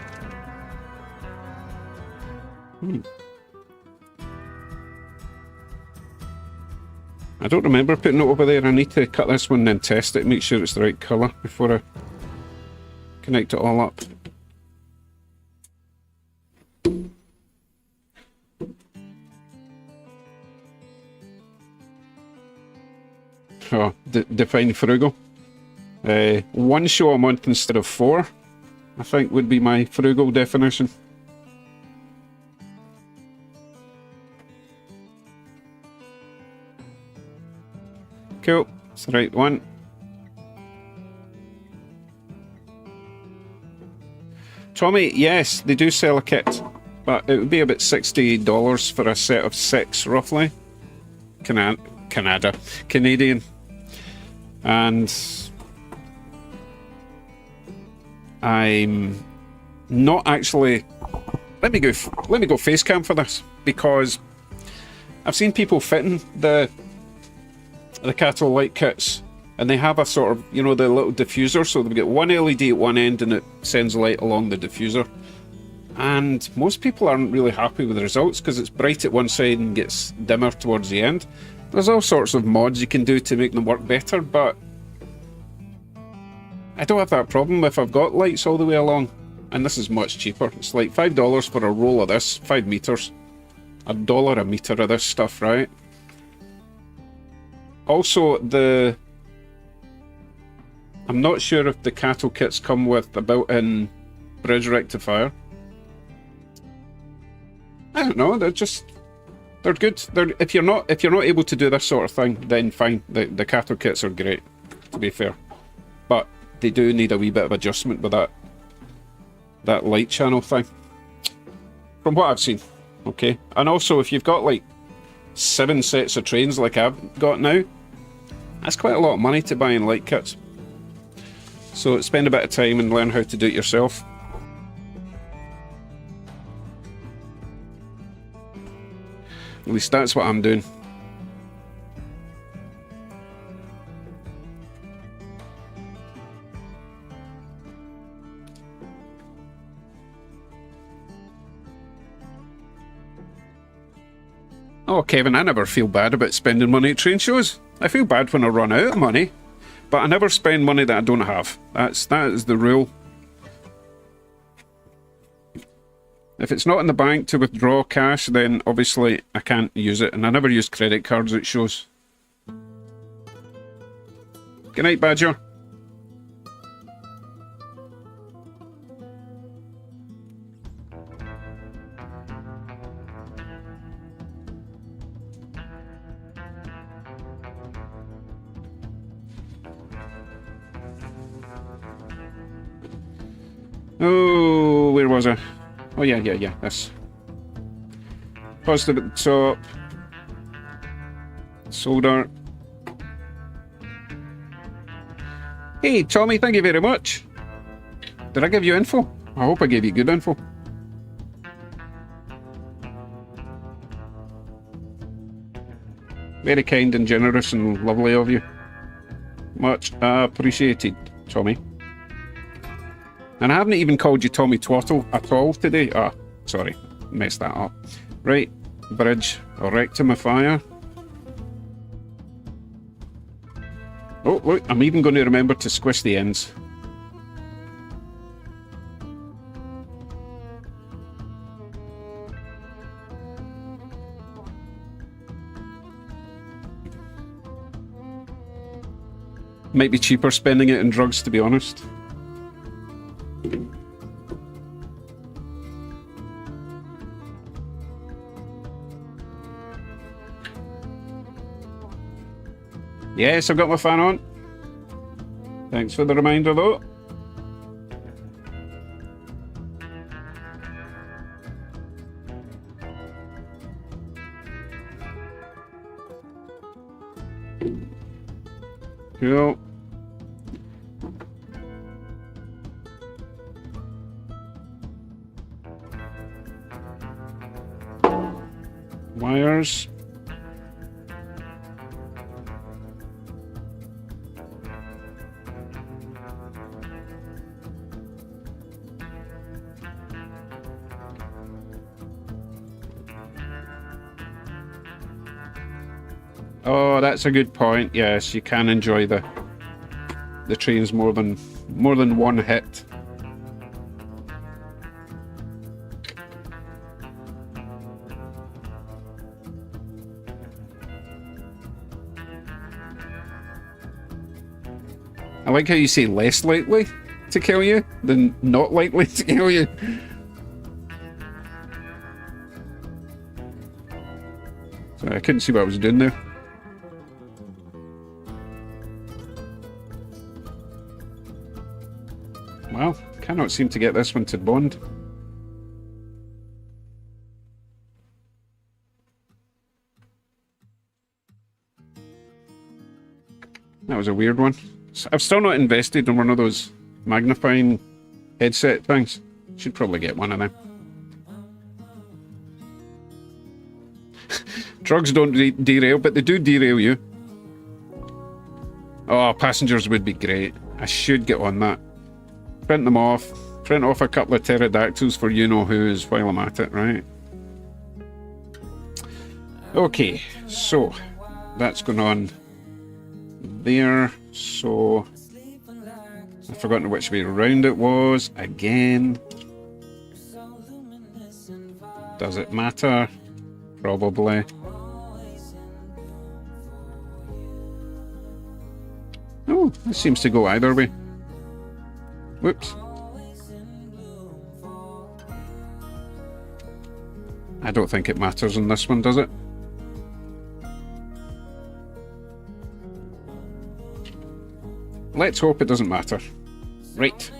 I don't remember putting it over there. I need to cut this one and then test it, make sure it's the right colour before I connect it all up. Oh, define frugal. One show a month instead of 4, I think would be my frugal definition. Cool. It's the right one. Tommy, yes, they do sell a kit, but it would be about $60 for a set of 6, roughly. Canadian. And I'm not actually... Let me go face cam for this, because I've seen people fitting the cattle light kits, and they have a sort of, you know, the little diffuser, so they've got one LED at one end and it sends light along the diffuser. And most people aren't really happy with the results because it's bright at one side and gets dimmer towards the end. There's all sorts of mods you can do to make them work better, but I don't have that problem if I've got lights all the way along. And this is much cheaper. It's like $5 for a roll of this, 5 meters. $1 a meter of this stuff, right? Also, I'm not sure if the cattle kits come with a built-in bridge rectifier. I don't know. They're good. If you're not able to do this sort of thing, then fine. The cattle kits are great, to be fair, but they do need a wee bit of adjustment with that light channel thing, from what I've seen. Okay, and also if you've got like 7 sets of trains like I've got now, that's quite a lot of money to buy in light kits. So spend a bit of time and learn how to do it yourself. At least that's what I'm doing. Oh, Kevin, I never feel bad about spending money at train shows. I feel bad when I run out of money, but I never spend money that I don't have. That is the rule. If it's not in the bank to withdraw cash, then obviously I can't use it, and I never use credit cards at shows. Good night, Badger. Oh, where was I? Oh, yeah, this. Positive at the top. Solder. Hey, Tommy, thank you very much. Did I give you info? I hope I gave you good info. Very kind and generous and lovely of you. Much appreciated, Tommy. And I haven't even called you Tommy Twaddle at all today. Ah, sorry, messed that up. Right, bridge or rectifier. Oh, look, I'm even going to remember to squish the ends. Might be cheaper spending it in drugs, to be honest. Yes, I've got my fan on. Thanks for the reminder, though. Cool. Wires. Oh, that's a good point. Yes, you can enjoy the trains more than one hit. I like how you say less likely to kill you than not likely to kill you. Sorry, I couldn't see what I was doing there. Well, cannot seem to get this one to bond. That was a weird one. I've still not invested in one of those magnifying headset things. Should probably get one of them. Drugs don't derail, but they do derail you. Oh, passengers would be great. I should get on that. Print them off. Print off a couple of pterodactyls for you-know-who's while I'm at it, right? Okay, so that's going on there. So I've forgotten which way around it was again. Does it matter? Probably. Oh, this seems to go either way. Whoops. I don't think it matters in this one, does it? Let's hope it doesn't matter. Right.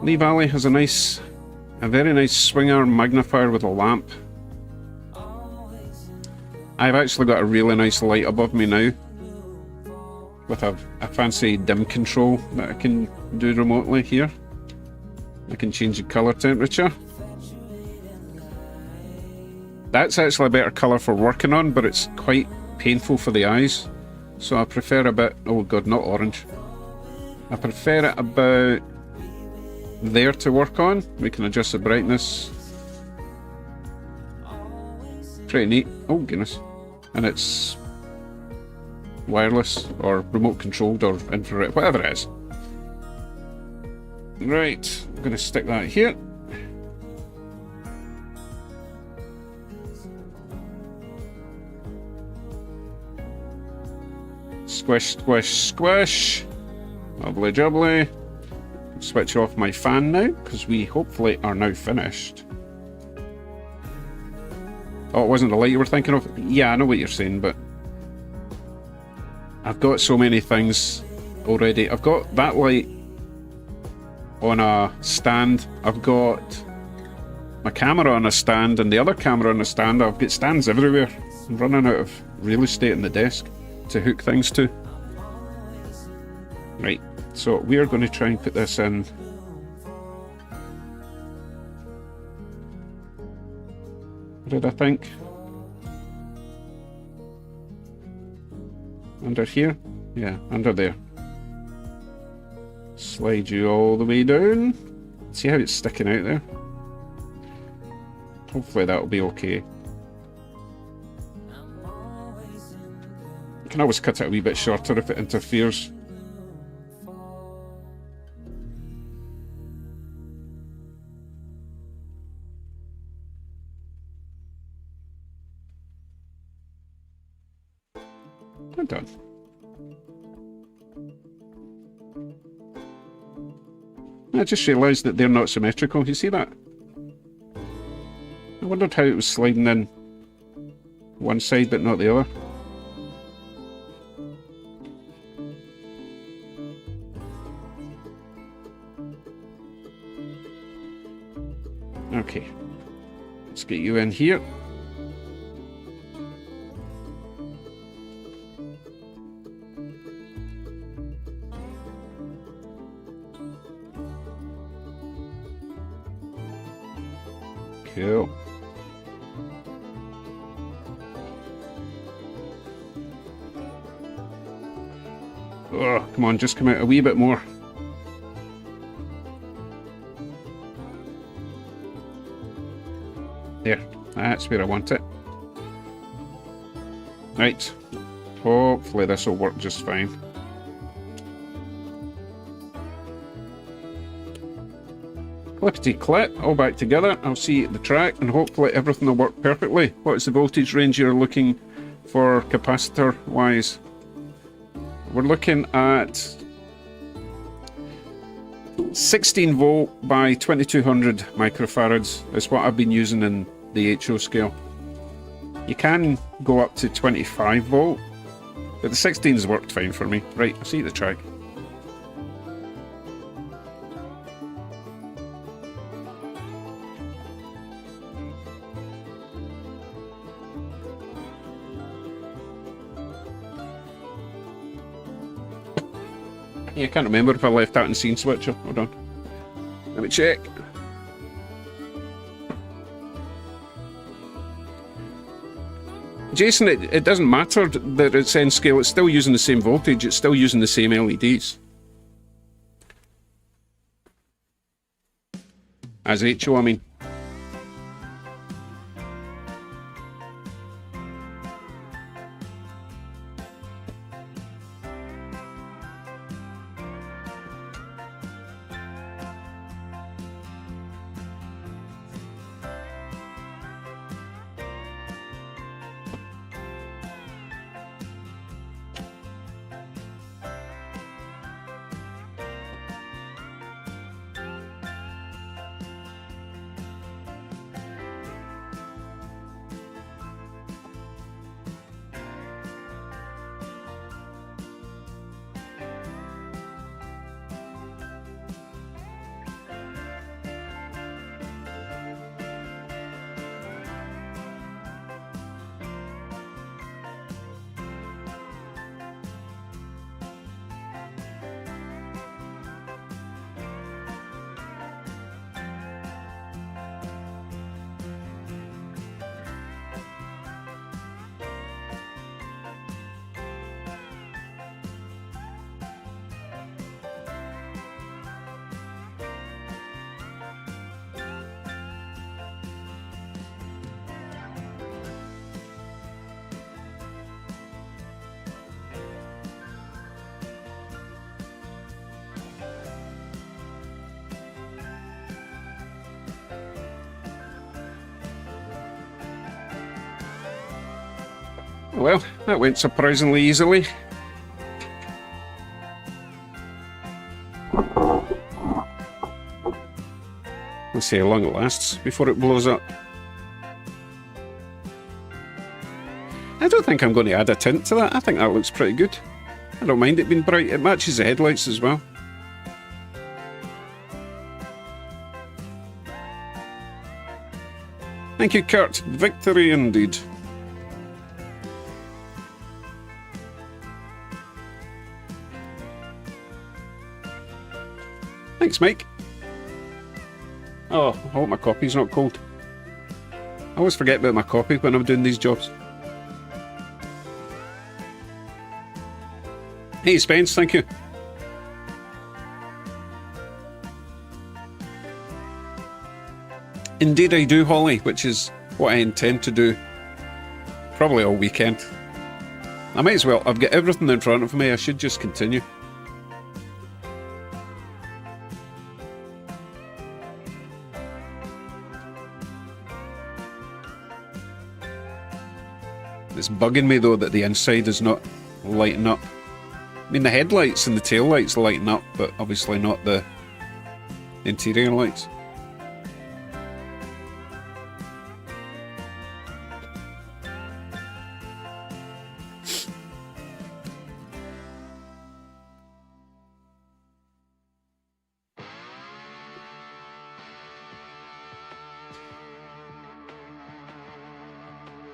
Lee Valley has a very nice swing arm magnifier with a lamp. I've actually got a really nice light above me now with a fancy dim control that I can do remotely here. I can change the colour temperature. That's actually a better colour for working on, but it's quite painful for the eyes. So I prefer a bit, oh god, not orange. I prefer it about there to work on. We can adjust the brightness. Pretty neat. Oh goodness. And it's wireless or remote controlled or infrared, whatever it is. Right, I'm going to stick that here. Squish, squish, squish. Jubbly, jubbly. Switch off my fan now, because we hopefully are now finished. Oh, it wasn't the light you were thinking of? Yeah, I know what you're saying, but I've got so many things already. I've got that light on a stand. I've got my camera on a stand and the other camera on a stand. I've got stands everywhere. I'm running out of real estate in the desk to hook things to. Right, so we are going to try and put this in. What did I think? Under here? Yeah, under there. Slide you all the way down. See how it's sticking out there? Hopefully that'll be okay. You can always cut it a wee bit shorter if it interferes. I'm done. I just realised that they're not symmetrical. You see that? I wondered how it was sliding in one side but not the other. Okay, let's get you in here. Cool. Oh, come on, just come out a wee bit more. There, that's where I want it. Right, hopefully this will work just fine. Clippity clip, all back together. I'll see the track and hopefully everything will work perfectly. What is the voltage range you're looking for capacitor wise? We're looking at 16 volt by 2200 microfarads is what I've been using in the HO scale. You can go up to 25 volt, but the 16's worked fine for me. Right, I'll see the track. Yeah, I can't remember if I left that in scene switcher. Hold on. Let me check. Jason, it doesn't matter that it's N scale, it's still using the same voltage, it's still using the same LEDs. As HO, I mean. Well, that went surprisingly easily. Let's see how long it lasts before it blows up. I don't think I'm going to add a tint to that. I think that looks pretty good. I don't mind it being bright. It matches the headlights as well. Thank you, Kurt. Victory indeed. Thanks, Mike. Oh, I hope my copy's not cold. I always forget about my copy when I'm doing these jobs. Hey, Spence, thank you. Indeed I do, Holly, which is what I intend to do probably all weekend. I might as well. I've got everything in front of me. I should just continue. It's bugging me though that the inside is not lighting up. I mean, the headlights and the tail lights lighten up, but obviously not the interior lights.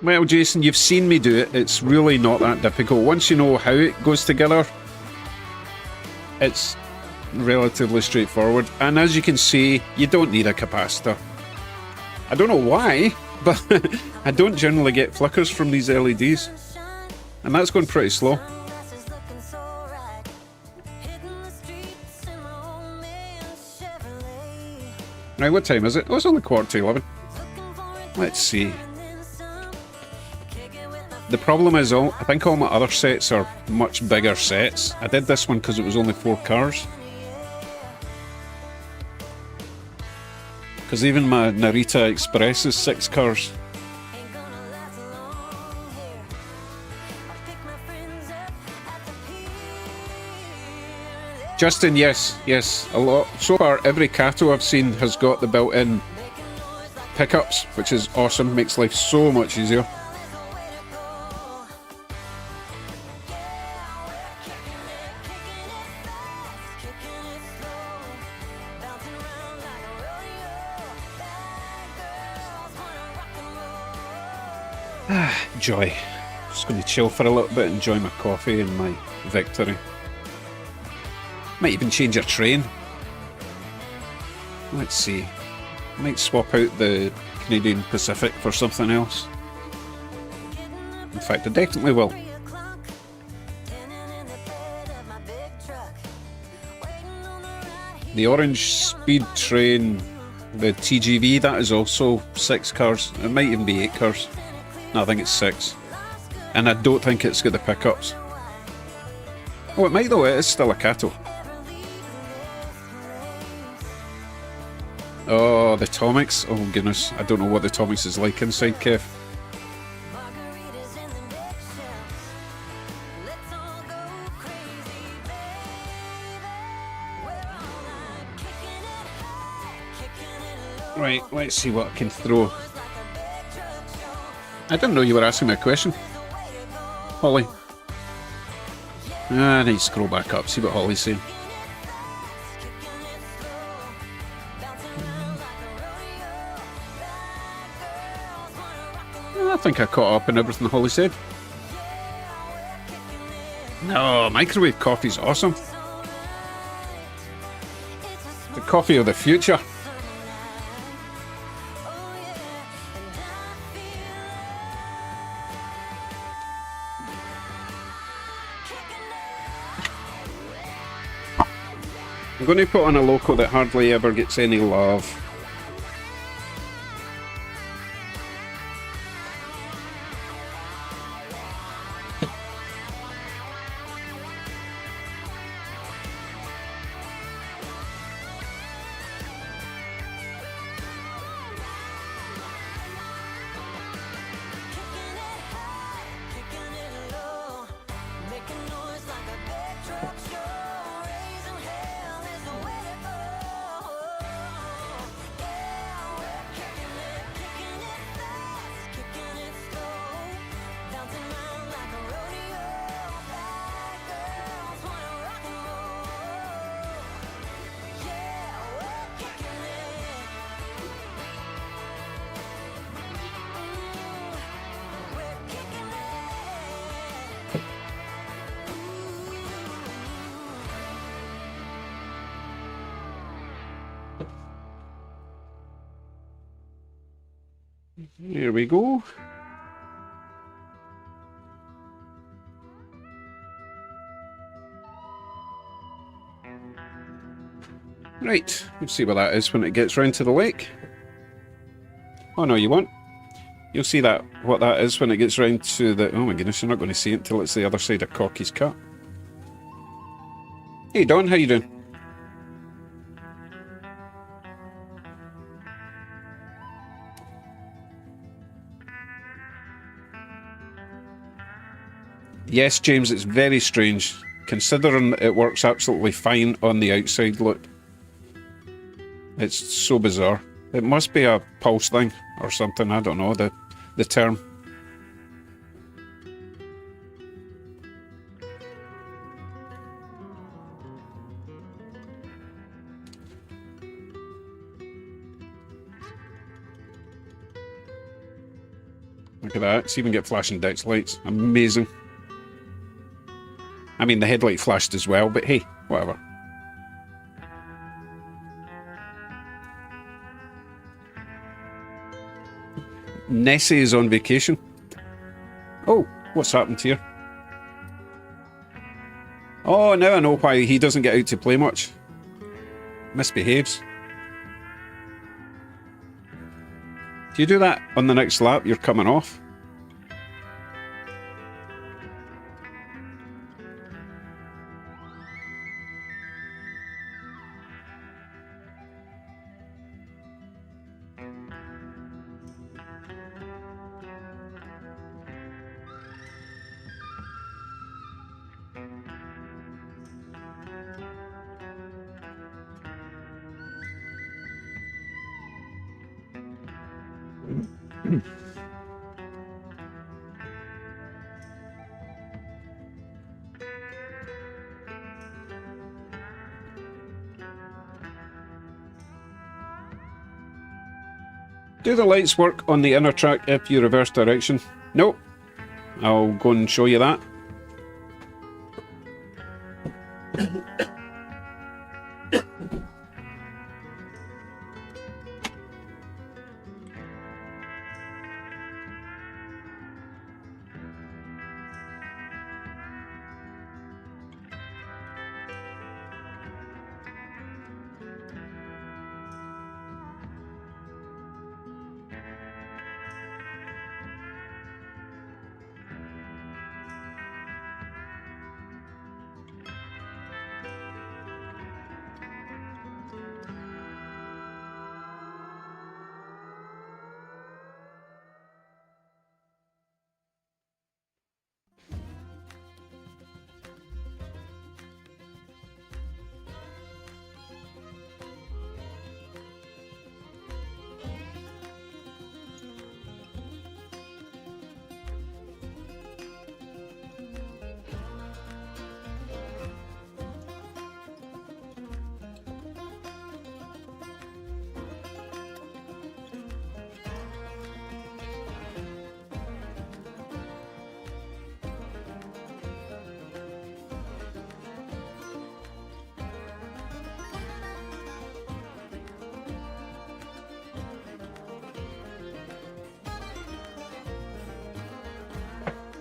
Well, Jason, you've seen me do it. It's really not that difficult. Once you know how it goes together, it's relatively straightforward. And as you can see, you don't need a capacitor. I don't know why, but I don't generally get flickers from these LEDs. And that's going pretty slow. Right, what time is it? Oh, it's only 11:15. Let's see. The problem is, I think all my other sets are much bigger sets. I did this one because it was only 4 cars. Because even my Narita Express is 6 cars. Justin, yes, yes, a lot. So far, every Kato I've seen has got the built-in pickups, which is awesome. Makes life so much easier. Joy. Just going to chill for a little bit, enjoy my coffee and my victory. Might even change a train. Let's see. Might swap out the Canadian Pacific for something else. In fact, I definitely will. The orange speed train, the TGV, that is also 6 cars. It might even be 8 cars. No, I think it's 6. And I don't think it's got the pickups. Oh, it might though, it is still a Kato. Oh, the Tomics. Oh goodness, I don't know what the Tomics is like inside, Kev. Right, let's see what I can throw. I didn't know you were asking me a question. Holly. I need to scroll back up, see what Holly's saying. I think I caught up on everything Holly said. No, microwave coffee's awesome. The coffee of the future. I'm going to put on a loco that hardly ever gets any love. Here we go. Right, let's see what that is when it gets round to the lake. Oh no, you won't. You'll see that what that is when it gets round to the... Oh my goodness, you're not going to see it until it's the other side of Corky's Cut. Hey Don, how you doing? Yes, James, it's very strange, considering it works absolutely fine on the outside, look. It's so bizarre. It must be a pulse thing or something, I don't know the term. Look at that, it's even got flashing ditch lights. Amazing. I mean, the headlight flashed as well, but hey, whatever. Nessie is on vacation. Oh, what's happened here? Oh, now I know why he doesn't get out to play much. Misbehaves. If you do that on the next lap, you're coming off. Do the lights work on the inner track if you reverse direction? Nope. I'll go and show you that.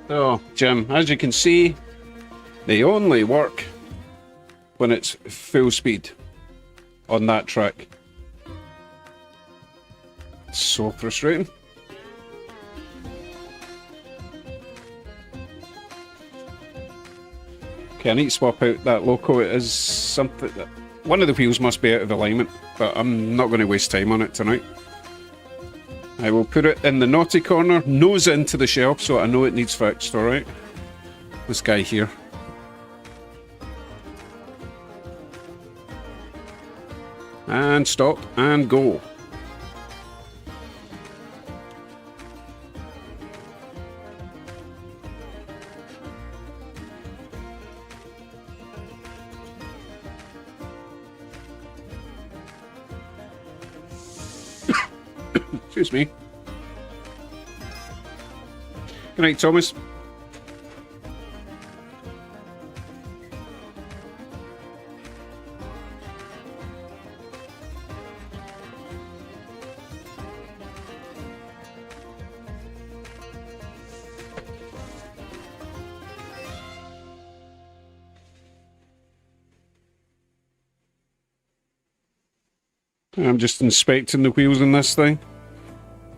So, Jim, as you can see, they only work when it's full speed on that track. It's so frustrating. Okay, I need to swap out that loco. It is something that... one of the wheels must be out of alignment, but I'm not going to waste time on it tonight. I will put it in the naughty corner, nose into the shelf, so I know it needs fixed, alright? This guy here. And stop, and go. Excuse me. Good night, Thomas. I'm just inspecting the wheels in this thing.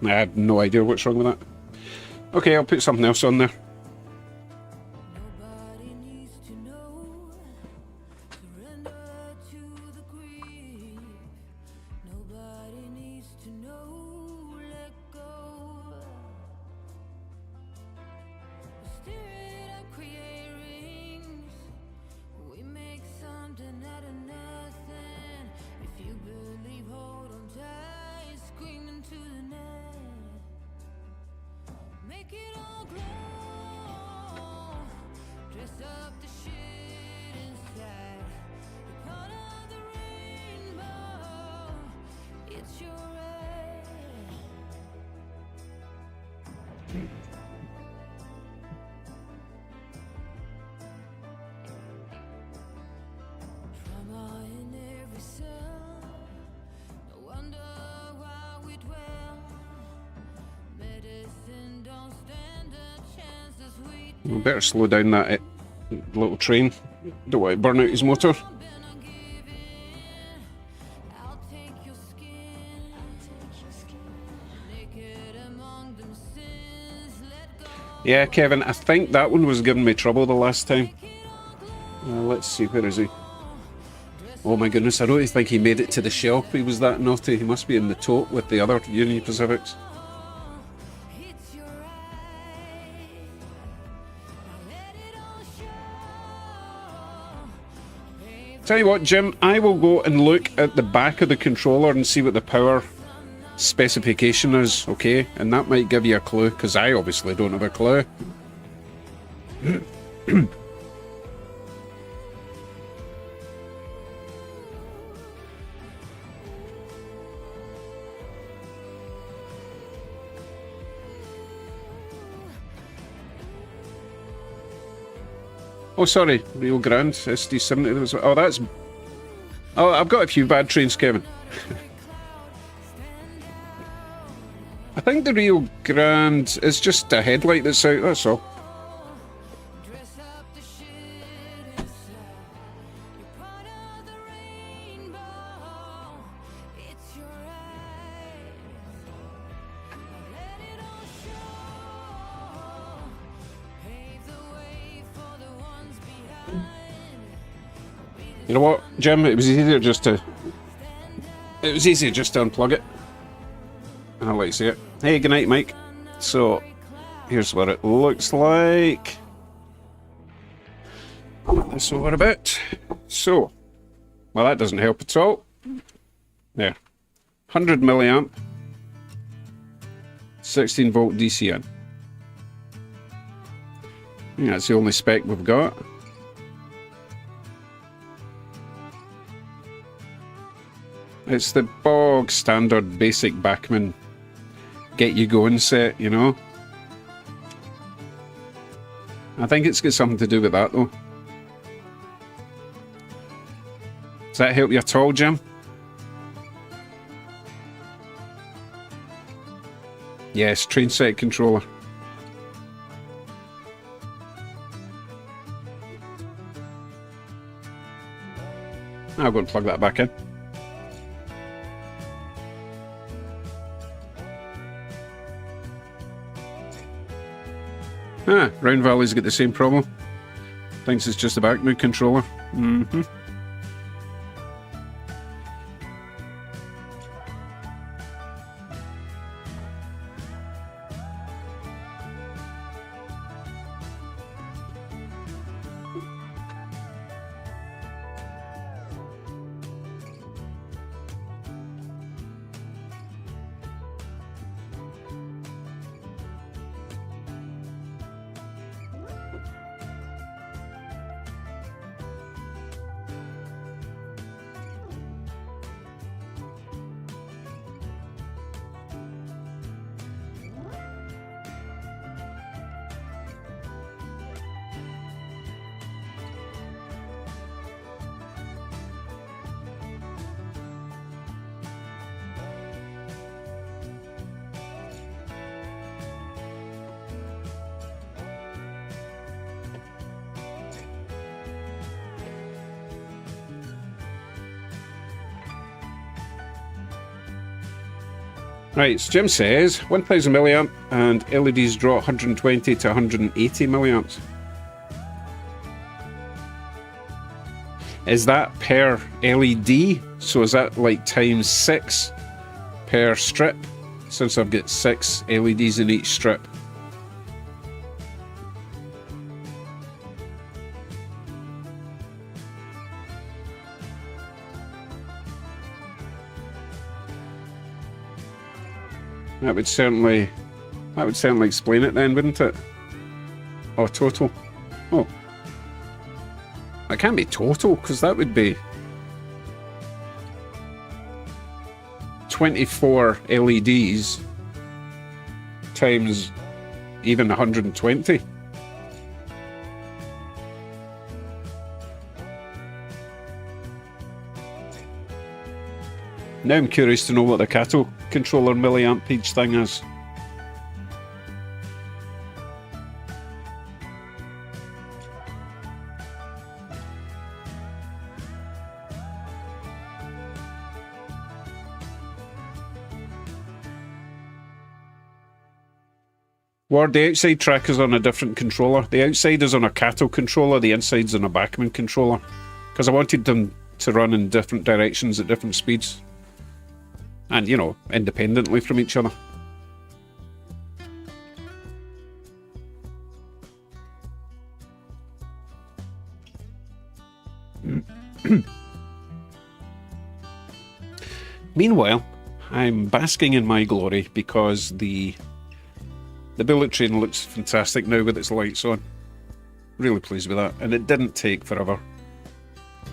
I have no idea what's wrong with that. Okay, I'll put something else on there. We better slow down that little train. Don't want to burn out his motor. Yeah, Kevin, I think that one was giving me trouble the last time. Let's see, where is he? Oh my goodness, I don't think he made it to the shelf. He was that naughty. He must be in the tote with the other Union Pacifics. Tell you what, Jim, I will go and look at the back of the controller and see what the power specification is, okay? And that might give you a clue, because I obviously don't have a clue. Oh, sorry, Rio Grande SD70. Oh, that's... Oh, I've got a few bad trains, Kevin. I think the Rio Grande is just a headlight that's out, that's all. You know what, Jim? It was easier just to unplug it. And I'll let you see it. Hey, good night, Mike. So, here's what it looks like. Put this over a bit. So, well, that doesn't help at all. There. 100 milliamp. 16 volt DC in. I think that's the only spec we've got. It's the bog standard basic Bachmann get you going set, you know. I think it's got something to do with that though. Does that help you at all, Jim? Yes, train set controller. I'll go and plug that back in. Ah, Round Valley's got the same problem. Thinks it's just a back move controller. Mm-hmm. Right, so Jim says 1000 milliamp and LEDs draw 120 to 180 milliamps. Is that per LED? So is that like times 6 per strip? Since I've got 6 LEDs in each strip. That would certainly explain it then, wouldn't it? Oh, total. Oh. That can't be total, because that would be 24 LEDs times even 120. Now I'm curious to know what the cattle controller milliampage thing is. Ward, the outside track is on a different controller. The outside is on a cattle controller, the inside's on a Bachmann controller. Because I wanted them to run in different directions at different speeds. And, you know, independently from each other. Meanwhile, I'm basking in my glory because the bullet train looks fantastic now with its lights on. Really pleased with that, and it didn't take forever.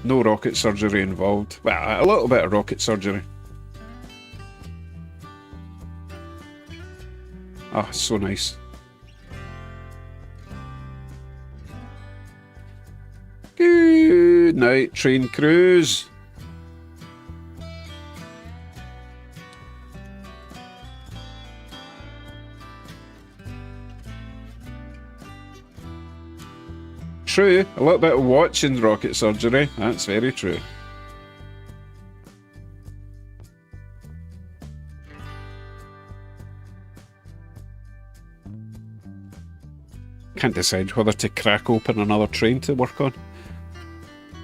No rocket surgery involved. Well, a little bit of rocket surgery. Ah, so nice. Good night, train crews. True, a little bit of watching rocket surgery. That's very true. Can't decide whether to crack open another train to work on.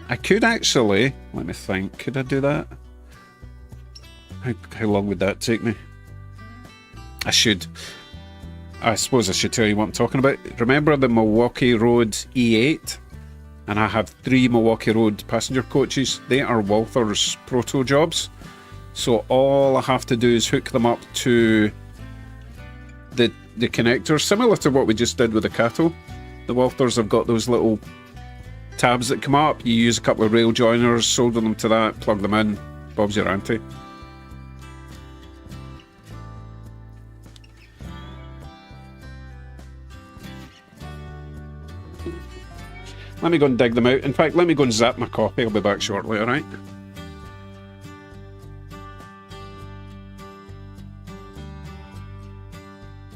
I could actually, let me think, could I do that? How long would that take me? I suppose I should tell you what I'm talking about. Remember the Milwaukee Road E8? And I have 3 Milwaukee Road passenger coaches. They are Walther's proto jobs. So all I have to do is hook them up to the connectors, similar to what we just did with the Cato. The Walthers have got those little tabs that come up. You use a couple of rail joiners, solder them to that, plug them in. Bob's your auntie. Let me go and dig them out. In fact, let me go and zap my copy. I'll be back shortly, alright?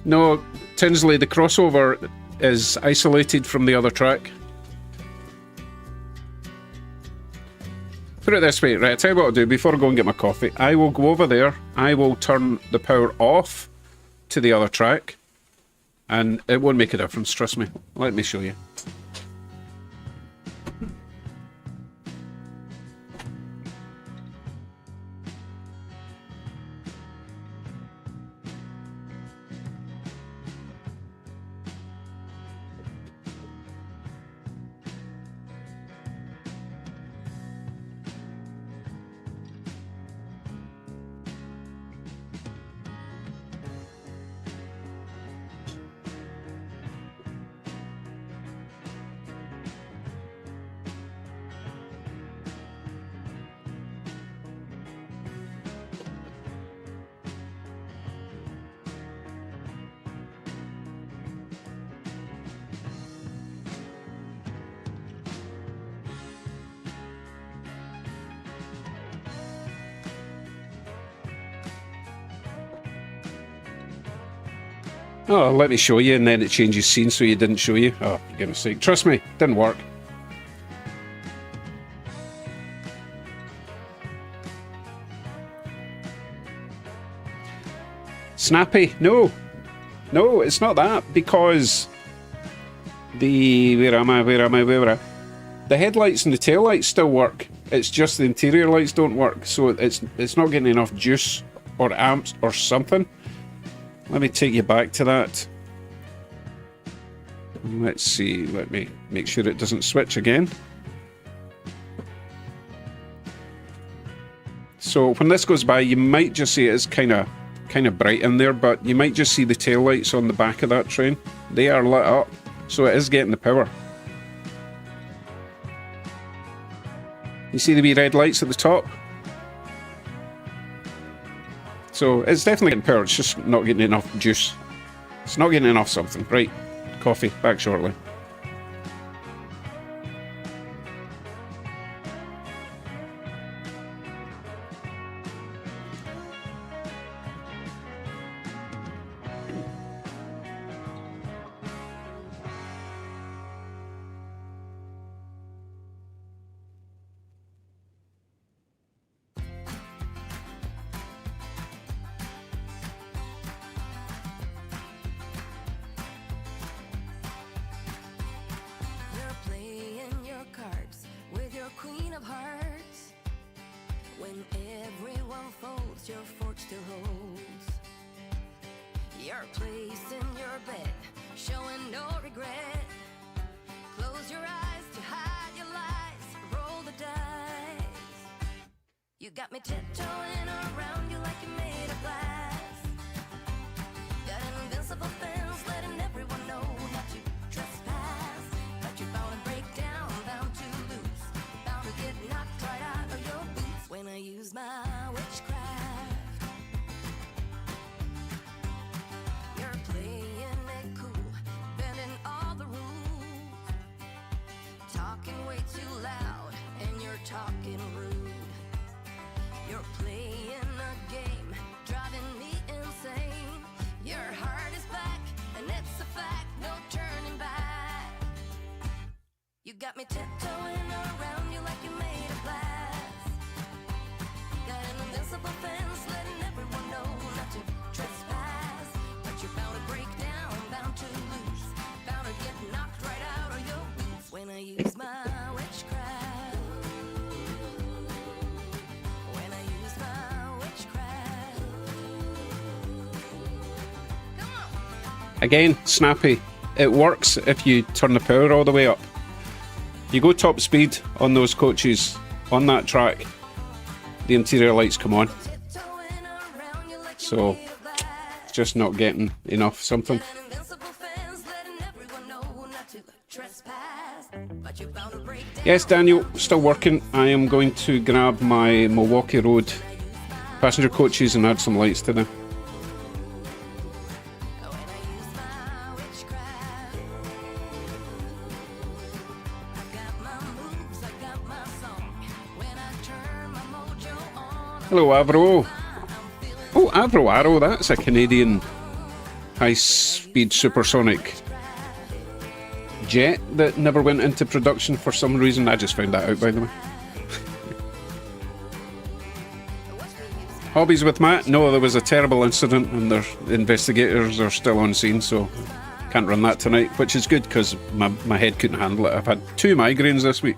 No, Tinsley, the crossover is isolated from the other track. Put it this way, right, I'll tell you what I'll do. Before I go and get my coffee, I will go over there, I will turn the power off to the other track, and it won't make a difference, trust me. Let me show you. Oh, let me show you, and then it changes scene so you didn't show you. Oh, for goodness sake. Trust me, didn't work. Snappy. No. No, it's not that, because the... Where am I? The headlights and the tail lights still work. It's just the interior lights don't work, so it's not getting enough juice or amps or something. Let me take you back to that. Let's see, let me make sure it doesn't switch again. So when this goes by, you might just see it's kind of bright in there, but you might just see the tail lights on the back of that train. They are lit up, so it is getting the power. You see the wee red lights at the top? So it's definitely getting power, it's just not getting enough juice. It's not getting enough something. Right, coffee, back shortly. You got me tiptoeing around you like you made talking rude. You're playing a game, driving me insane. Your heart is black, and it's a fact, no turning back. You got me tiptoeing around you like you made of glass. Got an invincible fence, letting everyone know not to trespass. But you're bound to break down, bound to lose, bound to get knocked right out of your boots when I use my witchcraft. When I use my witchcraft. Come on. Again, snappy. It works if you turn the power all the way up. You go top speed on those coaches, on that track, the interior lights come on. So, it's just not getting enough something. Yes, Daniel, still working. I am going to grab my Milwaukee Road passenger coaches and add some lights to them. Hello, Avro. Oh, Avro Arrow, that's a Canadian high-speed supersonic jet that never went into production for some reason. I just found that out, by the way. Hobbies with Matt? No, there was a terrible incident and the investigators are still on scene, so can't run that tonight, which is good because my head couldn't handle it. I've had 2 migraines this week.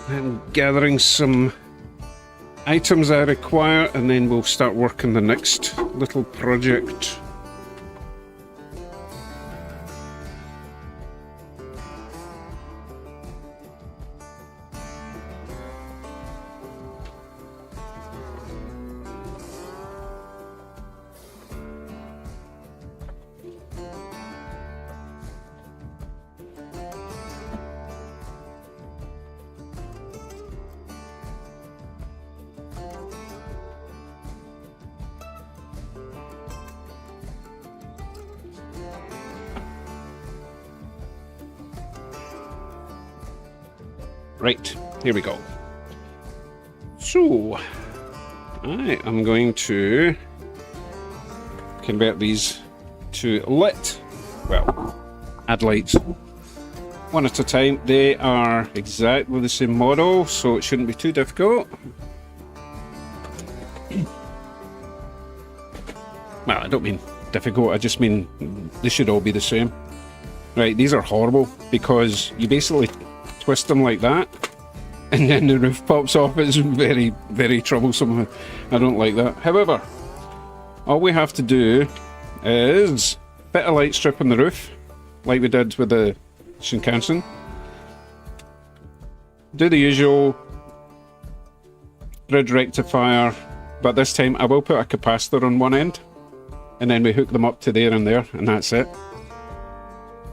I'm gathering some items I require and then we'll start working the next little project. Right, here we go. So, I am going to convert these to lit. Well, add lights one at a time. They are exactly the same model, so it shouldn't be too difficult. Well, I don't mean difficult, I just mean they should all be the same. Right, these are horrible because you basically twist them like that and then the roof pops off. It's very, very troublesome. I don't like that. However, all we have to do is fit a light strip on the roof like we did with the Shinkansen. Do the usual grid rectifier, but this time I will put a capacitor on one end and then we hook them up to there and there, and that's it.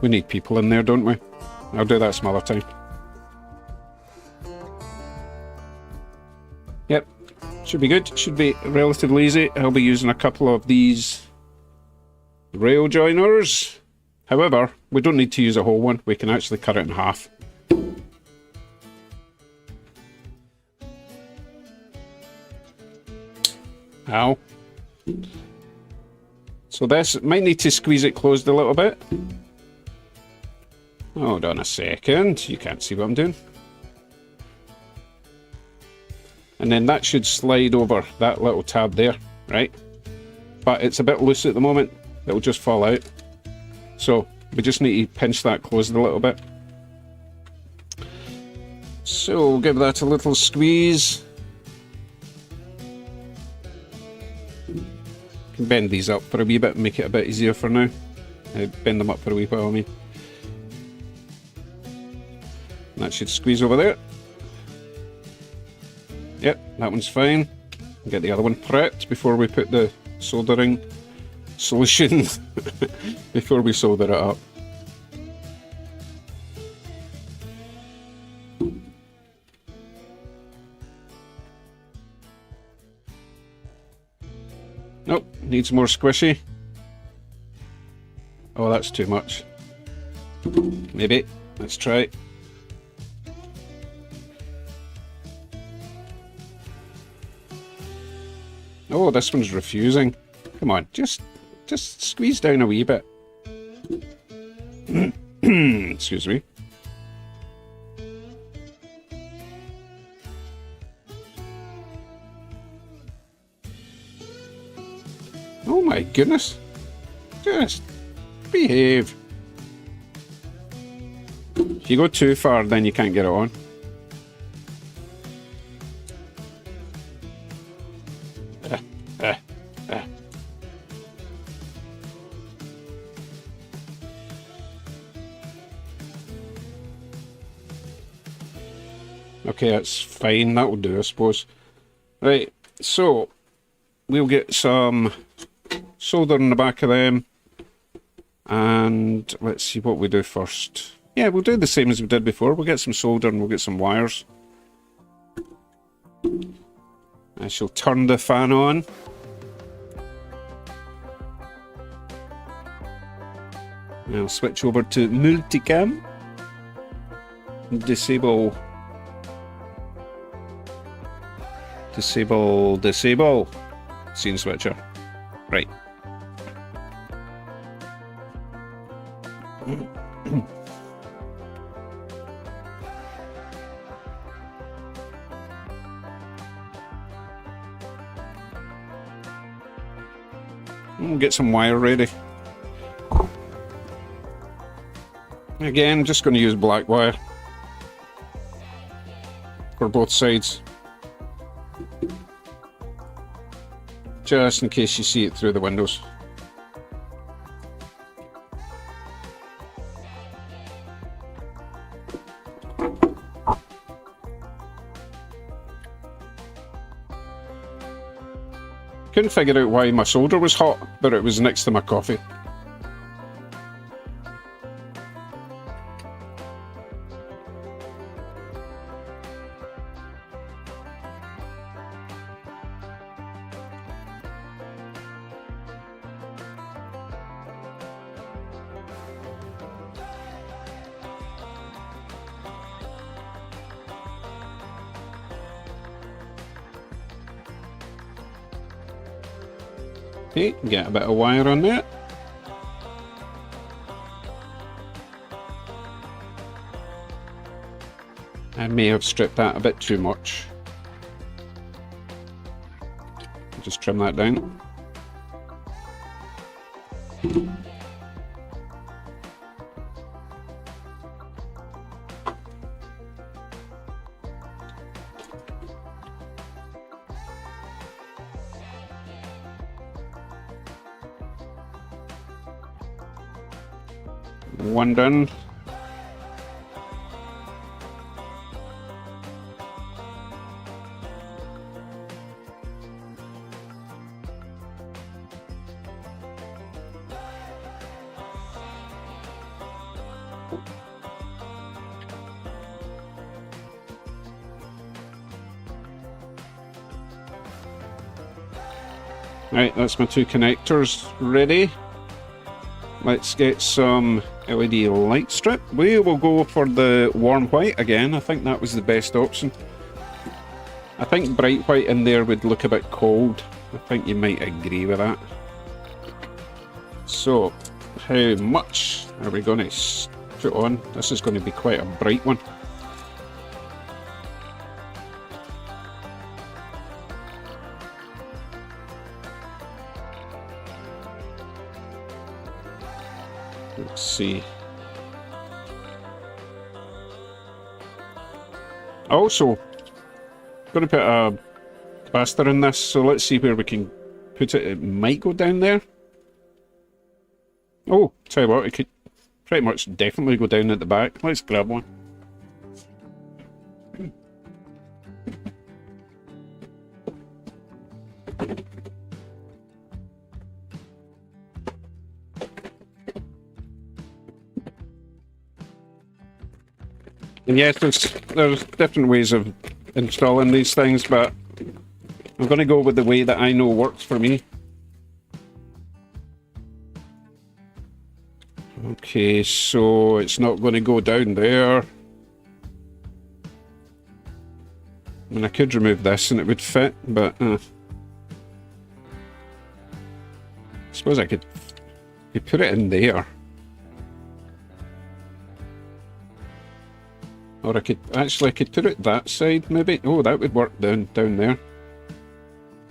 We need people in there, don't we? I'll do that some other time. Yep, should be good. Should be relatively easy. I'll be using a couple of these rail joiners. However, we don't need to use a whole one. We can actually cut it in half. Ow. So this, might need to squeeze it closed a little bit. Hold on a second. You can't see what I'm doing. And then that should slide over that little tab there, right? But it's a bit loose at the moment. It'll just fall out. So we just need to pinch that closed a little bit. So we'll give that a little squeeze. Can bend these up for a wee bit and make it a bit easier for now. Bend them up for a wee while, I mean. That should squeeze over there. Yep, that one's fine. Get the other one prepped before we put the soldering solution before we solder it up. Nope, needs more squishy. Oh, that's too much. Maybe. Let's try. Oh, this one's refusing. Come on, just squeeze down a wee bit. Excuse me. Oh my goodness. Just behave. If you go too far, then you can't get it on. Okay, that's fine. That will do, I suppose. Right, so we'll get some solder in the back of them. And let's see what we do first. Yeah, we'll do the same as we did before. We'll get some solder and we'll get some wires. I shall turn the fan on. I'll switch over to multicam. Disable. Disable. Scene switcher. Right. We'll get some wire ready. Again, just going to use black wire for both sides. Just in case you see it through the windows. Couldn't figure out why my solder was hot, but it was next to my coffee. Okay, get a bit of wire on that. I may have stripped that a bit too much. Just trim that down. One done. Right, that's my two connectors ready. Let's get some LED light strip. We will go for the warm white again. I think that was the best option. I think bright white in there would look a bit cold. I think you might agree with that. So, how much are we going to put on? This is going to be quite a bright one. Let's see. Also, going to put a capacitor in this, so let's see where we can put it. It might go down there. Oh, tell you what, it could pretty much definitely go down at the back. Let's grab one. And yes, there's different ways of installing these things, but I'm going to go with the way that I know works for me. Okay, so it's not going to go down there. I mean, I could remove this and it would fit, but I suppose I could put it in there. Or I could put it that side, maybe. Oh, that would work down there.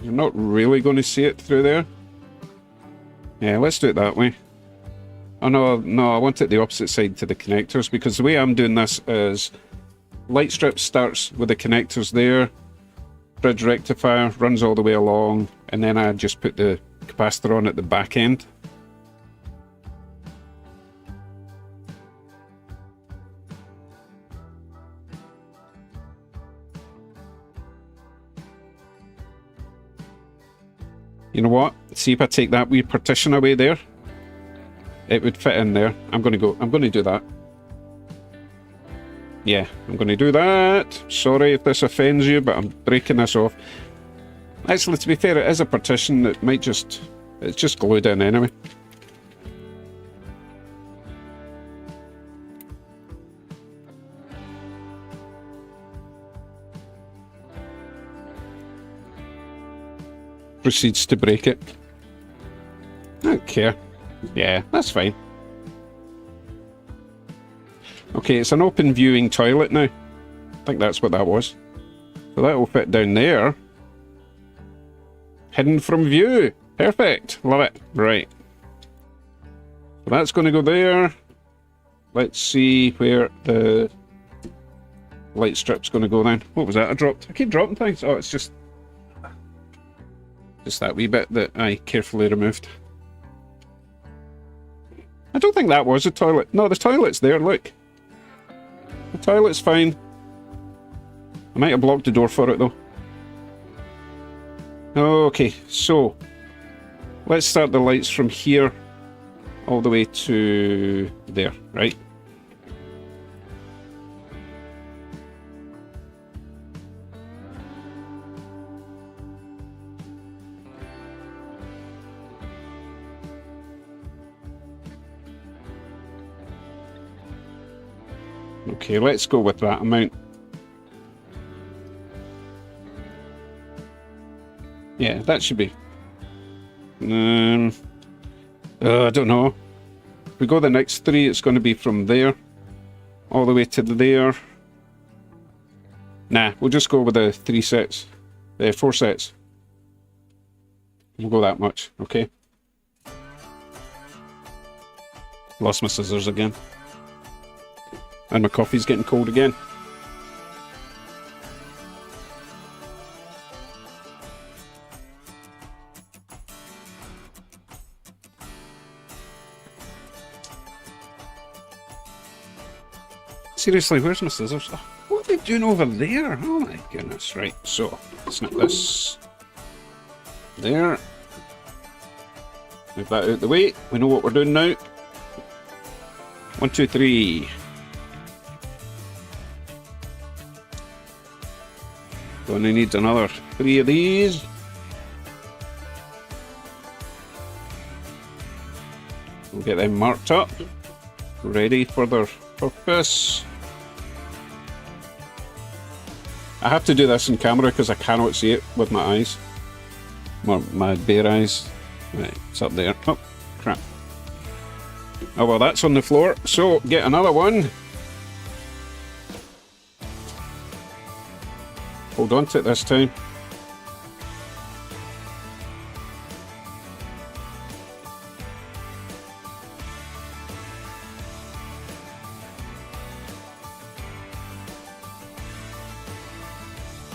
You're not really going to see it through there. Yeah, let's do it that way. Oh no, I want it the opposite side to the connectors, because the way I'm doing this is light strip starts with the connectors there, bridge rectifier runs all the way along, and then I just put the capacitor on at the back end. You know what? See if I take that wee partition away there. It would fit in there. I'm going to do that. Yeah, I'm going to do that. Sorry if this offends you, but I'm breaking this off. Actually, to be fair, it is a partition. It's just glued in anyway. Proceeds to break it. I don't care. Yeah, that's fine. Okay, it's an open viewing toilet now. I think that's what that was. So that will fit down there. Hidden from view. Perfect. Love it. Right. So that's going to go there. Let's see where the light strip's going to go then. What was that I dropped? I keep dropping things. Oh, it's just that wee bit that I carefully removed. I don't think that was a toilet. No, the toilet's there, look. The toilet's fine. I might have blocked the door for it, though. Okay, so let's start the lights from here all the way to there, right? Okay, let's go with that amount. Yeah, that should be. I don't know. If we go the next three, it's going to be from there all the way to there. Nah, we'll just go with the 4 sets. We'll go that much, okay? Lost my scissors again. And my coffee's getting cold again. Seriously, where's my scissors? Oh, what are they doing over there? Oh my goodness. Right, so, snip this. There. Move that out the way. We know what we're doing now. 1, 2, 3. Gonna need another 3 of these. We'll get them marked up, ready for their purpose. I have to do this in camera because I cannot see it with my eyes. My bare eyes. Right, it's up there. Oh, crap. Oh well, that's on the floor, so get another one. Hold on to it this time.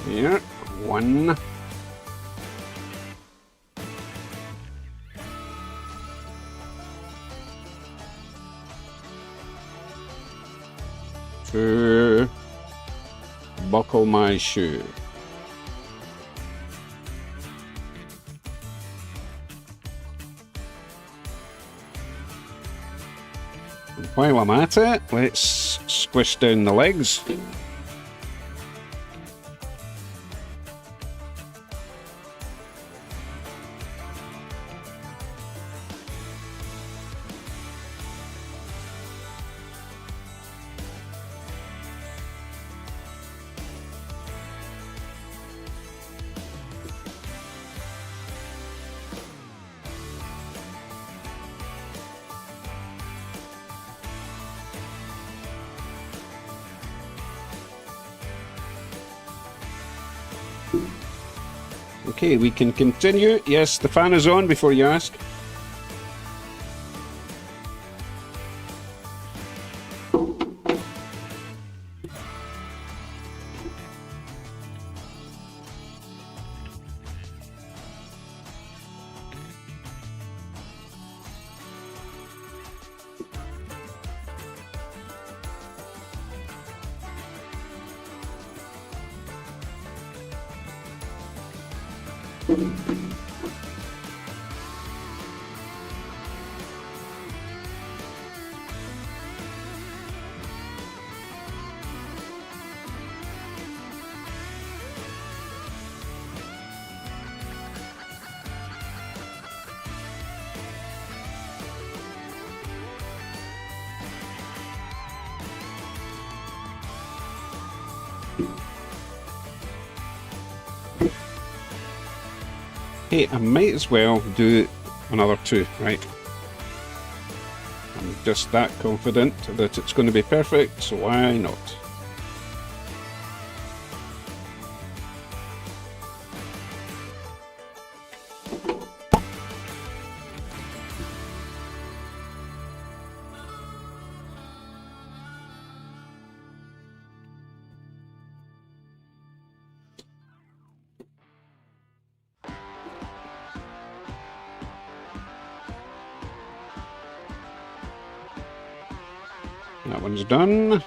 Yeah, one. Two. Buckle my shoe. And while I'm at it, let's squish down the legs. Okay, we can continue. Yes, the fan is on before you ask. Hey, I might as well do another two, right? I'm just that confident that it's going to be perfect, so why not? That one's done.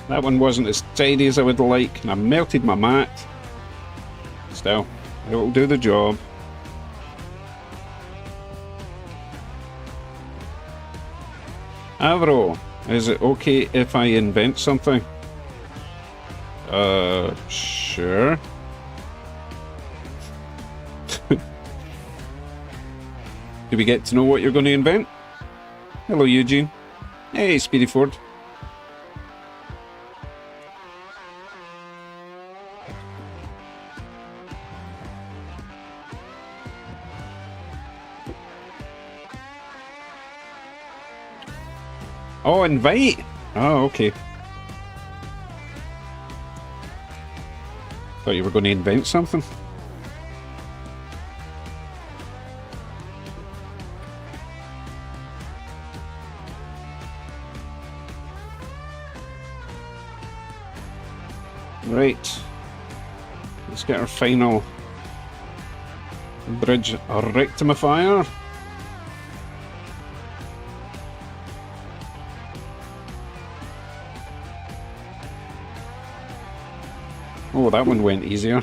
That one wasn't as tidy as I would like, and I melted my mat. Still, it will do the job. Avro, is it okay if I invent something? Sure. Do we get to know what you're going to invent? Hello, Eugene. Hey, Speedy Ford. Oh, invite? Oh, okay. Thought you were going to invent something. Right. Let's get our final bridge rectifier. Oh, that one went easier.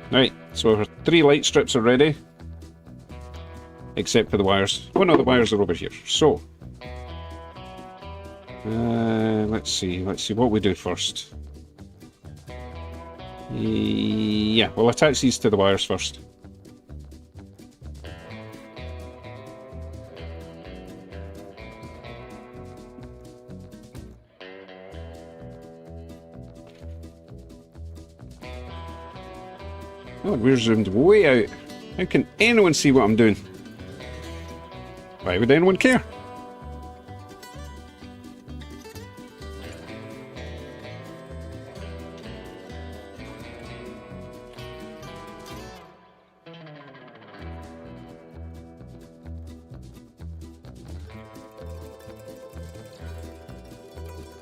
Right, so our 3 light strips are ready. Except for the wires. Oh no, the wires are over here. So, let's see what we do first. Yeah, we'll attach these to the wires first. Oh, we're zoomed way out. How can anyone see what I'm doing? Why would anyone care?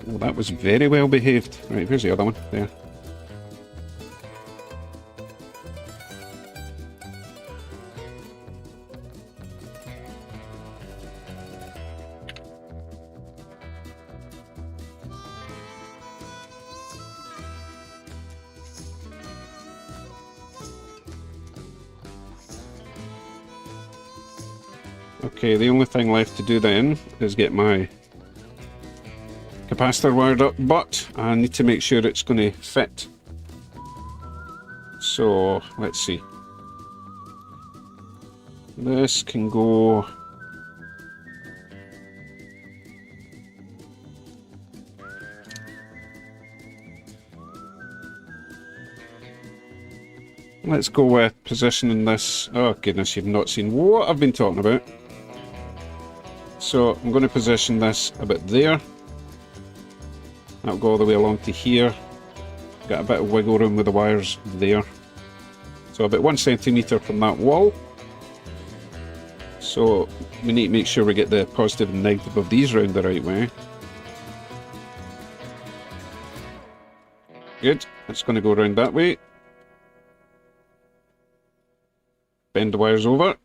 Oh, that was very well behaved. Right, here's the other one. There. Okay, the only thing left to do then is get my capacitor wired up, but I need to make sure it's going to fit. So, let's see. This can go... Let's go with positioning this... Oh goodness, you've not seen what I've been talking about. So I'm going to position this about there. That'll go all the way along to here. Got a bit of wiggle room with the wires there. So about 1 centimetre from that wall. So we need to make sure we get the positive and negative of these round the right way. Good. It's going to go around that way. Bend the wires over.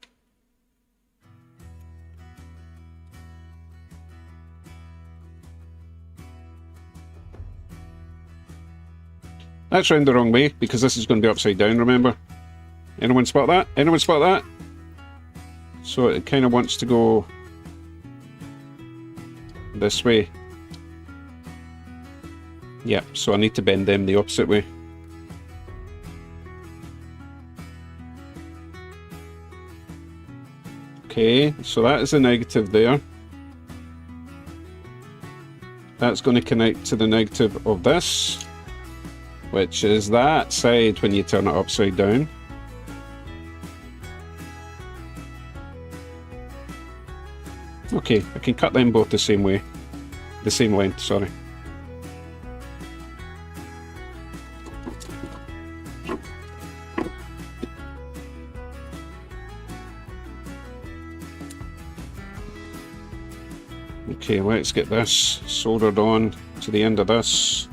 That's round the wrong way, because this is going to be upside down, remember? Anyone spot that? Anyone spot that? So it kind of wants to go this way. Yeah, so I need to bend them the opposite way. Okay, so that is a negative there. That's going to connect to the negative of this, which is that side when you turn it upside down. Okay, I can cut them both the same way. The same length, sorry. Okay, let's get this soldered on to the end of this.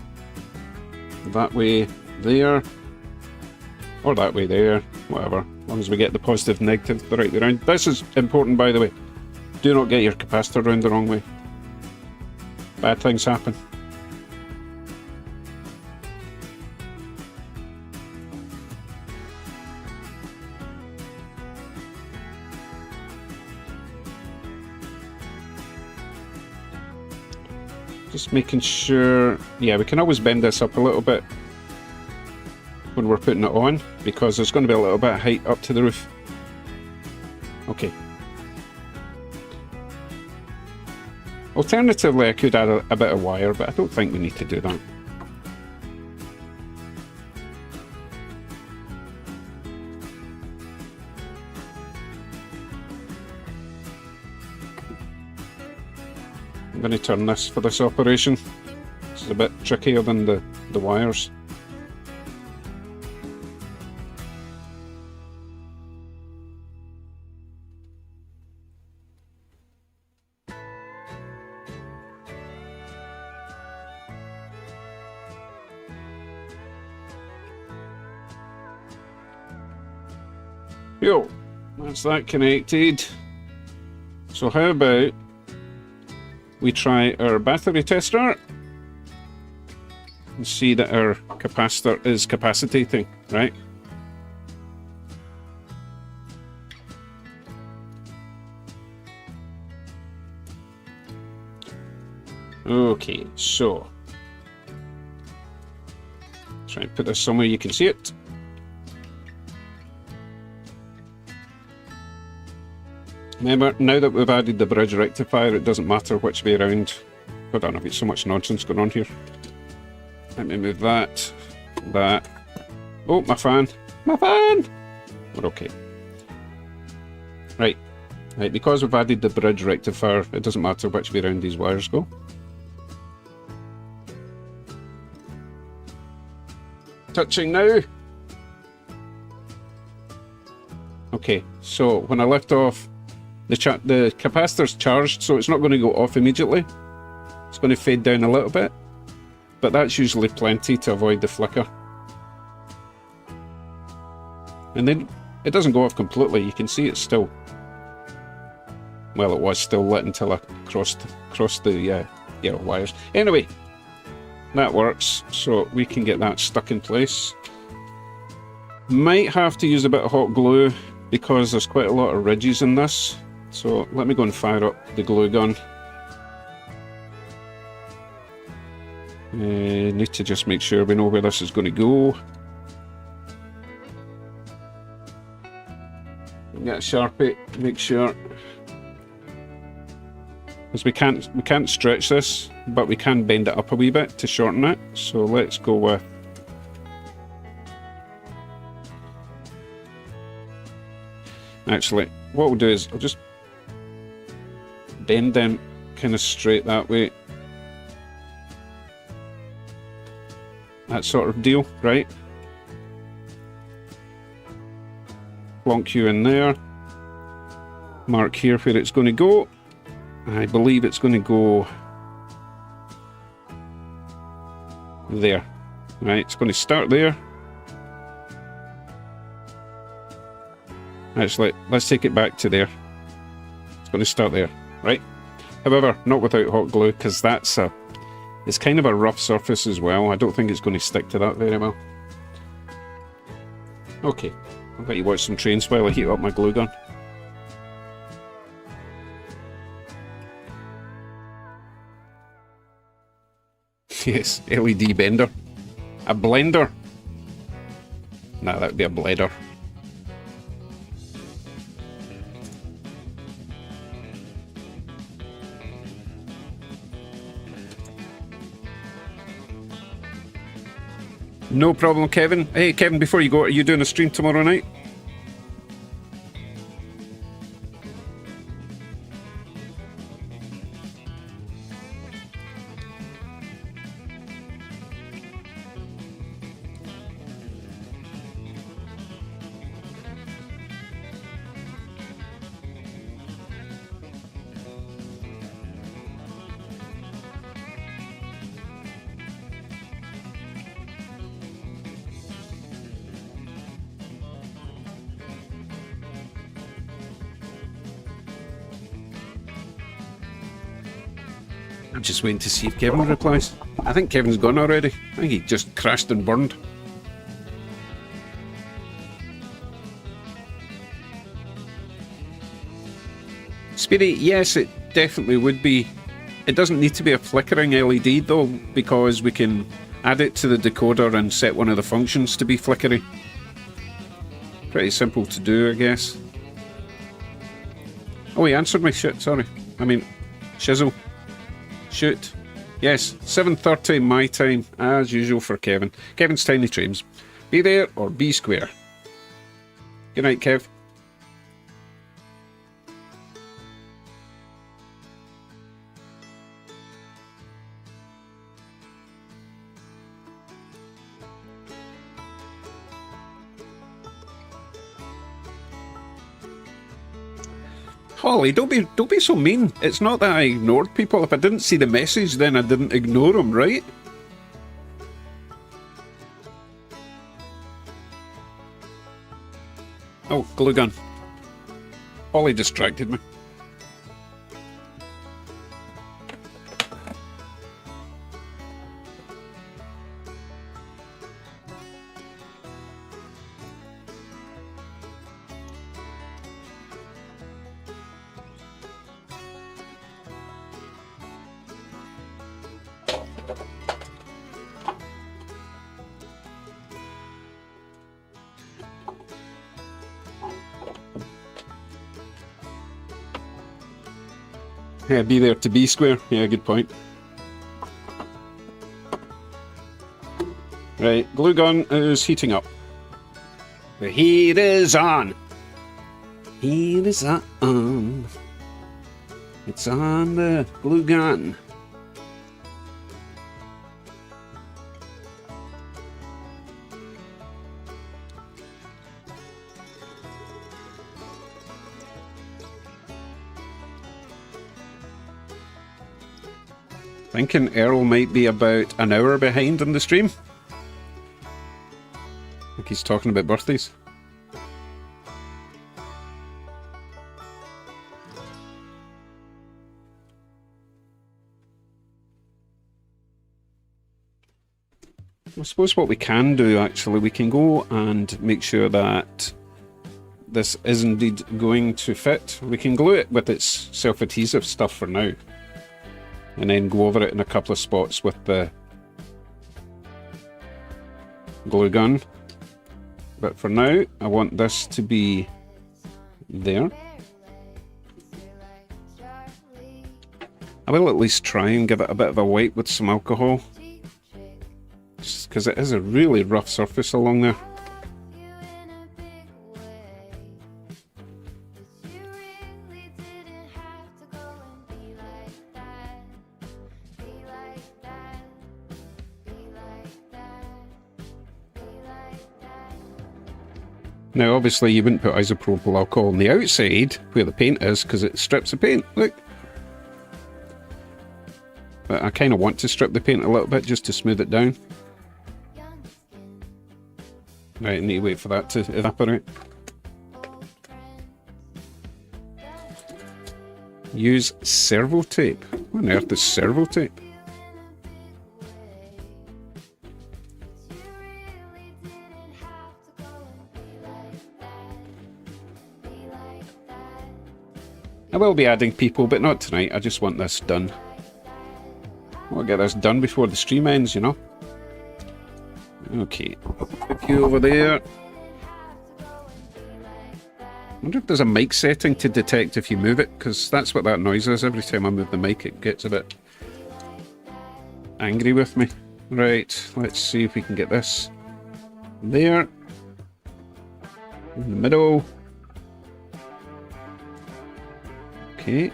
That way there, or that way there, whatever, as long as we get the positive and negative the right way around. This is important, by the way. Do not get your capacitor around the wrong way. Bad things happen. Just making sure, yeah, we can always bend this up a little bit when we're putting it on, because there's going to be a little bit of height up to the roof. Okay. Alternatively, I could add a bit of wire, but I don't think we need to do that. I'm going to turn this for this operation. is a bit trickier than the wires. Yo, that's that connected. So how about we try our battery tester and see that our capacitor is capacitating, right? Okay, so try and put this somewhere you can see it. Remember, now that we've added the bridge rectifier, it doesn't matter which way around. I don't know, there's so much nonsense going on here. Let me move that. Oh, my fan! My fan! We're okay. Right, because we've added the bridge rectifier, it doesn't matter which way around these wires go. Touching now. Okay, so when I lift off, the capacitor's charged, so it's not going to go off immediately. It's going to fade down a little bit, but that's usually plenty to avoid the flicker. And then it doesn't go off completely. You can see it's still, well, it was still lit until I crossed the wires. Anyway, that works, so we can get that stuck in place. Might have to use a bit of hot glue because there's quite a lot of ridges in this. So let me go and fire up the glue gun. Need to just make sure we know where this is going to go. Get a Sharpie, make sure, because we can't stretch this, but we can bend it up a wee bit to shorten it. So let's go with actually, what we'll do is I'll just bend them kind of straight that way. That sort of deal, right? Plonk you in there. Mark here where it's going to go. I believe it's going to go there. Right, it's going to start there. Actually, let's take it back to there. It's going to start there, right? However, not without hot glue, because it's kind of a rough surface as well. I don't think it's going to stick to that very well. Okay, I'll let you watch some trains while I heat up my glue gun. Yes, LED bender. A blender. Nah, that would be a blender. No problem, Kevin. Hey, Kevin, before you go, are you doing a stream tomorrow night? I'm just waiting to see if Kevin replies. I think Kevin's gone already. I think he just crashed and burned. Speedy, yes, it definitely would be. It doesn't need to be a flickering LED though, because we can add it to the decoder and set one of the functions to be flickery. Pretty simple to do, I guess. Oh, he answered me. Shit, sorry. I mean, shizzle. Shoot. Yes, 7:30 my time, as usual for Kevin. Kevin's Tiny Trains. Be there or be square. Good night, Kev. Holly, don't be so mean. It's not that I ignored people. If I didn't see the message, then I didn't ignore them, right? Oh, glue gun. Holly distracted me. Yeah, be there to be square. Yeah, good point. Right, glue gun is heating up. The heat is on. Heat is on. It's on the glue gun. Thinking Earl might be about an hour behind on the stream. I think he's talking about birthdays. I suppose what we can do, actually, we can go and make sure that this is indeed going to fit. We can glue it with its self-adhesive stuff for now, and then go over it in a couple of spots with the glue gun. But for now, I want this to be there. I will at least try and give it a bit of a wipe with some alcohol, just because it is a really rough surface along there. Now obviously you wouldn't put isopropyl alcohol on the outside where the paint is, because it strips the paint, look. But I kind of want to strip the paint a little bit just to smooth it down. Right, I need to wait for that to evaporate. Use servo tape. What on earth is servo tape? I will be adding people, but not tonight. I just want this done. I want to get this done before the stream ends, you know? Okay, put you over there. I wonder if there's a mic setting to detect if you move it, because that's what that noise is. Every time I move the mic, it gets a bit angry with me. Right, let's see if we can get this there. In the middle. Okay.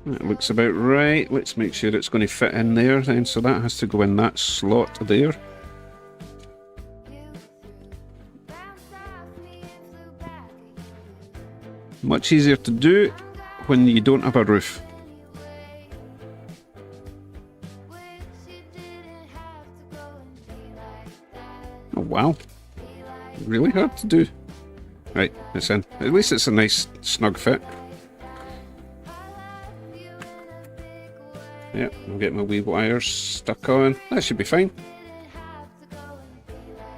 That looks about right. Let's make sure it's going to fit in there then. So that has to go in that slot there. Much easier to do when you don't have a roof. Oh wow, really hard to do. Right, it's in. At least it's a nice snug fit. Yeah, I'll get my wee wires stuck on. That should be fine.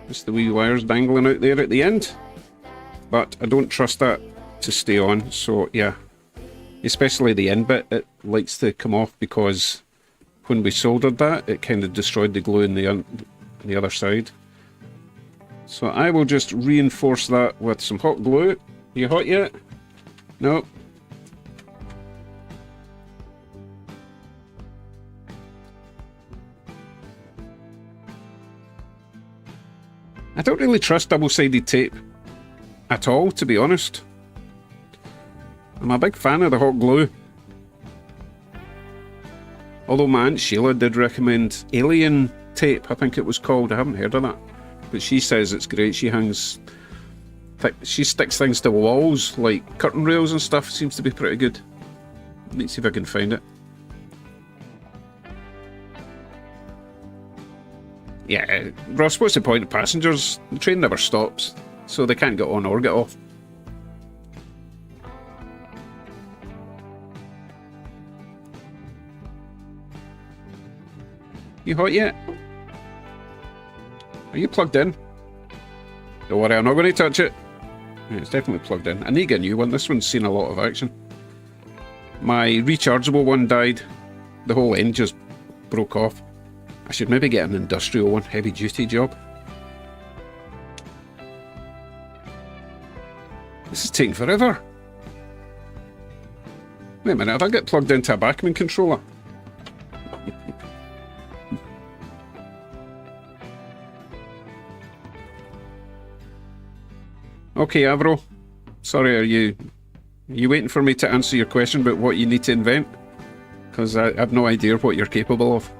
Just the wee wires dangling out there at the end. But I don't trust that to stay on, so yeah. Especially the end bit, it likes to come off, because when we soldered that, it kind of destroyed the glue in the other side. So I will just reinforce that with some hot glue. You hot yet? No. I don't really trust double-sided tape at all, to be honest. I'm a big fan of the hot glue. Although my Aunt Sheila did recommend Alien tape, I think it was called. I haven't heard of that. But she says it's great. She sticks things to walls, like curtain rails and stuff. Seems to be pretty good. Let's see if I can find it. Yeah, Ross, what's the point of passengers? The train never stops, so they can't get on or get off. You hot yet? Are you plugged in? Don't worry, I'm not going to touch it. Yeah, it's definitely plugged in. I need to get a new one. This one's seen a lot of action. My rechargeable one died. The whole end just broke off. I should maybe get an industrial one, heavy duty job. This is taking forever. Wait a minute, have I got plugged into a Backman controller? Okay, Avro. Sorry, are you waiting for me to answer your question about what you need to invent? Because I have no idea what you're capable of.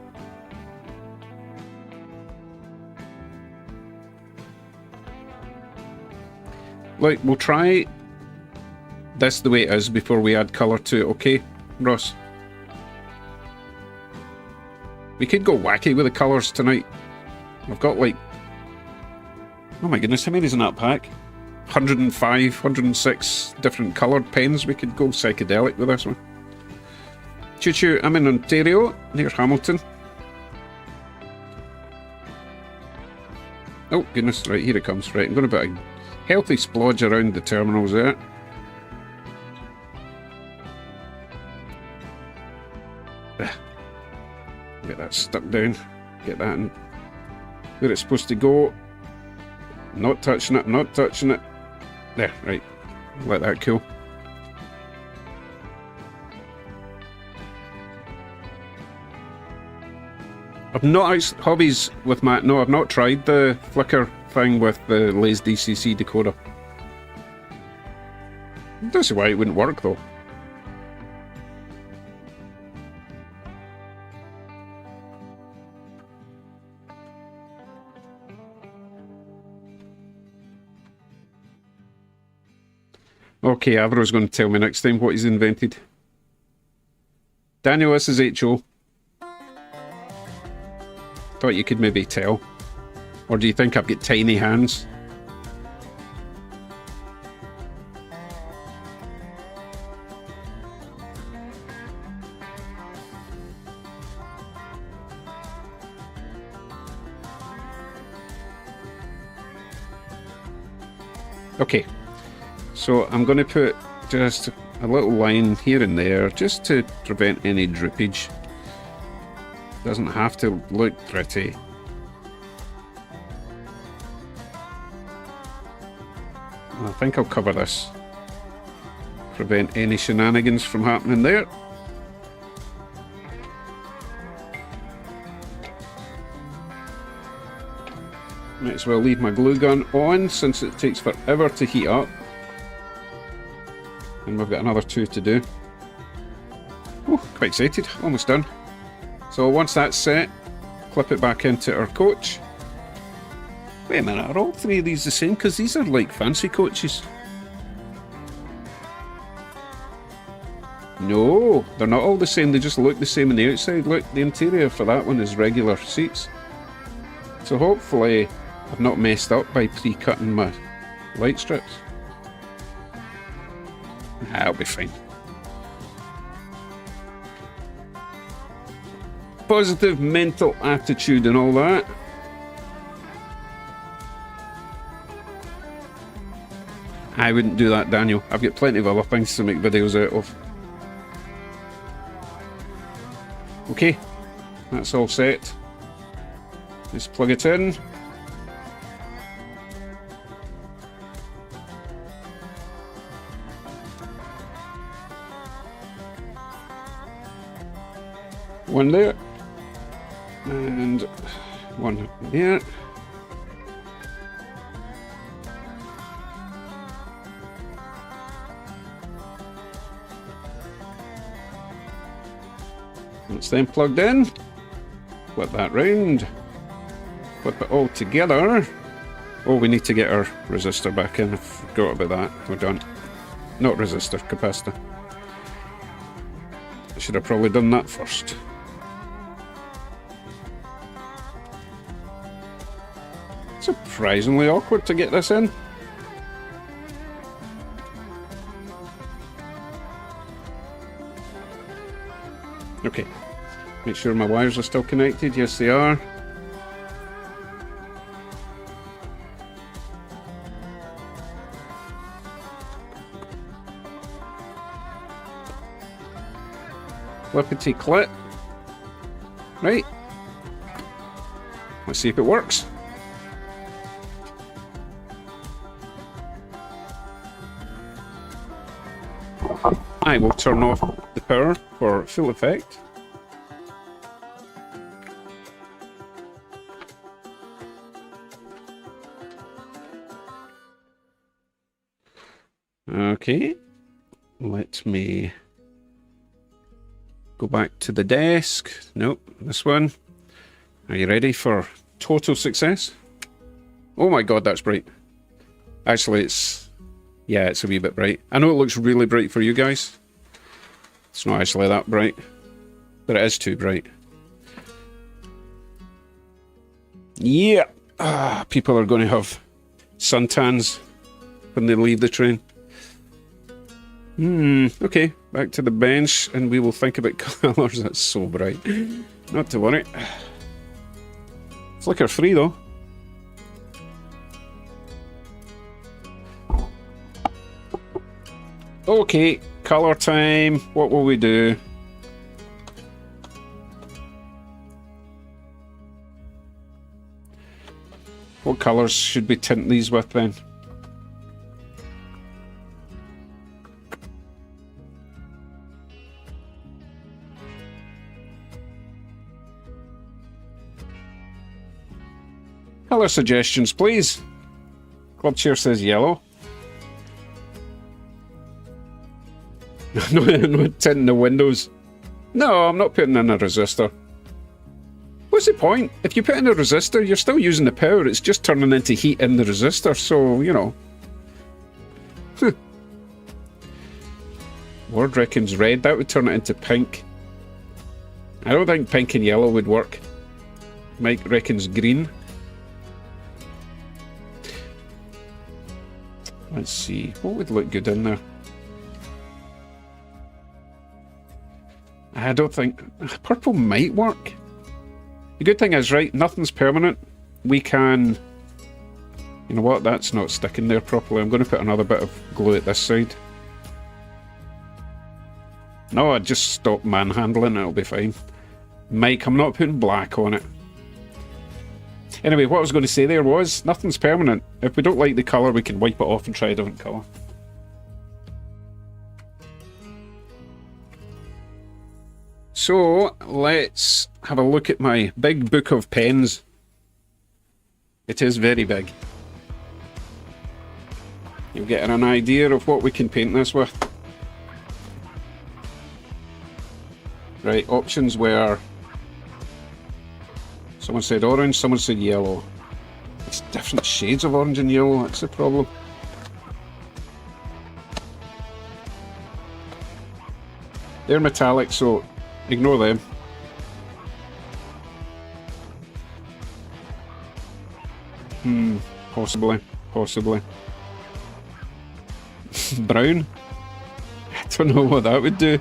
Like, we'll try this the way it is before we add colour to it, okay, Ross? We could go wacky with the colours tonight. I've got like... Oh my goodness, how many is in that pack? 105, 106 different coloured pens. We could go psychedelic with this one. Choo choo, I'm in Ontario, near Hamilton. Oh goodness, right, here it comes. Right, I'm going to put a healthy splodge around the terminals there. Get that stuck down. Get that in where it's supposed to go. Not touching it, not touching it. There, right. Let that cool. I've not hobbies with Matt. No, I've not tried the flicker thing with the Lays DCC decoder. I don't see why it wouldn't work though. Okay, Avro's going to tell me next time what he's invented. Daniel, this is HO. Thought you could maybe tell. Or do you think I've got tiny hands? Okay. So I'm going to put just a little line here and there just to prevent any drippage. Doesn't have to look pretty. I think I'll cover this. Prevent any shenanigans from happening there. Might as well leave my glue gun on since it takes forever to heat up. And we've got another 2 to do. Oh, quite excited. Almost done. So once that's set, clip it back into our coach. Wait a minute, are all 3 of these the same? Because these are like fancy coaches. No, they're not all the same. They just look the same on the outside. Look, the interior for that one is regular seats. So hopefully I've not messed up by pre-cutting my light strips. I'll be fine. Positive mental attitude and all that. I wouldn't do that, Daniel. I've got plenty of other things to make videos out of. Okay, that's all set. Let's plug it in. One there, and one there. It's then plugged in. Flip that round. Flip it all together. Oh, we need to get our resistor back in. I forgot about that. We're done. Not resistor, capacitor. I should have probably done that first. Surprisingly awkward to get this in. Okay. Make sure my wires are still connected. Yes, they are. Flippity clip. Right. Let's see if it works. I will turn off the power for full effect. Okay, let me go back to the desk. Nope, this one. Are you ready for total success? Oh my god, that's bright. Actually, yeah, it's a wee bit bright. I know it looks really bright for you guys. It's not actually that bright, but it is too bright. Yeah, people are going to have suntans when they leave the train. Okay, back to the bench and we will think about colours. That's so bright. Not to worry. Flicker free though. Okay, colour time. What will we do? What colours should we tint these with then? Colour suggestions, please. Club Chair says yellow. No tinting the windows. No, I'm not putting in a resistor. What's the point? If you put in a resistor, you're still using the power. It's just turning into heat in the resistor, so, you know. Word reckons red. That would turn it into pink. I don't think pink and yellow would work. Mike reckons green. Let's see. What would look good in there? I don't think... Purple might work. The good thing is, right, nothing's permanent. We can... You know what? That's not sticking there properly. I'm going to put another bit of glue at this side. No, I just stop manhandling. It'll be fine. Mike, I'm not putting black on it. Anyway, what I was going to say there was, nothing's permanent. If we don't like the colour, we can wipe it off and try a different colour. So, let's have a look at my big book of pens. It is very big. You're getting an idea of what we can paint this with. Right, options were... Someone said orange, someone said yellow. It's different shades of orange and yellow, that's the problem. They're metallic, so ignore them. Possibly. Brown? I don't know what that would do.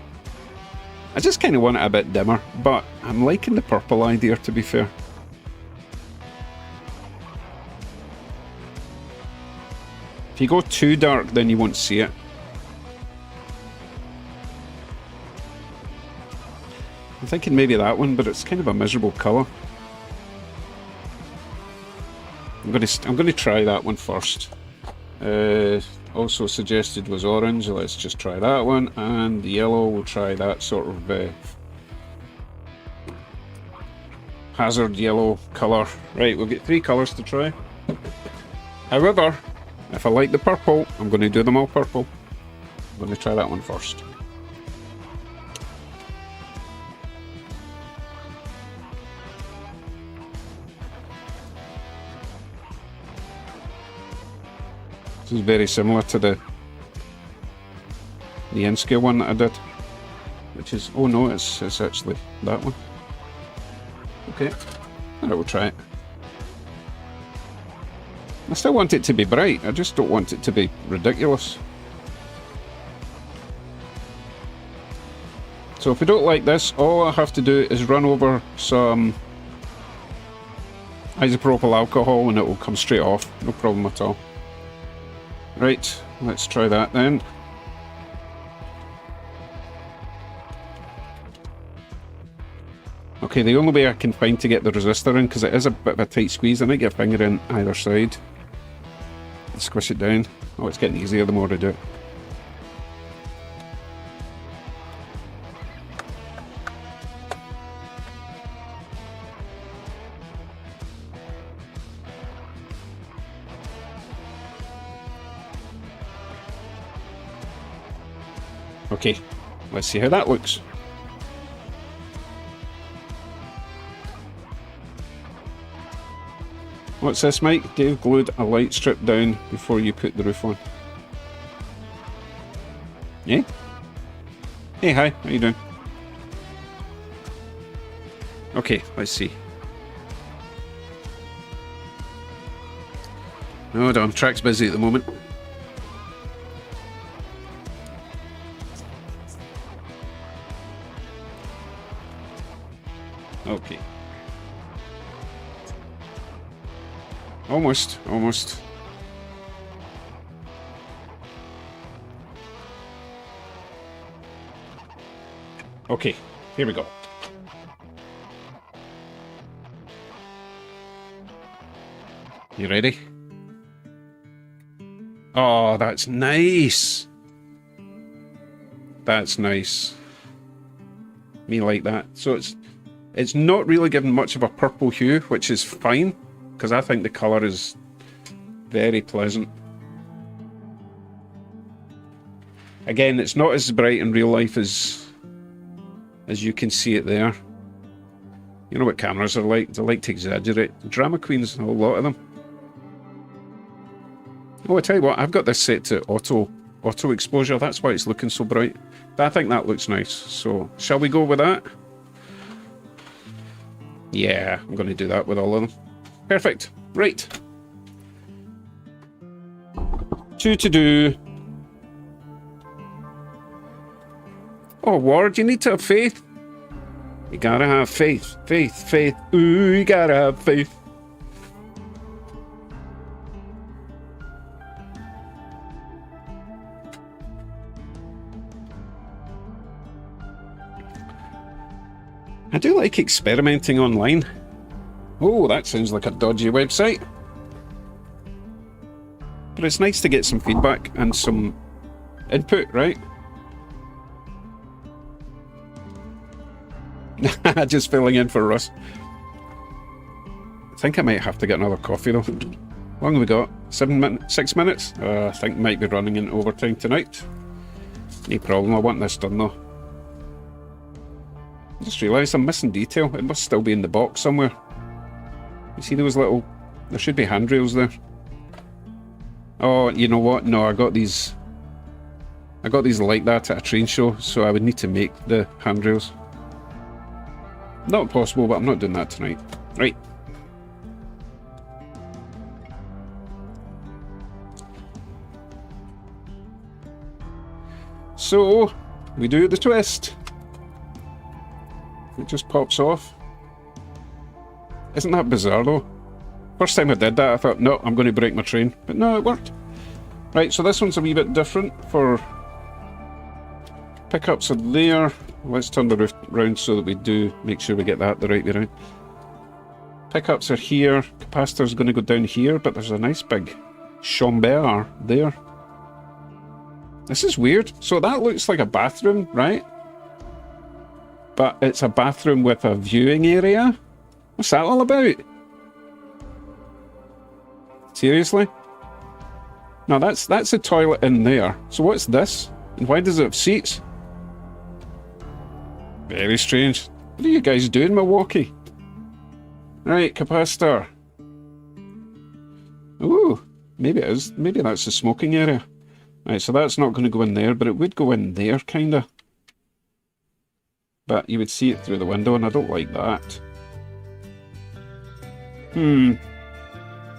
I just kind of want it a bit dimmer, but I'm liking the purple idea, to be fair. If you go too dark, then you won't see it. I'm thinking maybe that one, but it's kind of a miserable colour. I'm going to try that one first. Also suggested was orange. Let's just try that one, and yellow. We'll try that sort of hazard yellow colour. Right, we'll get 3 colours to try. However, if I like the purple, I'm going to do them all purple. I'm going to try that one first. This is very similar to the N-scale one that I did, which is, oh no, it's actually that one. Okay, alright, we'll try it. I still want it to be bright, I just don't want it to be ridiculous. So if we don't like this, all I have to do is run over some isopropyl alcohol and it will come straight off, no problem at all. Right, let's try that then. Okay, the only way I can find to get the resistor in, because it is a bit of a tight squeeze, I might get a finger in either side. Squish it down. Oh, it's getting easier the more I do it. Okay, let's see how that looks. What's this, Mike? Dave glued a light strip down before you put the roof on. Yeah? Hey, hi, how you doing? Okay, let's see. Hold on, track's busy at the moment. Okay. Almost, almost. Okay, here we go. You ready? Oh, that's nice. That's nice. Me like that. So it's not really giving much of a purple hue, which is fine, because I think the colour is very pleasant. Again, it's not as bright in real life as you can see it there. You know what cameras are like, they like to exaggerate. Drama queens, a whole lot of them. Oh, I tell you what, I've got this set to auto exposure, that's why it's looking so bright. But I think that looks nice, so shall we go with that? Yeah, I'm going to do that with all of them. Perfect. Right. 2 to do. Oh, Ward, you need to have faith. You gotta have faith. Faith, faith. Ooh, you gotta have faith. I do like experimenting online. Oh, that sounds like a dodgy website. But it's nice to get some feedback and some input, right? Just filling in for Russ. I think I might have to get another coffee though. How long have we got? 6 minutes? I think might be running in overtime tonight. No problem, I want this done though. I just realised I'm missing detail. It must still be in the box somewhere. You see those little... There should be handrails there. Oh, you know what? No, I got these like that at a train show, so I would need to make the handrails. Not possible, but I'm not doing that tonight. Right. So, we do the twist. It just pops off. Isn't that bizarre though? First time I did that I thought, no, I'm going to break my train. But no, it worked. Right, so this one's a wee bit different for... Pickups are there. Let's turn the roof round so that we do make sure we get that the right way around. Pickups are here. Capacitor's going to go down here, but there's a nice big chamber there. This is weird. So that looks like a bathroom, right? But it's a bathroom with a viewing area? What's that all about? Seriously? No, that's a toilet in there. So what's this? And why does it have seats? Very strange. What are you guys doing, Milwaukee? Right, capacitor. Ooh, Maybe it is. Maybe that's the smoking area. Right, so that's not going to go in there, but it would go in there, kind of. But you would see it through the window, and I don't like that.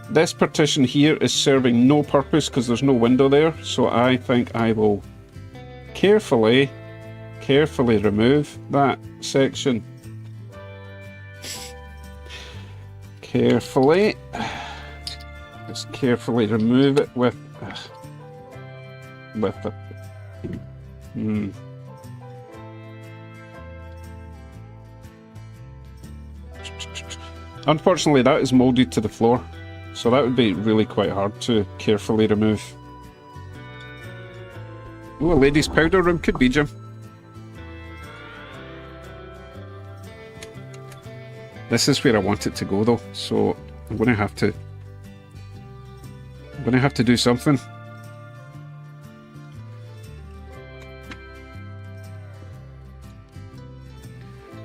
This partition here is serving no purpose because there's no window there, so I think I will carefully remove that section. Carefully. Just carefully remove it with the... Unfortunately, that is moulded to the floor, so that would be really quite hard to carefully remove. Oh, a ladies' powder room could be, Jim. This is where I want it to go, though, so I'm going to have to do something.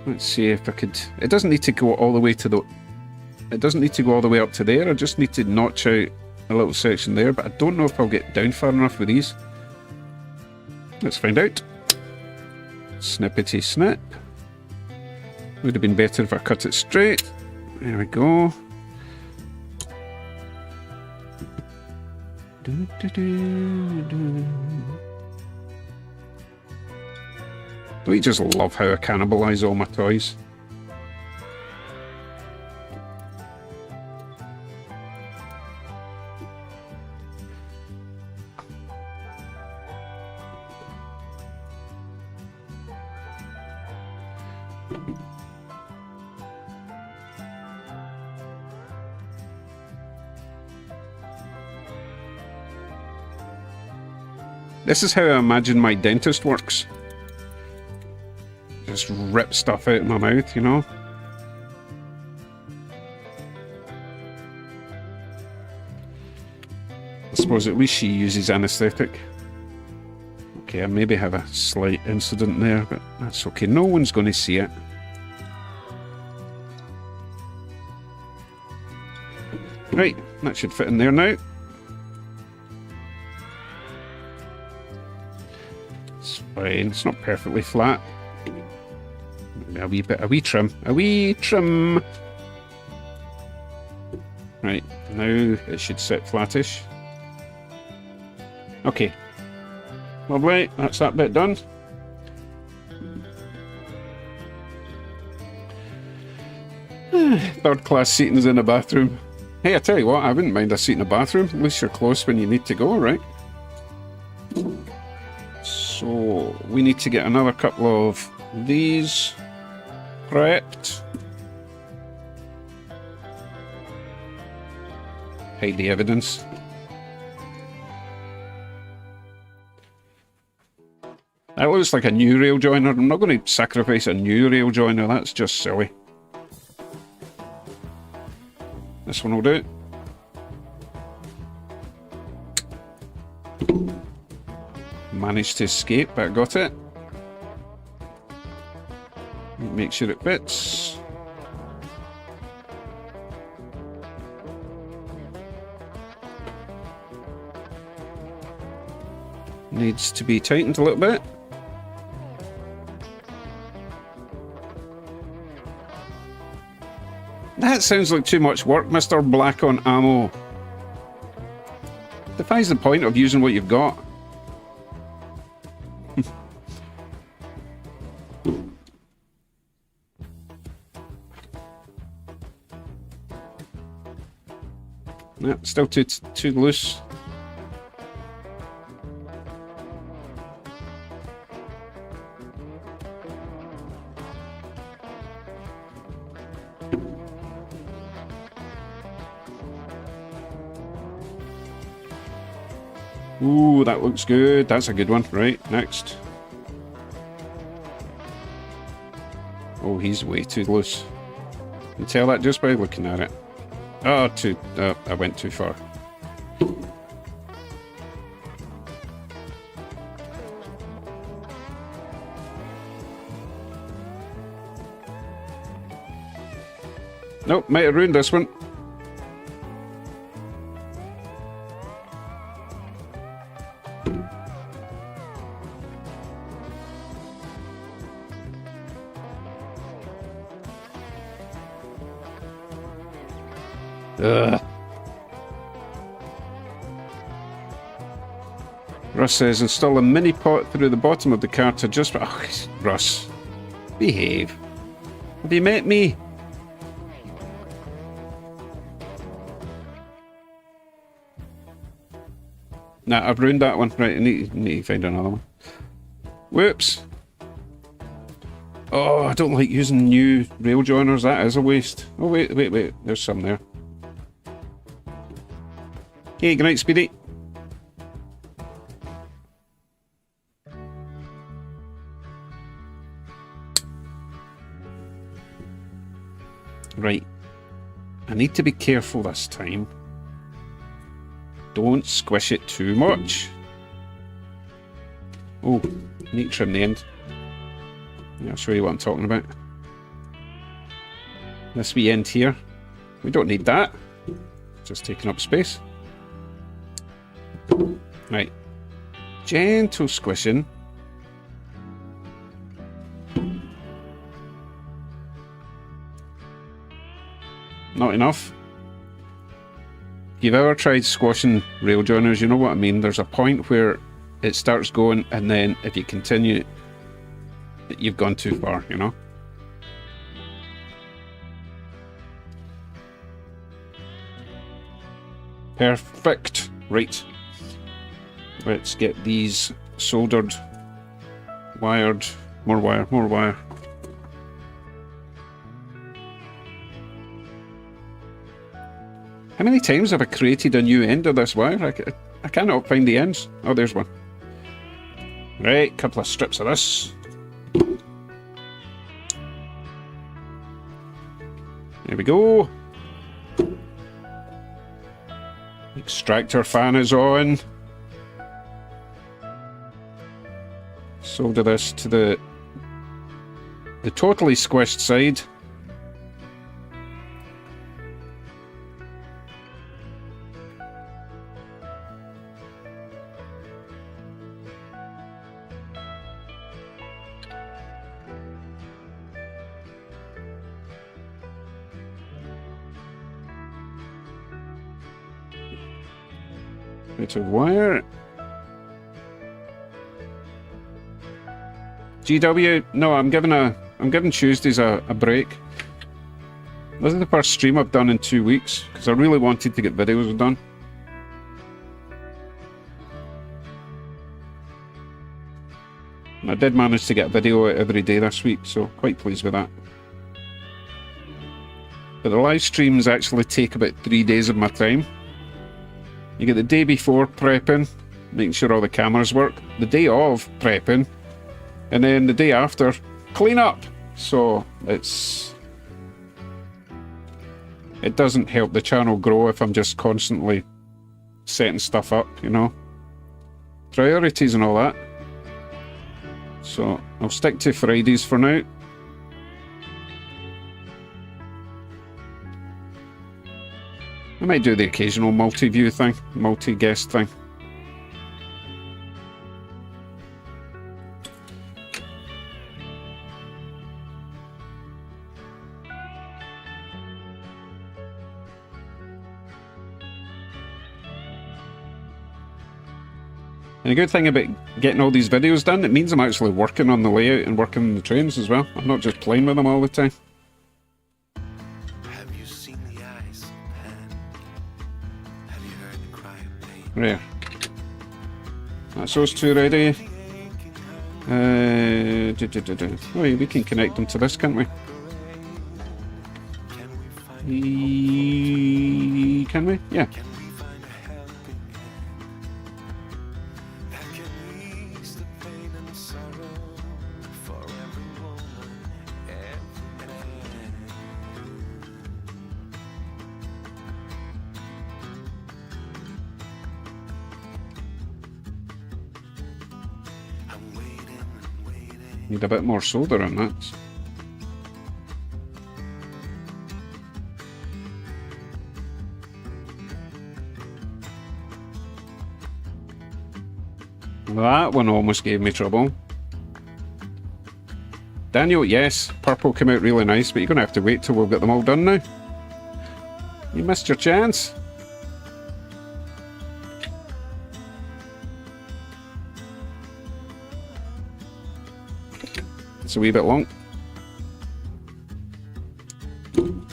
Let's see if I could... It doesn't need to go all the way to the... It doesn't need to go all the way up to there. I just need to notch out a little section there, but I don't know if I'll get down far enough with these. Let's find out. Snippety snip. Would have been better if I cut it straight. There we go. Don't you just love how I cannibalise all my toys? This is how I imagine my dentist works. Just rip stuff out of my mouth, you know? I suppose at least she uses anaesthetic. Okay, I maybe have a slight incident there, but that's okay. No one's going to see it. Right, that should fit in there now. It's fine, it's not perfectly flat. A wee bit, a wee trim. Right, now it should sit flattish. Okay. Lovely, that's that bit done. Third class seating is in the bathroom. Hey, I tell you what, I wouldn't mind a seat in the bathroom. At least you're close when you need to go, right? So, we need to get another couple of these prepped. Hide the evidence. That looks like a new rail joiner. I'm not going to sacrifice a new rail joiner, that's just silly. This one will do. Managed to escape, but I got it. Make sure it fits. Needs to be tightened a little bit. That sounds like too much work, Mr. Black on Ammo. Defies the point of using what you've got. Yeah, still too loose. Ooh, that looks good. That's a good one. Right, next. Oh, he's way too loose. You can tell that just by looking at it. Oh, I went too far. Nope, might have ruined this one. Ugh. Russ says, install a mini pot through the bottom of the car to just... Oh, Russ, behave. Have you met me? Nah, I've ruined that one. Right, I need to find another one. Whoops. Oh, I don't like using new rail joiners. That is a waste. Oh, wait. There's some there. Hey, good night, Speedy. Right. I need to be careful this time. Don't squish it too much. Oh, I need to trim the end. Yeah, I'll show you what I'm talking about. This wee end here. We don't need that. Just taking up space. Right. Gentle squishing. Not enough. If you've ever tried squashing rail joiners, you know what I mean. There's a point where it starts going, and then if you continue, you've gone too far, you know. Perfect. Right. Let's get these soldered, wired, more wire, more wire. How many times have I created a new end of this wire? I cannot find the ends. Oh, there's one. Right, couple of strips of this. There we go. Extractor fan is on. Solder this to the totally squished side. Bit of wire. GW, no, I'm giving Tuesdays a break. This is the first stream I've done in 2 weeks because I really wanted to get videos done. And I did manage to get a video out every day this week, so quite pleased with that. But the live streams actually take about 3 days of my time. You get the day before prepping, making sure all the cameras work, the day of prepping, and then the day after, clean up. So it doesn't help the channel grow if I'm just constantly setting stuff up, you know. Priorities and all that. So I'll stick to Fridays for now. I might do the occasional multi-view thing, multi-guest thing. And the good thing about getting all these videos done, it means I'm actually working on the layout and working on the trains as well. I'm not just playing with them all the time. Have you seen the eyes of Pan? Have you heard the cry of pain? There. That's those two ready. Oh, we can connect them to this, can't we? Can we? Yeah. Can we find a helping hand that can ease the pain and sorrow for every woman, every man? I'm waiting and waiting. Need a bit more solder on that. That one almost gave me trouble. Daniel, yes, purple came out really nice, but you're going to have to wait till we've got them all done now. You missed your chance. It's a wee bit long. I'm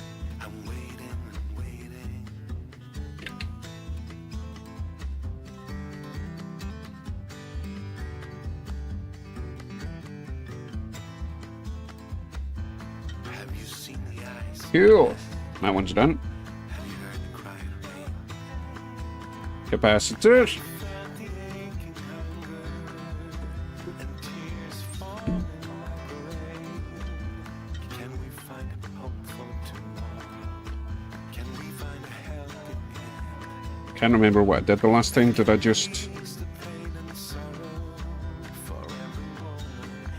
waiting and waiting. Have you seen the ice? Cool. That one's done. Have you heard the cry of rain? Capacitor. Felt the aching hunger and tears falling like rain. Can we find hope for tomorrow? Can we find a helping hand? Can't remember what I did the last time. Did I just... Ease the pain and sorrow for every moment.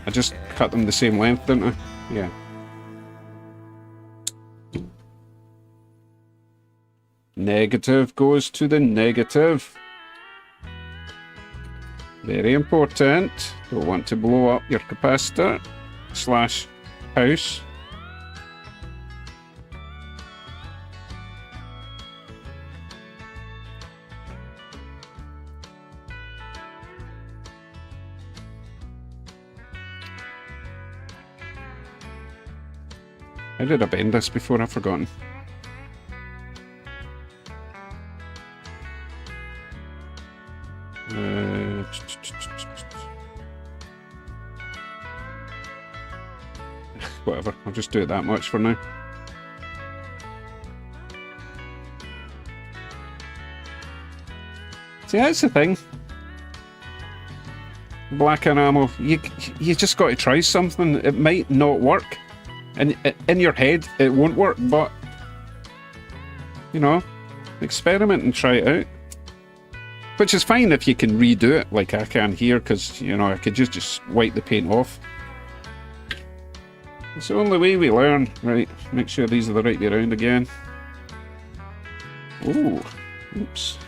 I just cut them the same length, didn't I? Yeah. Negative goes to the negative. Very important. Don't want to blow up your capacitor slash house. How did I bend this before? I've forgotten. Whatever, I'll just do it that much for now. See, that's the thing. Black enamel, you just got to try something. It might not work. And in your head, it won't work, but, you know, experiment and try it out. Which is fine if you can redo it, like I can here, because, you know, I could just wipe the paint off. It's the only way we learn. Right, make sure these are the right way around again. Ooh, oops.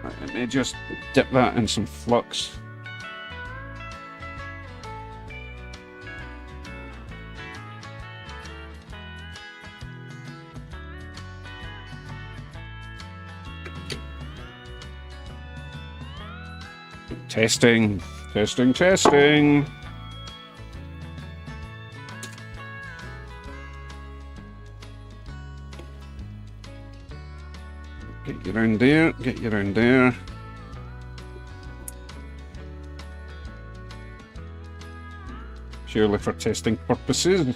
Right, let me just dip that in some flux. Testing, testing, testing. Get you around there, get you around there. Surely for testing purposes.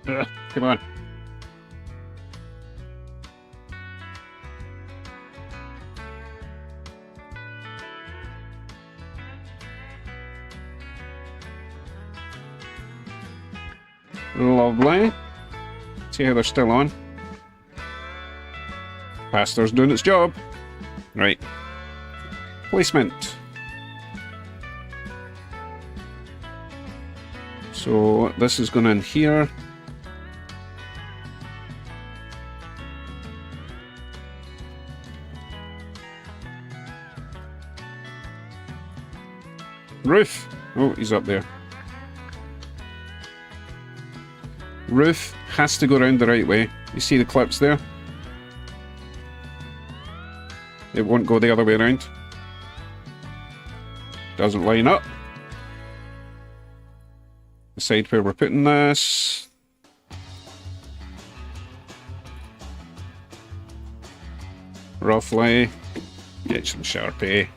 Come on. Lovely. See how they're still on. Capacitor's doing its job. Right. Placement. So this is going in here. Roof. Oh, he's up there. Roof has to go around the right way. You see the clips there? It won't go the other way around. Doesn't line up. The side where we're putting this. Roughly. Get some Sharpie.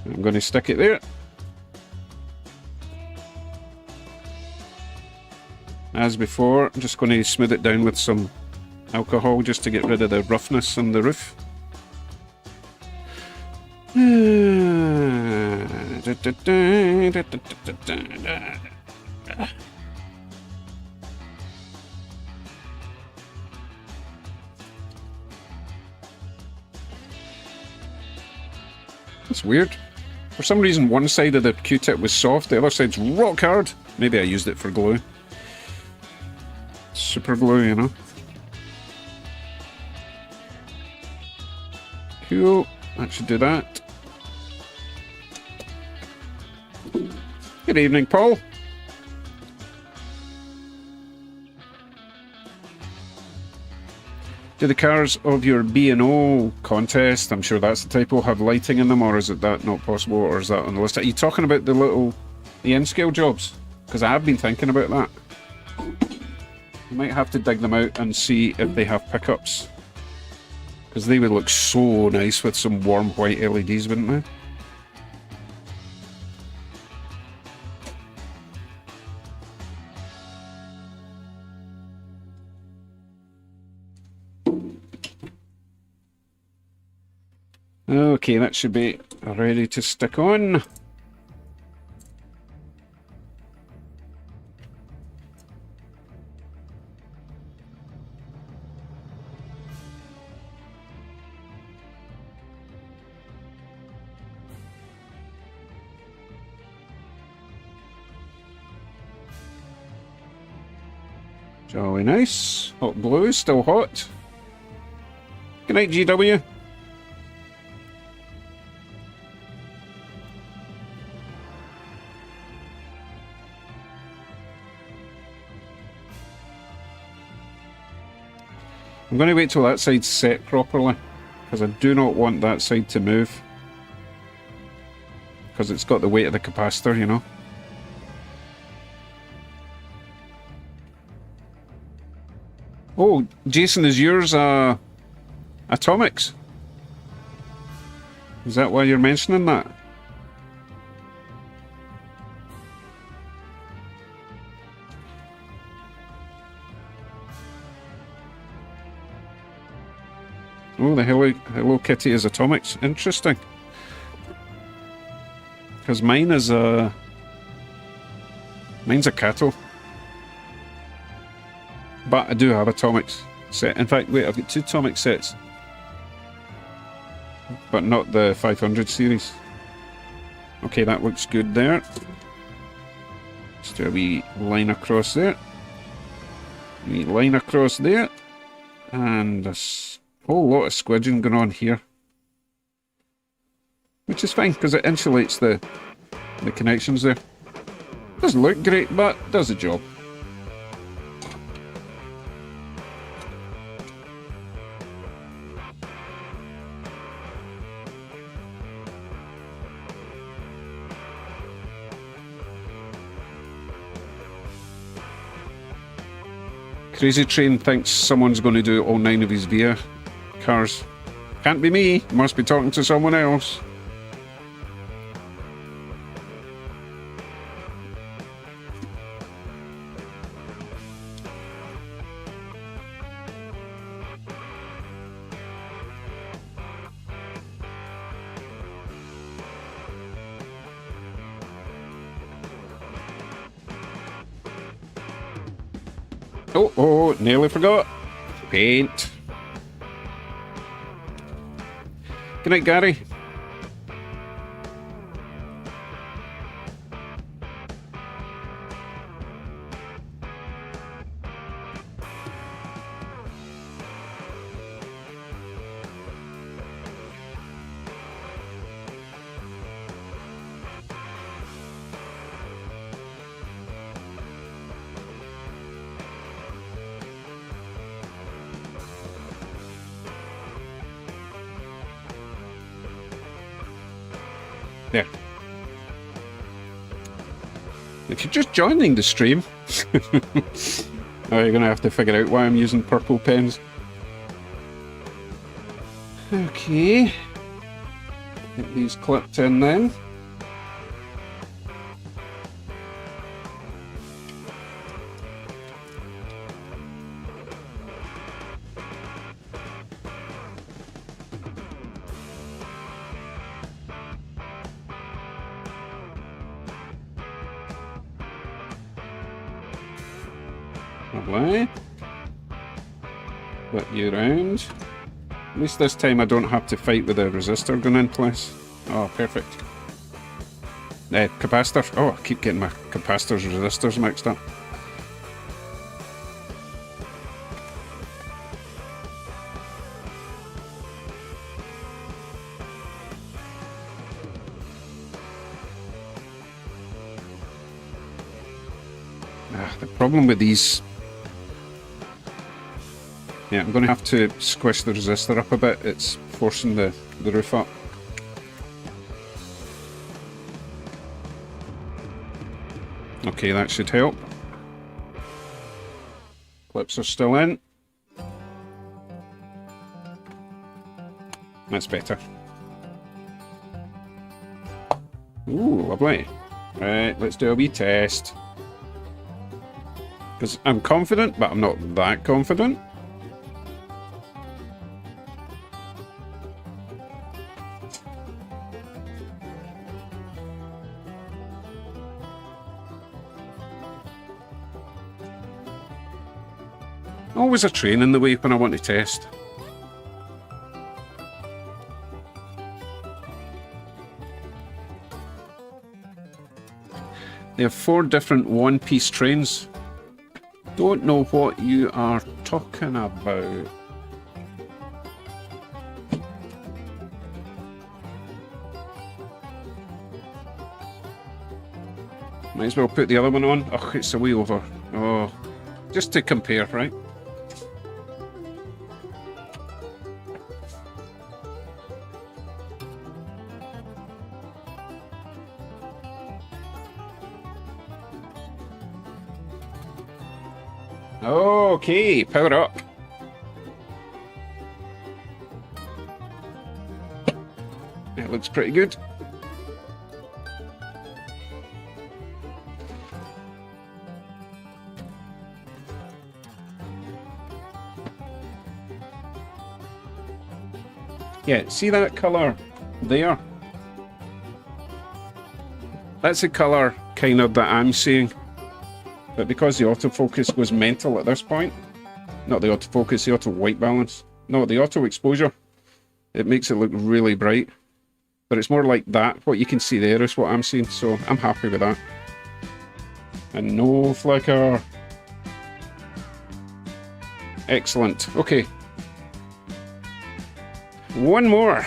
I'm going to stick it there. As before, I'm just going to smooth it down with some alcohol just to get rid of the roughness on the roof. That's weird. For some reason, one side of the Q-tip was soft, the other side's rock hard. Maybe I used it for glue. Super glue, you know. Cool. That should do that. Good evening, Paul. Do the cars of your B&O contest, I'm sure that's the typo, have lighting in them, or is it that not possible, or is that on the list? Are you talking about the N-scale jobs? Because I have been thinking about that. I might have to dig them out and see if they have pickups. Because they would look so nice with some warm white LEDs, wouldn't they? Okay, that should be ready to stick on. Jolly nice. Hot blue, still hot. Good night, GW. I'm going to wait till that side's set properly, because I do not want that side to move. Because it's got the weight of the capacitor, you know. Oh, Jason, is yours atomics? Is that why you're mentioning that? Oh, the Hello Kitty is atomics. Interesting. Because mine is mine's a cattle. But I do have atomics set. In fact, wait, I've got 2 atomic sets. But not the 500 series. Okay, that looks good there. Just do a wee line across there. A wee line across there. And a whole lot of squidging going on here. Which is fine, because it insulates the connections there. Doesn't look great, but does the job. Crazy Train thinks someone's going to do all 9 of his VIA cars. Can't be me. Must be talking to someone else. Oh, nearly forgot. Paint. Good night, Gary. There. If you're just joining the stream, oh, you're going to have to figure out why I'm using purple pens. Okay. Get these clipped in then. Lovely. Flip you around. At least this time I don't have to fight with the resistor going in place. Oh, perfect. Capacitors. Oh, I keep getting my capacitors resistors mixed up. The problem with these... Yeah, I'm going to have to squish the resistor up a bit. It's forcing the roof up. Okay, that should help. Clips are still in. That's better. Ooh, lovely. Right, let's do a wee test. Because I'm confident, but I'm not that confident. Always a train in the way when I want to test. They have 4 different one-piece trains. Don't know what you are talking about. Might as well put the other one on. Oh, it's a way over. Oh, just to compare, right? Okay, power up. It looks pretty good. Yeah, see that colour there? That's the colour kind of that I'm seeing. But because the autofocus goes mental at this point, not the autofocus, the auto white balance, no, the auto exposure, it makes it look really bright. But it's more like that. What you can see there is what I'm seeing, so I'm happy with that. And no flicker. Excellent. Okay. One more.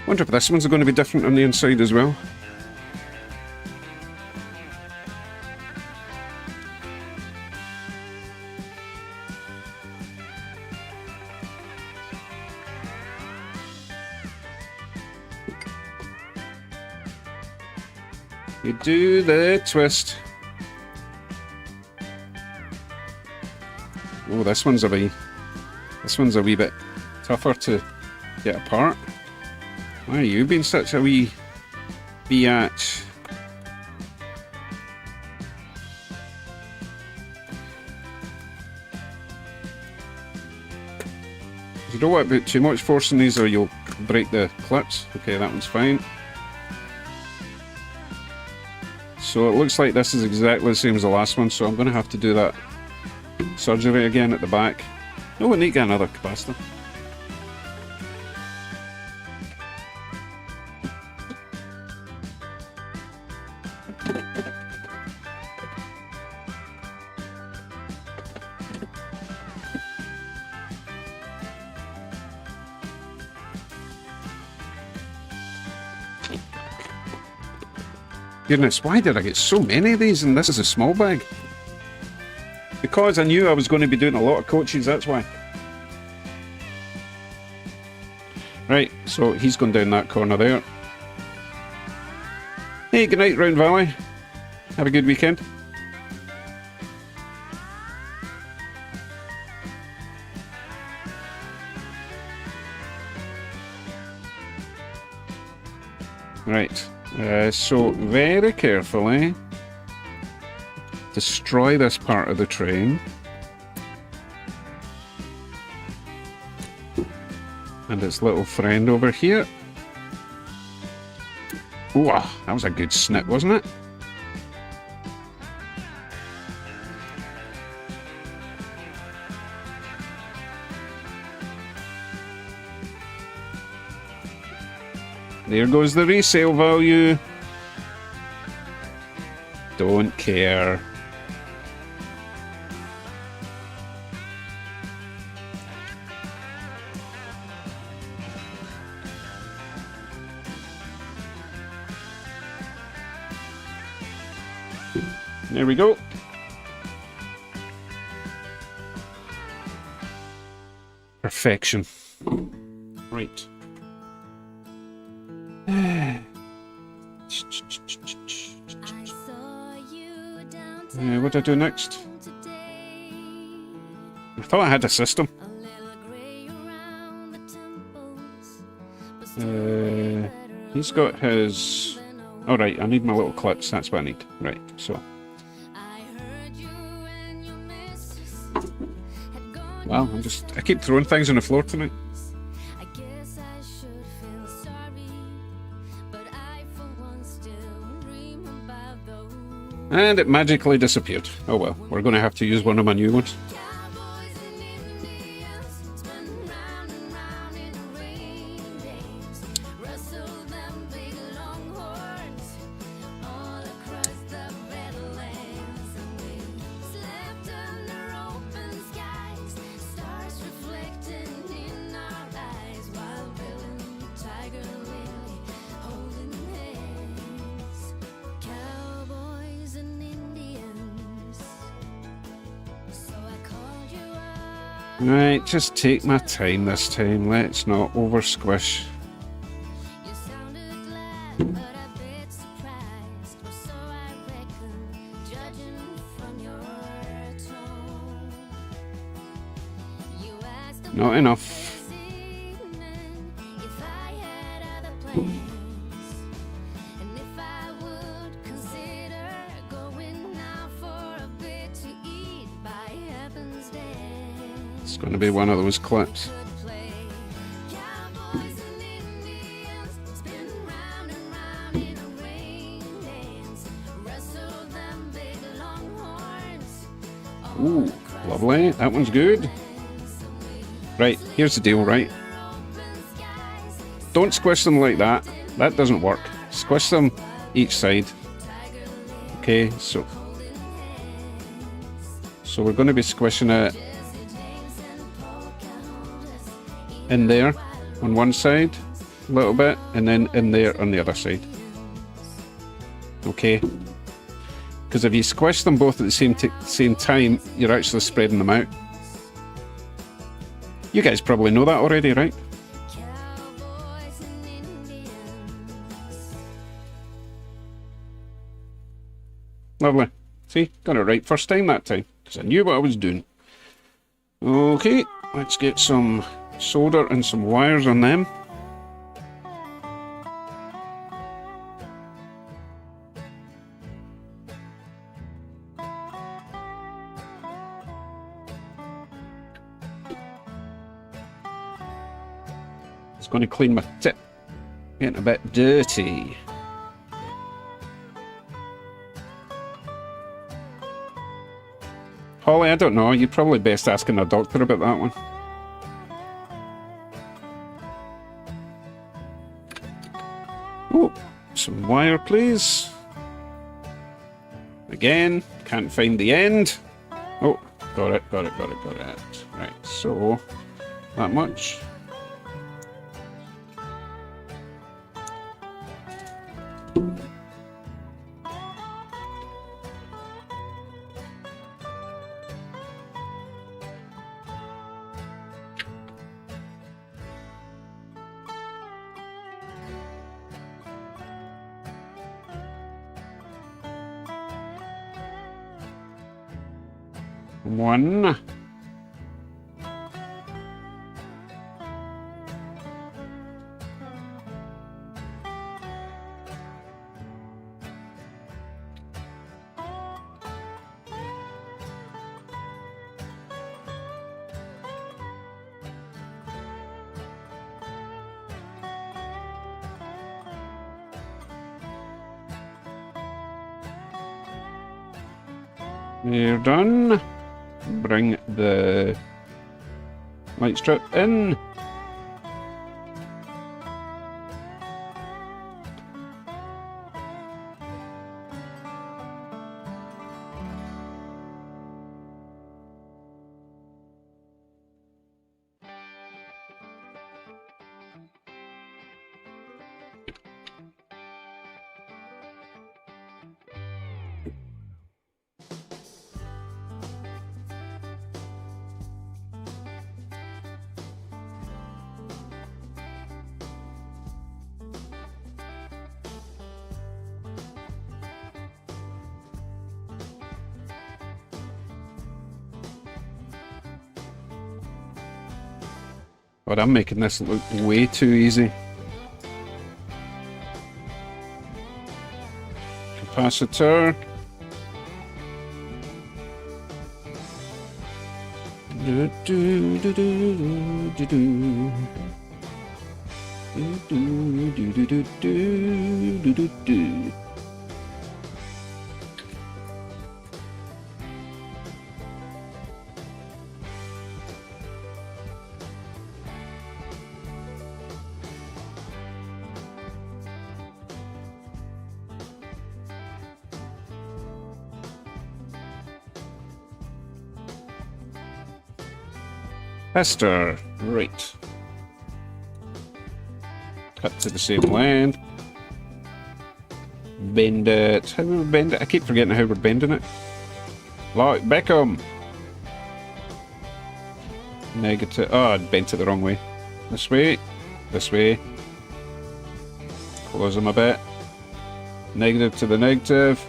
Wonder if this one's going to be different on the inside as well. You do the twist. Oh, this one's a wee bit tougher to get apart. Why are you being such a wee biatch? You don't want to put too much force in these or you'll break the clips. Okay, that one's fine. So it looks like this is exactly the same as the last one, so I'm going to have to do that surgery again at the back. No, we need to get another capacitor. Goodness, why did I get so many of these and this is a small bag? Because I knew I was going to be doing a lot of coaches, that's why. Right, so he's gone down that corner there. Hey, good night, Round Valley. Have a good weekend. Right. So very carefully destroy this part of the train and its little friend over here. Ooh, that was a good snip, wasn't it? There goes the resale value. Don't care. There we go. Perfection. Right. I saw you downtown What do I do next? today. I thought I had a system. A little gray around the temples, but still Uh, he's got his... Alright, I need my little clips. That's what I need. Right, so... I heard you and your missus had gone. Well, I keep throwing things on the floor tonight. I guess I should feel sorry, but I for one still dream about those And it magically disappeared. Oh well, we're going to have to use one of my new ones. cowboys and Indians spun round and round in the rain days, rustled them big longhorns all across the Badlands, and we slept under open skies, stars reflecting in our eyes, while Bill and Tiger Lily holding hands. Cowboys and Indians. So I called you up. Right, just take my time this time. Let's not over squish. You sounded glad, but a bit surprised, or so I reckon, judging from your tone. You asked Not enough. this evening if I had other plans, and if I would consider going out for a bit to eat by heaven's dance. It's going to be one of those clips. Could play cowboys and Indians, spin round and round in a rain dance, wrestle them big longhorns. Ooh, lovely. That one's good. Right, here's the deal, right? Don't squish them like that. That doesn't work. Squish them each side. Okay, so we're going to be squishing it in there on one side a little bit, and then in there on the other side. Okay? Because if you squish them both at the same time, you're actually spreading them out. You guys probably know that already, right? Cowboys and Indians. Lovely. See, got it right first time that time, because I knew what I was doing. Okay, let's get some solder and some wires on them. It's going to clean my tip. Getting a bit dirty. Holly, I don't know. You're probably best asking a doctor about that one. Oh, some wire, please. Again, can't find the end. Oh, got it. Right, so that much. One. They're done. Bring the light strip in. God, I'm making this look way too easy. Capacitor. Do, do, do, do, do, do. Do, do, do, do, do, do, do, do. Tester, right. Cut to the same length. Bend it. How do we bend it? I keep forgetting how we're bending it. Like Beckham. Negative. Oh, I bent it the wrong way. This way. This way. Close them a bit. Negative to the negative.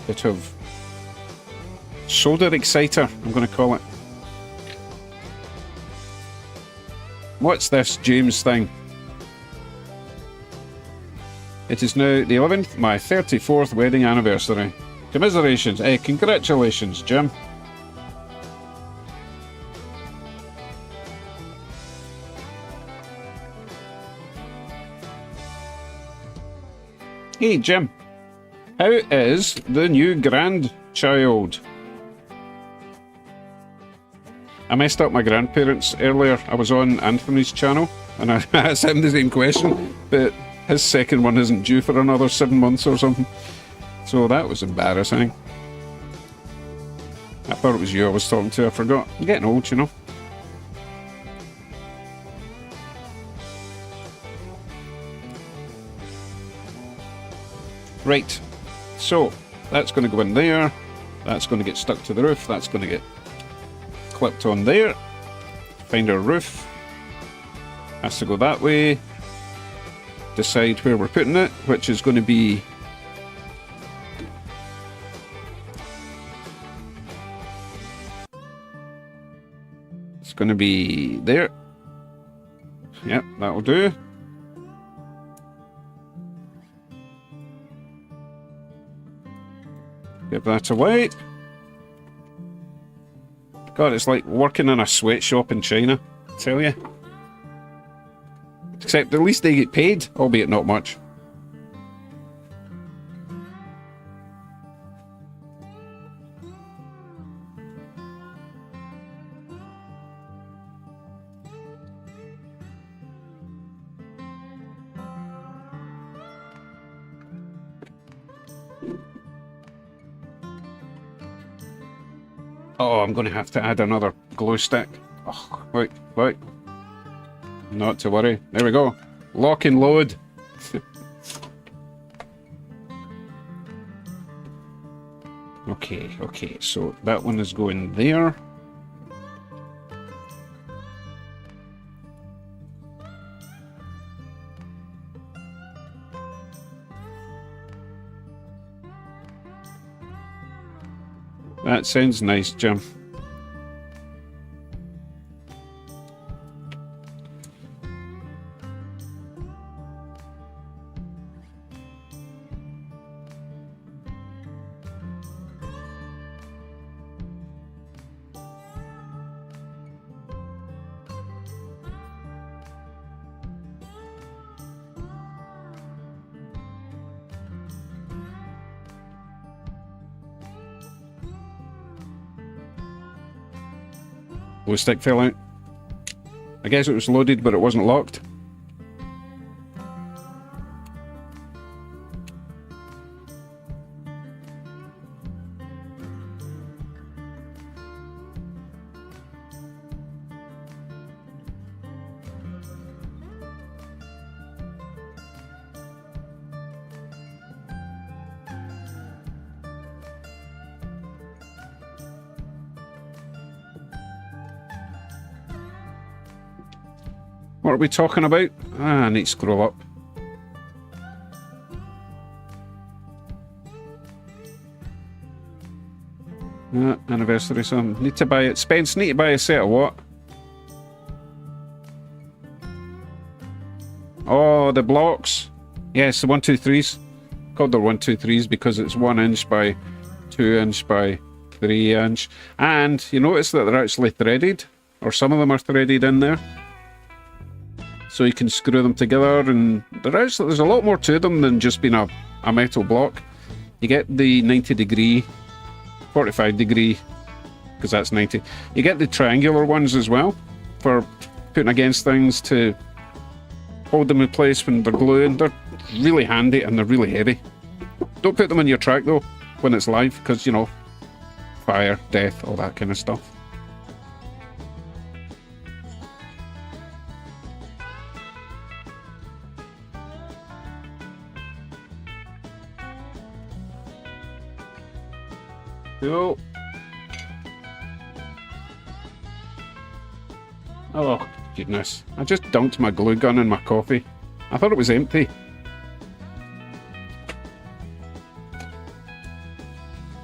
Bit of solder exciter, I'm going to call it. What's this James thing? It is now the 11th, my 34th wedding anniversary. Commiserations, congratulations, Jim. Hey, Jim. How is the new grandchild? I messed up my grandparents earlier. I was on Anthony's channel and I asked him the same question, but his second one isn't due for another 7 months or something. So that was embarrassing. I thought it was you I was talking to. I forgot. I'm getting old, you know. Right. So that's going to go in there. That's going to get stuck to the roof. That's going to get clipped on there. Find our roof. Has to go that way. Decide where we're putting it, which is going to be it's going to be there. Yep, that'll do. Give that away. God, it's like working in a sweatshop in China, I tell you. Except at least they get paid, albeit not much. Oh, I'm going to have to add another glue stick. Oh, wait. Not to worry. There we go. Lock and load. Okay, so that one is going there. That sounds nice, Jim. Glue stick fell out. I guess it was loaded, but it wasn't locked. What are we talking about? I need to scroll up. Anniversary, so need to buy it. Spence, need to buy a set of what? Oh, the blocks. Yes, the 1, 2, 3s. Called they're 1, 2, 3s because it's 1 inch by 2 inch by 3 inch. And you notice that they're actually threaded, or some of them are threaded in there. So you can screw them together, and there's a lot more to them than just being a metal block. You get the 90 degree, 45 degree, because that's 90. You get the triangular ones as well for putting against things to hold them in place when they're gluing. They're really handy and they're really heavy. Don't put them on your track though when it's live, because you know, fire, death, all that kind of stuff. Cool. Oh, goodness. I just dumped my glue gun in my coffee. I thought it was empty.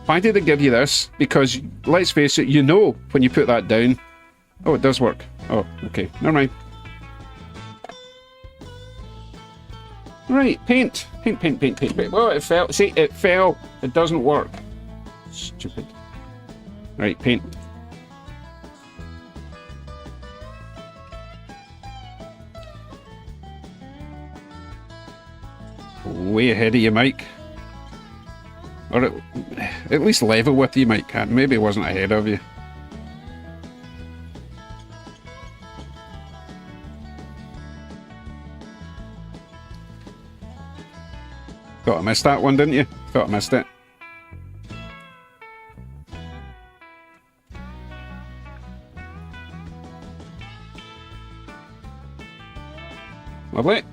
Why did they give you this? Because, let's face it, you know when you put that down. Oh, it does work. Oh, okay. Never mind. Right, paint. Paint. Oh, it fell. See, it fell. It doesn't work. Stupid. Right, paint. Way ahead of you, Mike. Or at least level with you, Mike. Maybe it wasn't ahead of you. Thought I missed that one, didn't you? Thought I missed it. Lovely.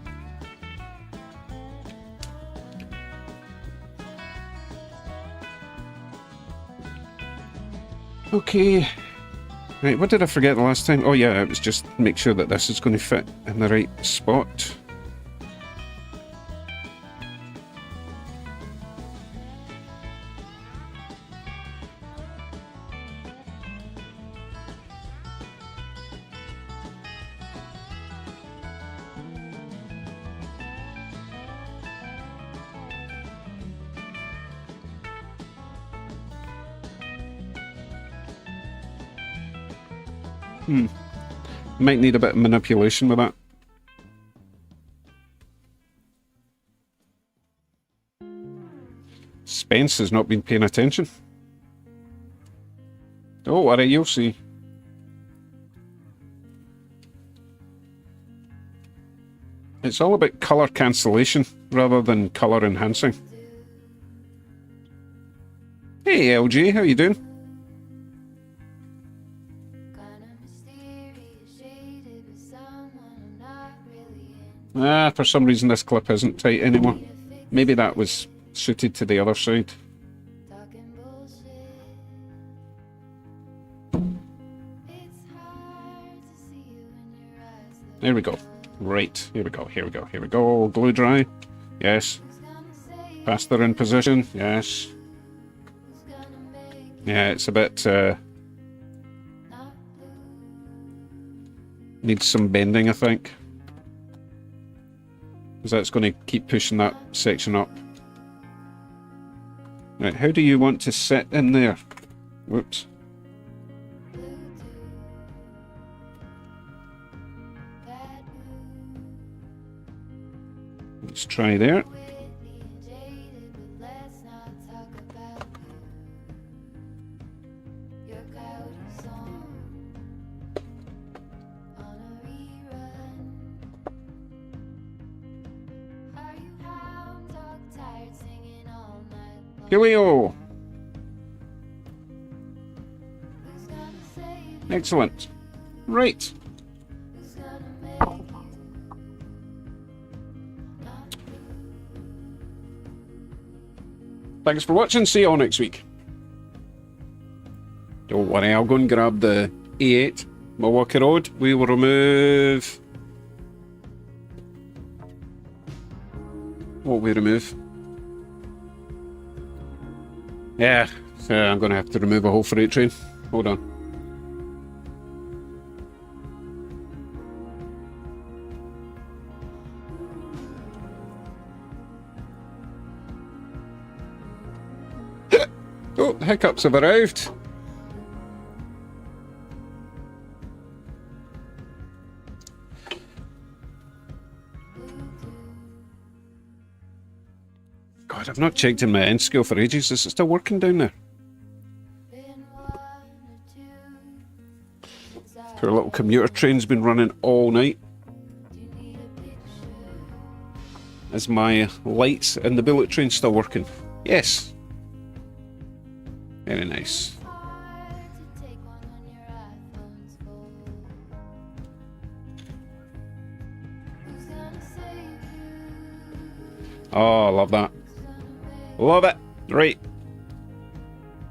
Okay. Right, what did I forget the last time? Oh yeah, it was just make sure that this is going to fit in the right spot. Might need a bit of manipulation with that. Spence has not been paying attention. Don't worry, you'll see. It's all about colour cancellation rather than colour enhancing. Hey LG, how you doing? For some reason this clip isn't tight anymore. Maybe that was suited to the other side. There we go. Right, here we go. Glue dry. Yes. Faster in position. Yes. Yeah, it's a bit... needs some bending, I think. Because that's going to keep pushing that section up. Right, how do you want to sit in there? Whoops. Let's try there. Helio! Excellent. Right. Thanks for watching. See you all next week. Don't worry, I'll go and grab the A8 Milwaukee Road. We will remove... What will we remove? Yeah, so I'm going to have to remove a whole freight train. Hold on. Oh, the hiccups have arrived. God, I've not checked in my end scale for ages. Is it still working down there? Poor little commuter train's been running all night. Is my lights in the bullet train still working? Yes. Very nice. Oh, I love that. Love it. Right.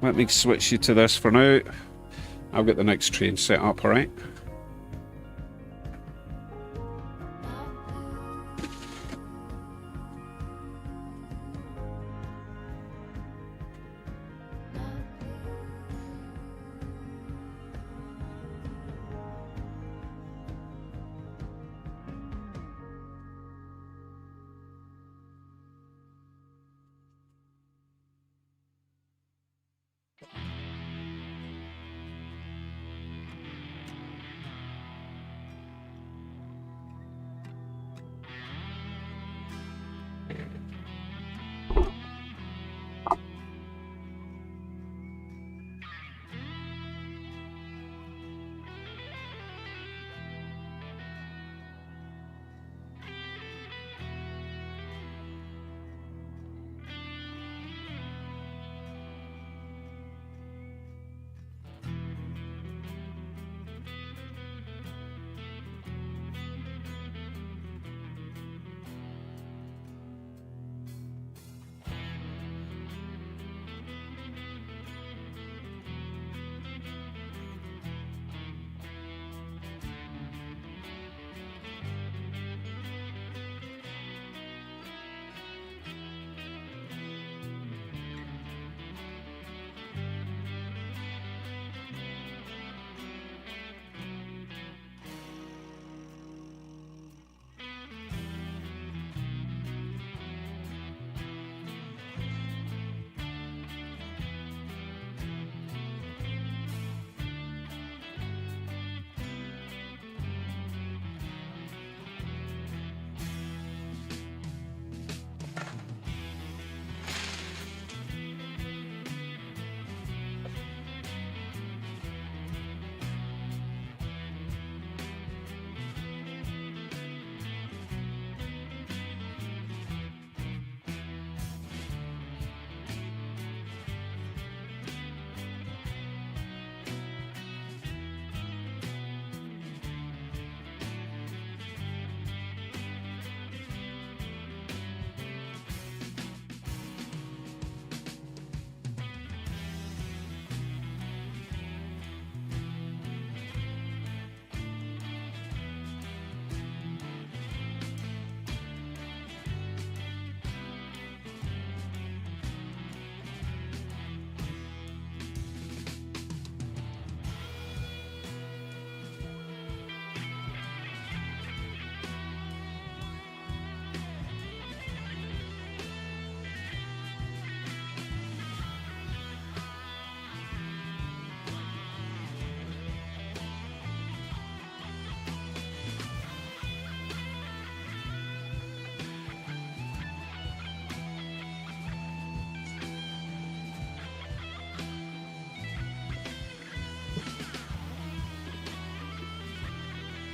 Let me switch you to this for now. I'll get the next train set up, alright?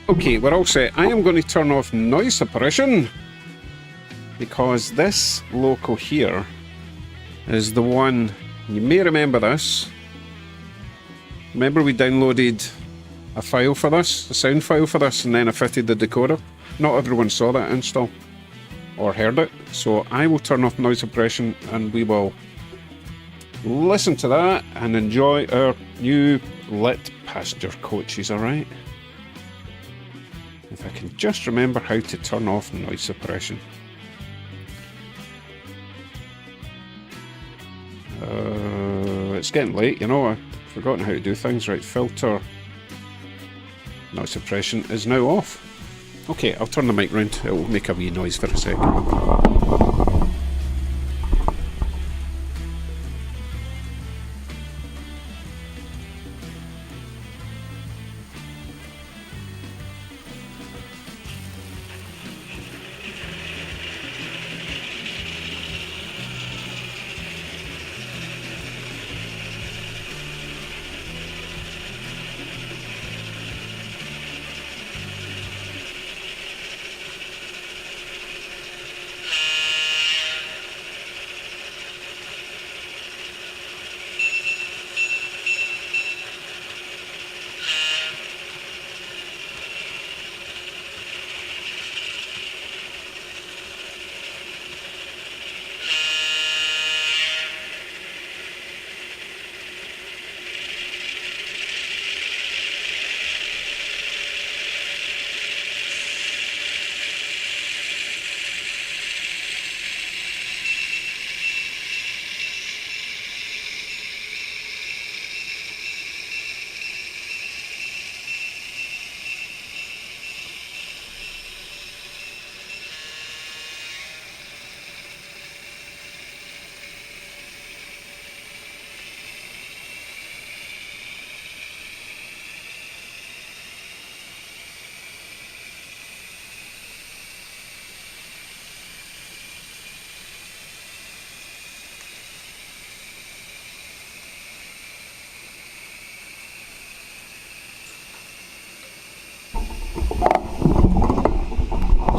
Okay, we're all set. I am going to turn off noise suppression because this local here is the one, you may remember this. Remember we downloaded a file for this, a sound file for this, and then I fitted the decoder. Not everyone saw that install or heard it, so I will turn off noise suppression and we will listen to that and enjoy our new lit passenger coaches, alright? If I can just remember how to turn off noise suppression. It's getting late, you know, I've forgotten how to do things. Right, filter. Noise suppression is now off. Okay, I'll turn the mic round. It will make a wee noise for a second.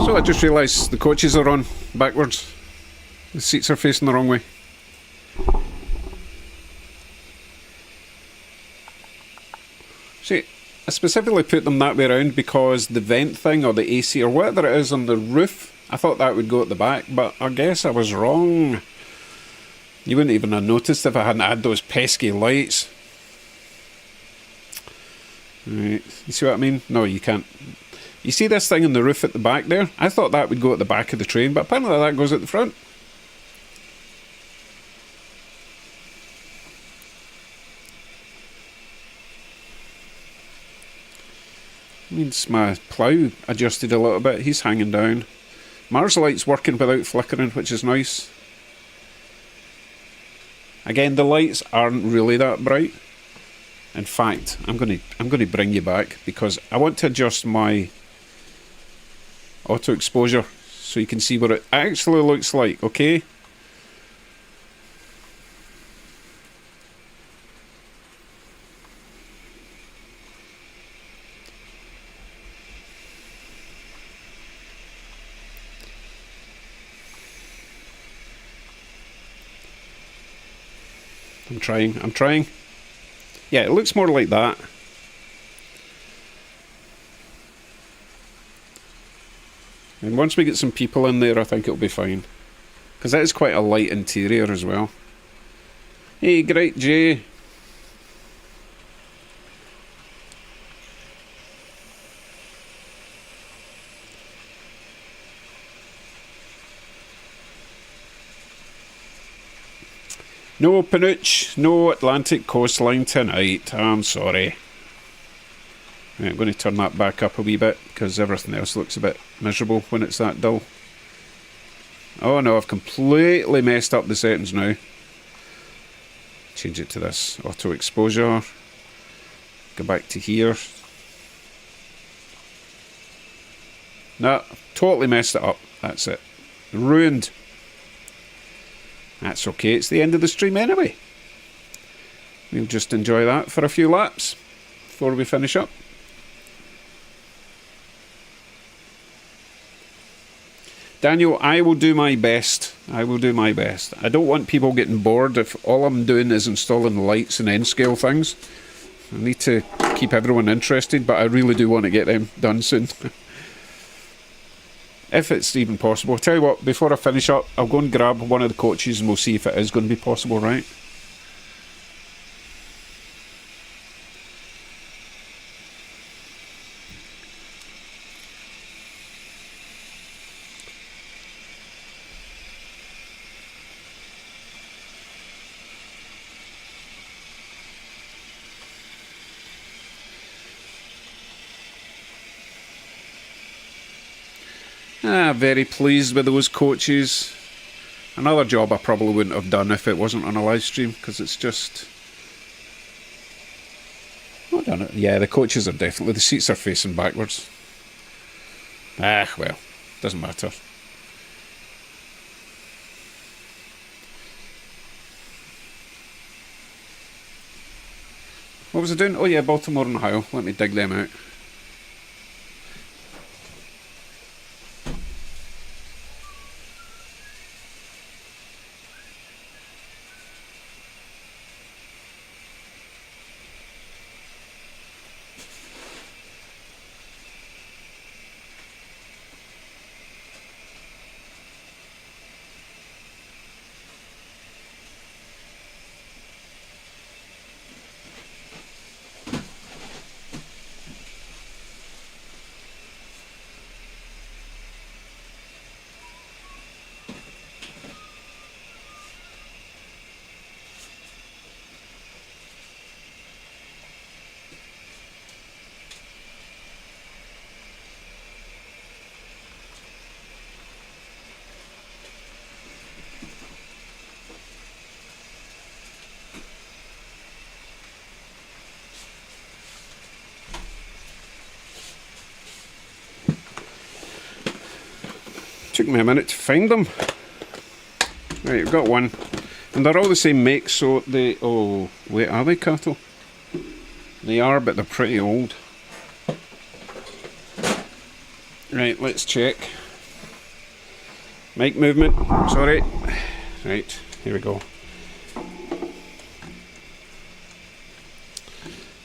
So I just realised the coaches are on backwards. The seats are facing the wrong way. See, I specifically put them that way around because the vent thing or the AC or whatever it is on the roof, I thought that would go at the back, but I guess I was wrong. You wouldn't even have noticed if I hadn't had those pesky lights. Right, you see what I mean? No, you can't. You see this thing on the roof at the back there? I thought that would go at the back of the train, but apparently that goes at the front. Means my plough adjusted a little bit. He's hanging down. Mars light's working without flickering, which is nice. Again, the lights aren't really that bright. In fact, I'm gonna bring you back because I want to adjust my auto exposure so you can see what it actually looks like, okay? I'm trying. Yeah, it looks more like that. And once we get some people in there, I think it'll be fine. Because that is quite a light interior as well. Hey, great Jay. No Panuch, no Atlantic coastline tonight. I'm sorry. Right, I'm going to turn that back up a wee bit because everything else looks a bit miserable when it's that dull. Oh no, I've completely messed up the settings now. Change it to this auto exposure. Go back to here. No, totally messed it up. That's it. Ruined. That's okay, it's the end of the stream anyway. We'll just enjoy that for a few laps before we finish up. Daniel, I will do my best. I will do my best. I don't want people getting bored if all I'm doing is installing lights and N-scale things. I need to keep everyone interested, but I really do want to get them done soon. If it's even possible. I'll tell you what, before I finish up, I'll go and grab one of the coaches and we'll see if it is going to be possible, right? Very pleased with those coaches. Another job I probably wouldn't have done if it wasn't on a live stream, because it's just... I don't know. Yeah, the coaches are definitely... The seats are facing backwards. Ah, well, doesn't matter. What was I doing? Oh yeah, Baltimore and Ohio. Let me dig them out. Took me a minute to find them. Right, I've got one. And they're all the same make, so they... Oh, wait, are they cattle? They are, but they're pretty old. Right, let's check. Mic movement. Sorry. Right, here we go.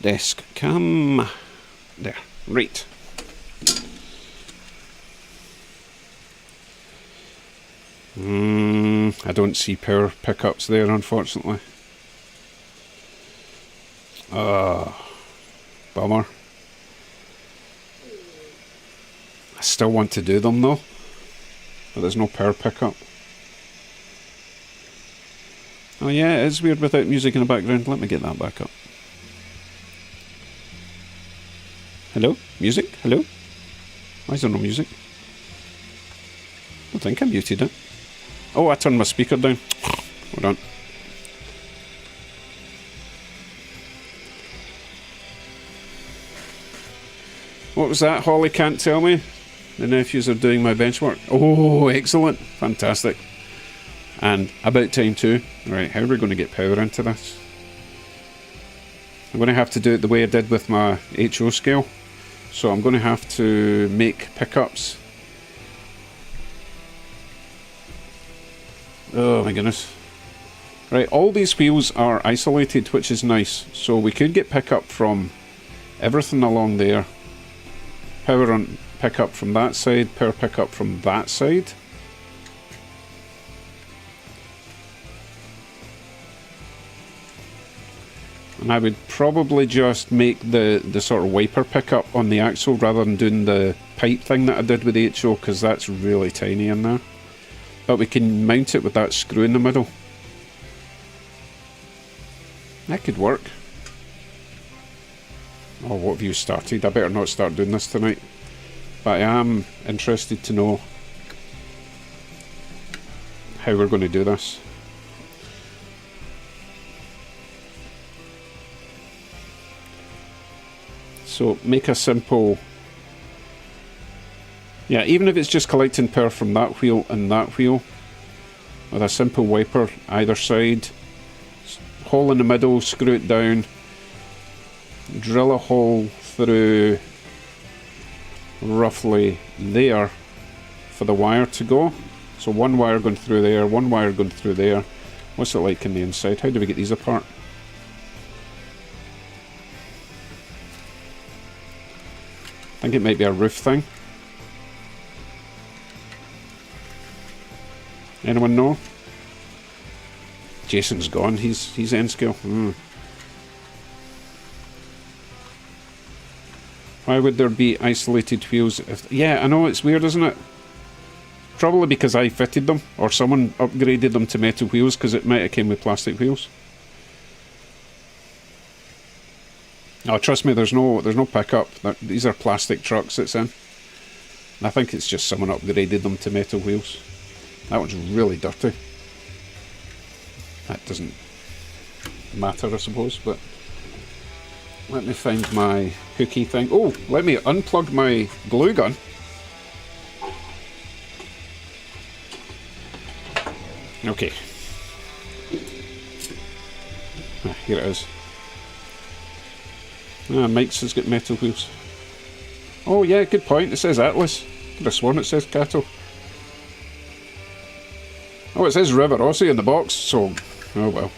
Desk cam. There. Right. I don't see power pickups there, unfortunately. Bummer. I still want to do them though, but there's no power pickup. Oh yeah, it is weird without music in the background. Let me get that back up. Hello? Music? Hello? Why is there no music? I don't think I muted it. Oh, I turned my speaker down. Hold on. What was that? Holly can't tell me. The nephews are doing my benchmark. Oh, excellent. Fantastic. And about time too. Right, how are we going to get power into this? I'm going to have to do it the way I did with my HO scale. So I'm going to have to make pickups. Oh my goodness. Right, all these wheels are isolated, which is nice. So we could get pickup from everything along there. Power on pickup from that side, power pickup from that side. And I would probably just make the sort of wiper pickup on the axle rather than doing the pipe thing that I did with the HO, because that's really tiny in there. But we can mount it with that screw in the middle. That could work. Oh, what have you started? I better not start doing this tonight. But I am interested to know how we're going to do this. So make a simple... Yeah, even if it's just collecting power from that wheel and that wheel, with a simple wiper either side, hole in the middle, screw it down, drill a hole through roughly there for the wire to go. So one wire going through there, one wire going through there. What's it like in the inside? How do we get these apart? I think it might be a roof thing. Anyone know? Jason's gone. He's end scale. Why would there be isolated wheels? Yeah, I know, it's weird, isn't it? Probably because I fitted them, or someone upgraded them to metal wheels, because it might have came with plastic wheels. Oh, trust me, there's no pickup. These are plastic trucks it's in. And I think it's just someone upgraded them to metal wheels. That one's really dirty. That doesn't matter, I suppose, but... Let me find my hooky thing. Oh, let me unplug my glue gun. Okay. Ah, here it is. Ah, Mike's has got metal wheels. Oh yeah, good point. It says Atlas. Could have sworn it says Cato. Oh, it says Rivarossi in the box, so... Oh well.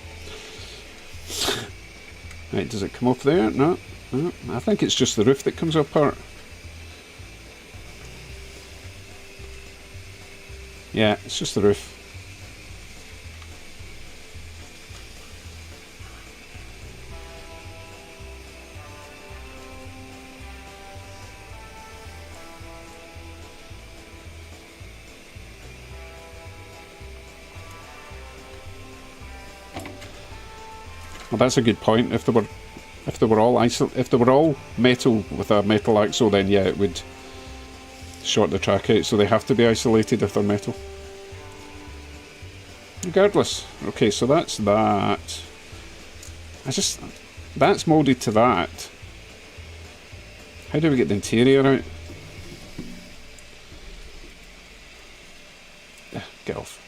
Right, does it come off there? No, no. I think it's just the roof that comes apart. Yeah, it's just the roof. Well, that's a good point. If they were all metal with a metal axle, then yeah, it would short the track out. So they have to be isolated if they're metal. Regardless, okay. So that's that. That's molded to that. How do we get the interior out? Get off.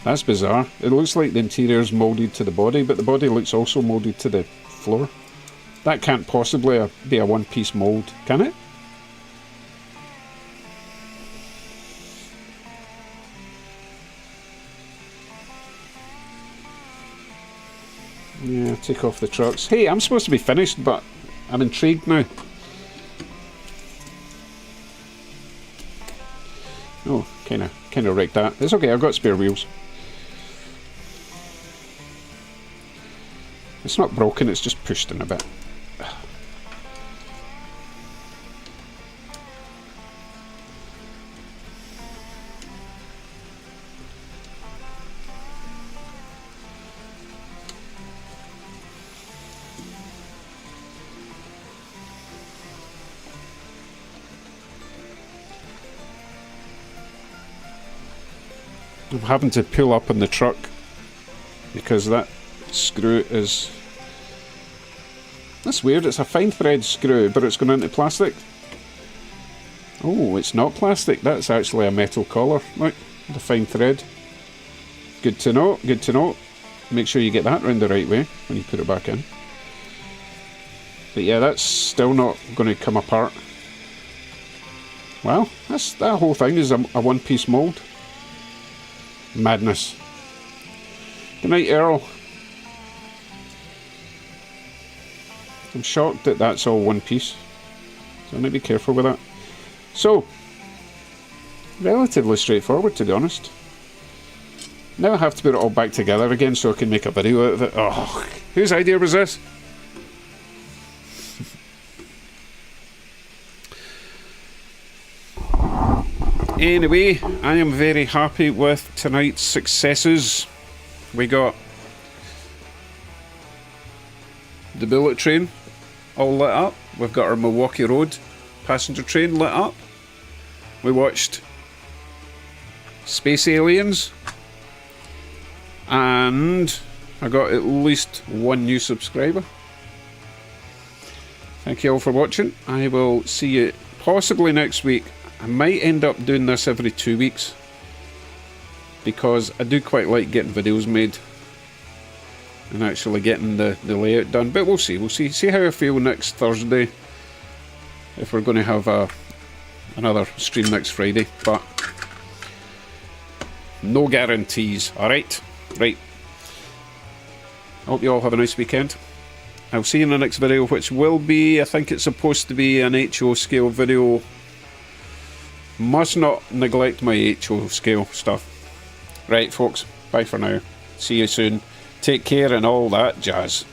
That's bizarre. It looks like the interior is moulded to the body, but the body looks also moulded to the floor. That can't possibly be a one-piece mould, can it? Take off the trucks. Hey, I'm supposed to be finished, but I'm intrigued now. Oh, kind of wrecked that. It's okay, I've got spare wheels. It's not broken, it's just pushed in a bit. I'm having to pull up on the truck because that screw is... That's weird, it's a fine thread screw, but it's going into plastic. Oh, it's not plastic, that's actually a metal collar. Look, the fine thread. Good to know, good to know. Make sure you get that round the right way when you put it back in. But yeah, that's still not going to come apart. Well, that whole thing is a one-piece mould. Madness. Good night, Earl. I'm shocked that that's all one piece, so I need to be careful with that. So, relatively straightforward, to be honest. Now I have to put it all back together again so I can make a video out of it. Oh, whose idea was this? Anyway, I am very happy with tonight's successes. We got the bullet train all lit up. We've got our Milwaukee Road passenger train lit up. We watched Space Aliens. And I got at least one new subscriber. Thank you all for watching. I will see you possibly next week. I might end up doing this every 2 weeks because I do quite like getting videos made and actually getting the layout done, but we'll see. We'll see how I feel next Thursday, if we're going to have another stream next Friday, but no guarantees. Alright, right. I hope you all have a nice weekend. I'll see you in the next video, which will be, I think it's supposed to be an HO scale video. Must not neglect my HO scale stuff. Right, folks, bye for now. See you soon. Take care and all that jazz.